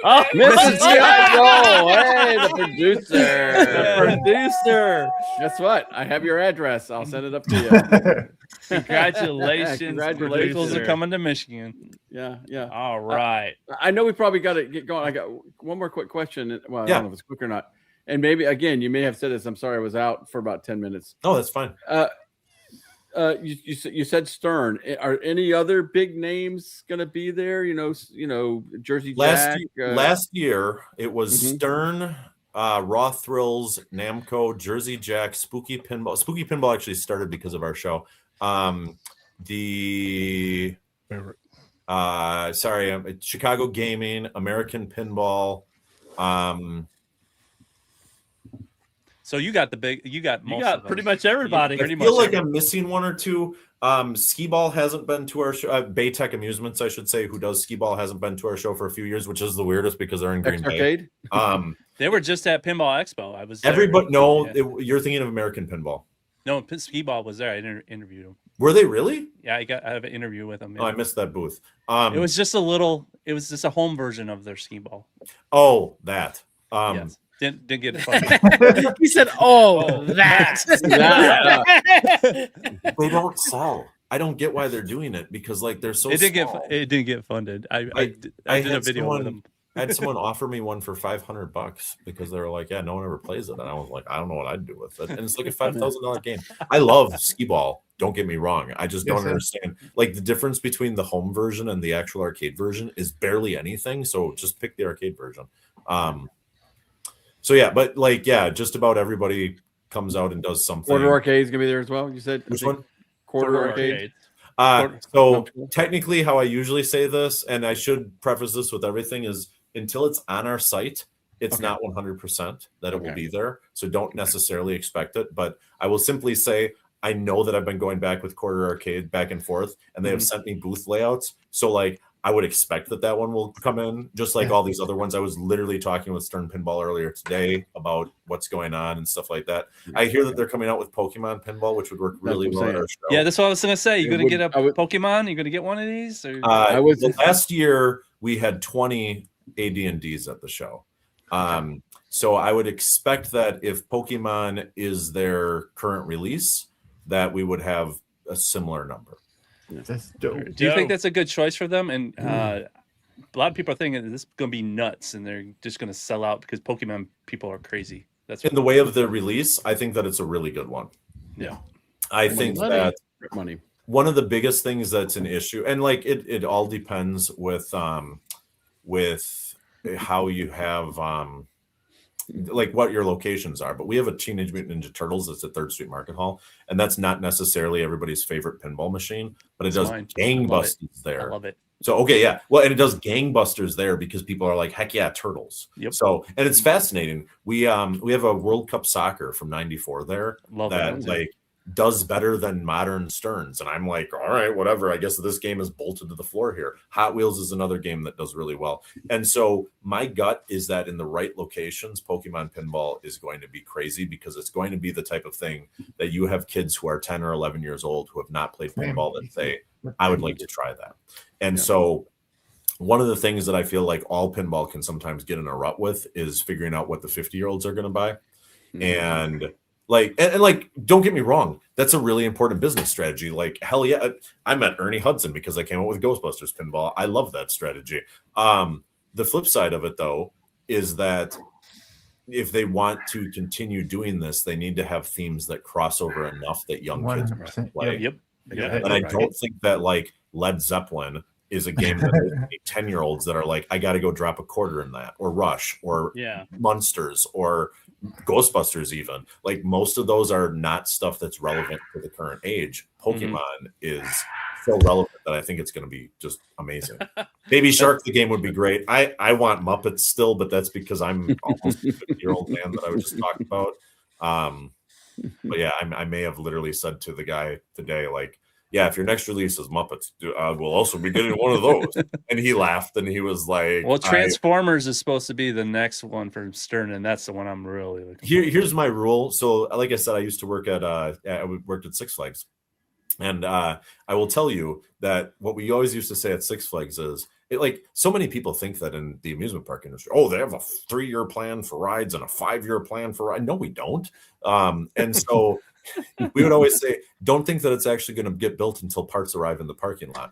Oh, Mrs. Giotto! Hey, the producer. The producer. Guess what? I have your address. I'll send it up to you. Congratulations. Congratulations. Vehicles are coming to Michigan. Yeah. All right. I know we probably got to get going. I got one more quick question. Well, I don't know if it's quick or not. And maybe, again, you may have said this. I'm sorry, I was out for about 10 minutes. Oh, that's fine. You said Stern. Are any other big names going to be there? Jersey Jack. Last year it was Stern, Raw Thrills, Namco, Jersey Jack, Spooky Pinball. Spooky Pinball actually started because of our show. Chicago Gaming, American Pinball. So you got most You got of pretty them. much everybody. Pretty I feel much like I'm missing one or two. Skee Ball hasn't been to our show. Baytech Amusements, I should say, who does Skee Ball, hasn't been to our show for a few years, which is the weirdest because they're in Green Bay. Arcade. They were just at Pinball Expo. I was there. Everybody, no, Yeah. you're thinking of American Pinball. No, Skee Ball was there. I interviewed him. Were they really? Yeah, I have an interview with him. Oh, I Yeah. missed that booth. It was just a home version of their Skee Ball. Oh, that. Yes. Didn't get funded. He said, "Oh, that." They don't sell. I don't get why they're doing it because like they're so. It small. didn't get funded. I did a had video with them. I had someone offer me one for $500 because they were like, "Yeah, no one ever plays it," and I was like, "I don't know what I'd do with it." And it's like a $5,000 game. I love Skee Ball. Don't get me wrong. I just don't understand. Like the difference between the home version and the actual arcade version is barely anything. So just pick the arcade version. So yeah, but like just about everybody comes out and does something. Quarter Arcade's gonna be there as well. You said Which one? Quarter Arcade. So technically how I usually say this, and I should preface this with everything, is until it's on our site, it's not 100% that it will be there. So don't necessarily expect it. But I will simply say, I know that I've been going back with Quarter Arcade back and forth, and they have sent me booth layouts. So like, I would expect that one will come in, just like all these other ones. I was literally talking with Stern Pinball earlier today about what's going on and stuff like that. I hear that they're coming out with Pokemon Pinball, which would work really well at our show. Yeah, that's what I was gonna say. You gonna get a Pokemon? You gonna get one of these? Or? Last year we had 20 AD&Ds at the show. So I would expect that if Pokemon is their current release, that we would have a similar number. That's dope. Do you think that's a good choice for them? And a lot of people are thinking this is going to be nuts, and they're just going to sell out because Pokemon people are crazy. That's in the way of the release. I think that it's a really good one. Yeah, I think that one of the biggest things that's an issue, and like it all depends with how you have like what your locations are. But we have a Teenage Mutant Ninja Turtles that's at 3rd Street Market Hall, and that's not necessarily everybody's favorite pinball machine, but it does gangbusters there. I love it. So okay, yeah, well, and it does gangbusters there because people are like, heck yeah, turtles. Yep. So, and it's fascinating. We have a World Cup Soccer from '94 there that like does better than modern Sterns, and I'm like, all right, whatever. I guess this game is bolted to the floor here. Hot Wheels is another game that does really well, and so my gut is that in the right locations, Pokemon Pinball is going to be crazy because it's going to be the type of thing that you have kids who are 10 or 11 years old who have not played pinball that say, I would like to try that. And so one of the things that I feel like all pinball can sometimes get in a rut with is figuring out what the 50-year-olds are going to buy. And like, and like, don't get me wrong, that's a really important business strategy. Like, hell yeah, I met Ernie Hudson because I came up with Ghostbusters Pinball. I love that strategy. The flip side of it, though, is that if they want to continue doing this, they need to have themes that cross over enough that young kids can play. Yep. And I don't think that like Led Zeppelin is a game that 10-year-olds that are like, I got to go drop a quarter in that, or Rush, or Munsters, or Ghostbusters. Even like most of those are not stuff that's relevant to the current age. Pokemon is so relevant that I think it's going to be just amazing. Baby Shark, the game would be great. I want Muppets still, but that's because I'm almost a 50-year-old man that I was just talking about. But yeah, I may have literally said to the guy today, like, yeah, if your next release is Muppets, we'll also be getting one of those. And he laughed and he was like, well, Transformers is supposed to be the next one from Stern, and that's the one I'm really looking for. Here's my rule. So like I said, I used to work at Six Flags. And I will tell you that what we always used to say at Six Flags is, like, so many people think that in the amusement park industry, oh, they have a 3-year plan for rides and a 5-year plan for rides. No, we don't. And so we would always say, don't think that it's actually going to get built until parts arrive in the parking lot.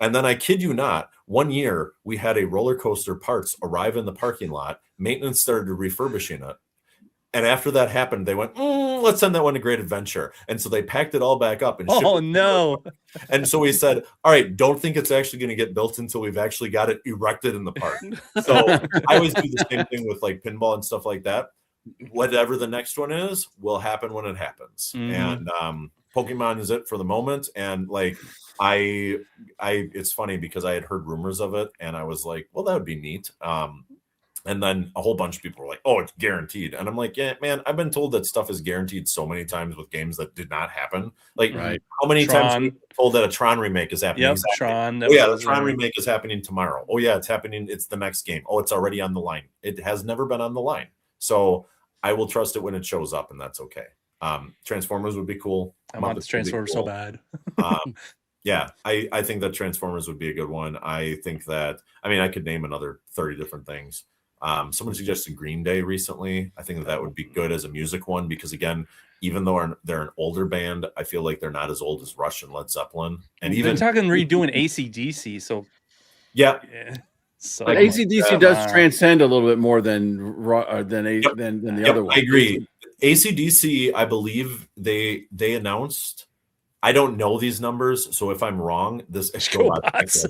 And then I kid you not, one year we had a roller coaster parts arrive in the parking lot. Maintenance started refurbishing it. And after that happened, they went, let's send that one to Great Adventure. And so they packed it all back up. And oh, no. And so we said, all right, don't think it's actually going to get built until we've actually got it erected in the park. So I always do the same thing with like pinball and stuff like that. Whatever the next one is will happen when it happens. And Pokemon is it for the moment. And like, it's funny because I had heard rumors of it and I was like, well, that would be neat. And then a whole bunch of people were like, "Oh, it's guaranteed." And I'm like, "Yeah, man, I've been told that stuff is guaranteed so many times with games that did not happen. Like, Right. how many times have Tron. you been told that a Tron remake is happening? Yep, Exactly. Tron. Oh, yeah, the Tron remake is happening tomorrow. Oh, yeah, it's happening. It's the next game. Oh, it's already on the line. It has never been on the line. So I will trust it when it shows up, and that's okay. Transformers would be cool. I want this Muppets would be Transformer so bad. Yeah, I think that Transformers would be a good one. I think that, I mean, I could name another 30 different things. Someone suggested Green Day recently. I think that would be good as a music one because, again, even though they're an older band, I feel like they're not as old as Rush and Led Zeppelin. And They're even talking redoing AC/DC, so yeah. So But AC/DC does transcend a little bit more than the other one. I agree. AC/DC, I believe they announced. I don't know these numbers, so if I'm wrong, this is There's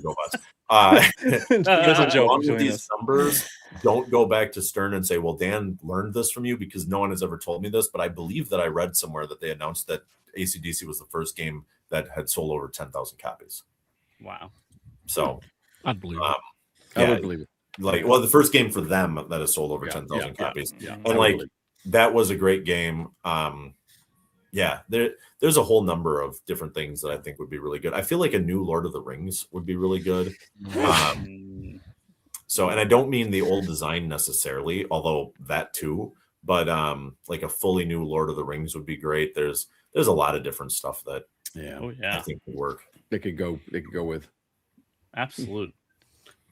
a joke with these numbers. Don't go back to Stern and say, "Well, Dan learned this from you," because no one has ever told me this. But I believe that I read somewhere that they announced that AC/DC was the first game that had sold over 10,000 copies. Wow! So I'd believe it. I would believe it. Like, well, the first game for them that has sold over 10,000 copies, and like that was a great game. Yeah, there's a whole number of different things that I think would be really good. I feel like a new Lord of the Rings would be really good. So, and I don't mean the old design necessarily, although that too, but like a fully new Lord of the Rings would be great. There's a lot of different stuff that I think would work. They could go with. Absolutely.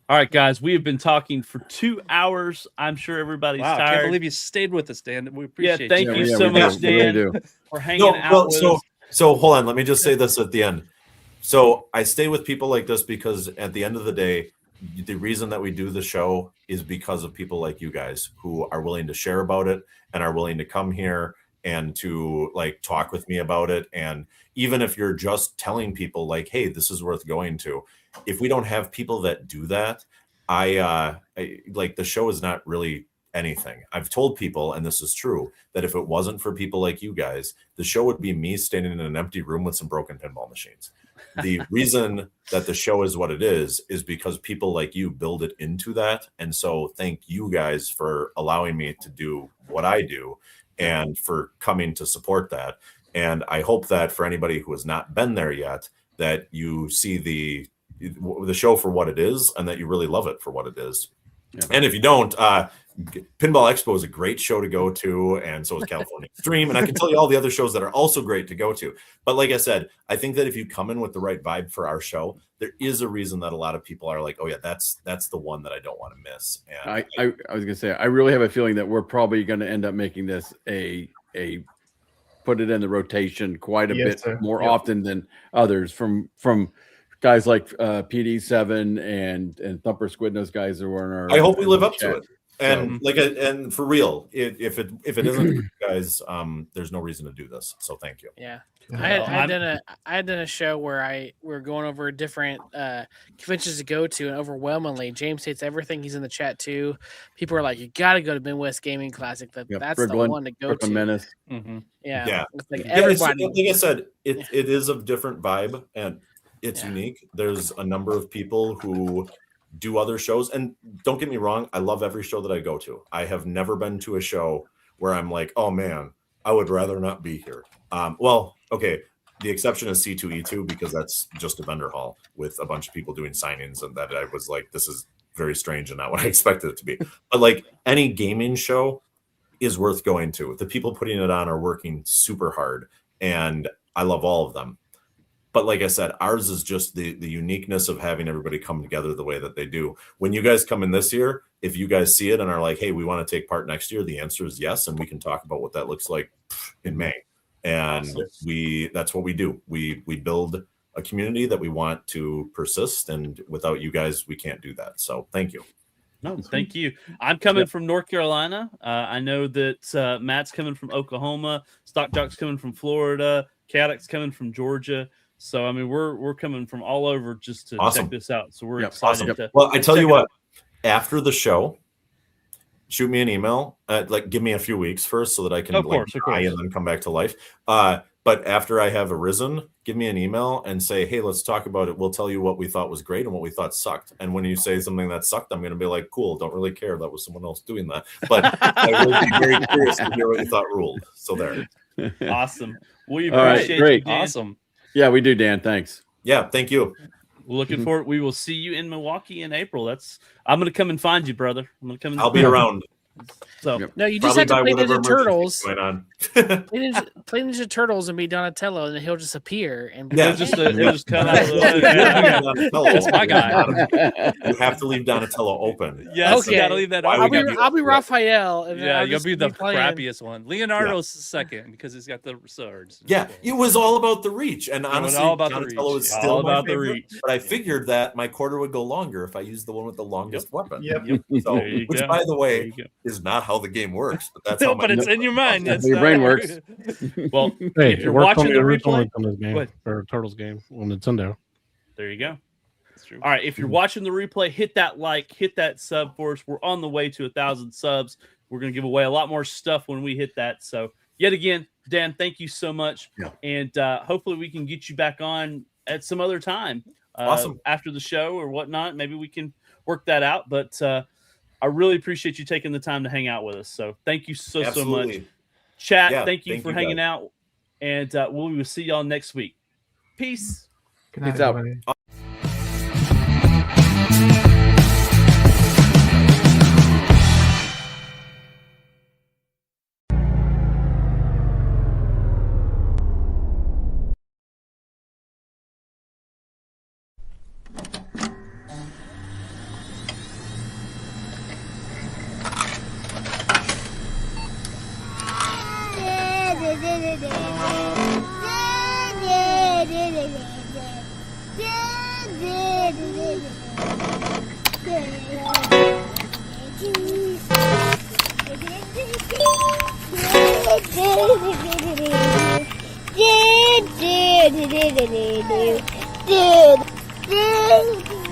All right, guys, we have been talking for 2 hours. I'm sure everybody's wow, tired. I can't believe you stayed with us, Dan. We appreciate Yeah, thank you Yeah, so we much, do. We really Dan, do. for hanging out with us. So hold on, let me just say this at the end. So I stay with people like this because at the end of the day, the reason that we do the show is because of people like you guys who are willing to share about it and are willing to come here and to like talk with me about it. And even if you're just telling people like, "Hey, this is worth going to," if we don't have people that do that, I like the show is not really anything. I've told people, and this is true, that if it wasn't for people like you guys, the show would be me standing in an empty room with some broken pinball machines. The reason that the show is what it is because people like you build it into that. And so thank you guys for allowing me to do what I do and for coming to support that. And I hope that for anybody who has not been there yet, that you see the show for what it is and that you really love it for what it is. Yeah. And if you don't, Pinball Expo is a great show to go to, and so is California Extreme, and I can tell you all the other shows that are also great to go to. But like I said, I think that if you come in with the right vibe for our show, there is a reason that a lot of people are like, "Oh yeah, that's the one that I don't want to miss." And I was gonna say, I really have a feeling that we're probably going to end up making this a put it in the rotation quite a bit more often than others from guys like PD7 and Thumper Squid. Those guys are in our. I hope we live up to it. And and for real, if it isn't you guys, there's no reason to do this. So thank you. Yeah, I had done a show where we were going over different conventions to go to, and overwhelmingly, James hates everything. He's in the chat too. People are like, "You got to go to Midwest Gaming Classic. That's the one to go to." Menace. Mm-hmm. Yeah, it's like everybody. Like I said, it is a different vibe and it's unique. There's a number of people who do other shows, and don't get me wrong, I love every show that I go to. I have never been to a show where I'm like, "Oh man, I would rather not be here." Well, okay, the exception is C2E2 because that's just a vendor hall with a bunch of people doing signings, and that I was like, this is very strange and not what I expected it to be. But like any gaming show is worth going to. The people putting it on are working super hard, and I love all of them. But like I said, ours is just the uniqueness of having everybody come together the way that they do. When you guys come in this year, if you guys see it and are like, "Hey, we want to take part next year," the answer is yes, and we can talk about what that looks like in May. And that's what we do. We build a community that we want to persist, and without you guys, we can't do that. So thank you. No, thank you. I'm coming from North Carolina. I know that Matt's coming from Oklahoma. Stock Jock's coming from Florida. Chaotic's coming from Georgia. So I mean, we're coming from all over just to check this out. So we're excited. Well, I tell you what, after the show, shoot me an email. Like, give me a few weeks first so that I can of course. and then come back to life. But after I have arisen, give me an email and say, hey, let's talk about it. We'll tell you what we thought was great and what we thought sucked. And when you say something that sucked, I'm going to be like, cool, don't really care. That was someone else doing that. But I will be very curious to hear what you thought ruled. So there. Awesome. We All right, appreciate great. you, Dan. Awesome. Yeah, we do, Dan. Thanks. Yeah, thank you. Looking forward. We will see you in Milwaukee in April. I'm going to come and find you, brother. I'm going to come. And I'll be around. So Yep. No, you just have to Probably play buy whatever Ninja merchandise Turtles. going on. Play Ninja Turtles and be Donatello, and then he'll just appear and Yeah. it'll just come out of the way. That's my guy. You have to leave Donatello open. Yes, Okay. you gotta leave that Why open. would you do I'll be that? Raphael. And then Yeah, I'll you'll just be the playing. crappiest one. Leonardo's second because he's got the swords. Yeah, it was all about the reach, and was honestly, all about the Donatello reach. is All still my about the favorite, reach. But I figured that my quarter would go longer if I used the one with the longest weapon. Yep. So, There you which, go. by the There way, you go. is not how the game works. But that's No, how my but it's in your mind. That's That's how your brain not- works. Well, Hey, if it you're worked on watching the original replay, Nintendo's game What? or Turtles game on Nintendo. there you go. That's true. All right, if you're watching the replay, hit that like, hit that sub for us. We're on the way to 1,000 subs. We're going to give away a lot more stuff when we hit that. So, yet again, Dan, thank you so much. Yeah. And hopefully we can get you back on at some other time. Awesome. After the show or whatnot. Maybe we can work that out. But I really appreciate you taking the time to hang out with us. So, thank you so much. Absolutely. Chat, Yeah, thank you thank for you, hanging guys. out. And we will see y'all next week. Peace. Good night, Peace out. everybody. Dude.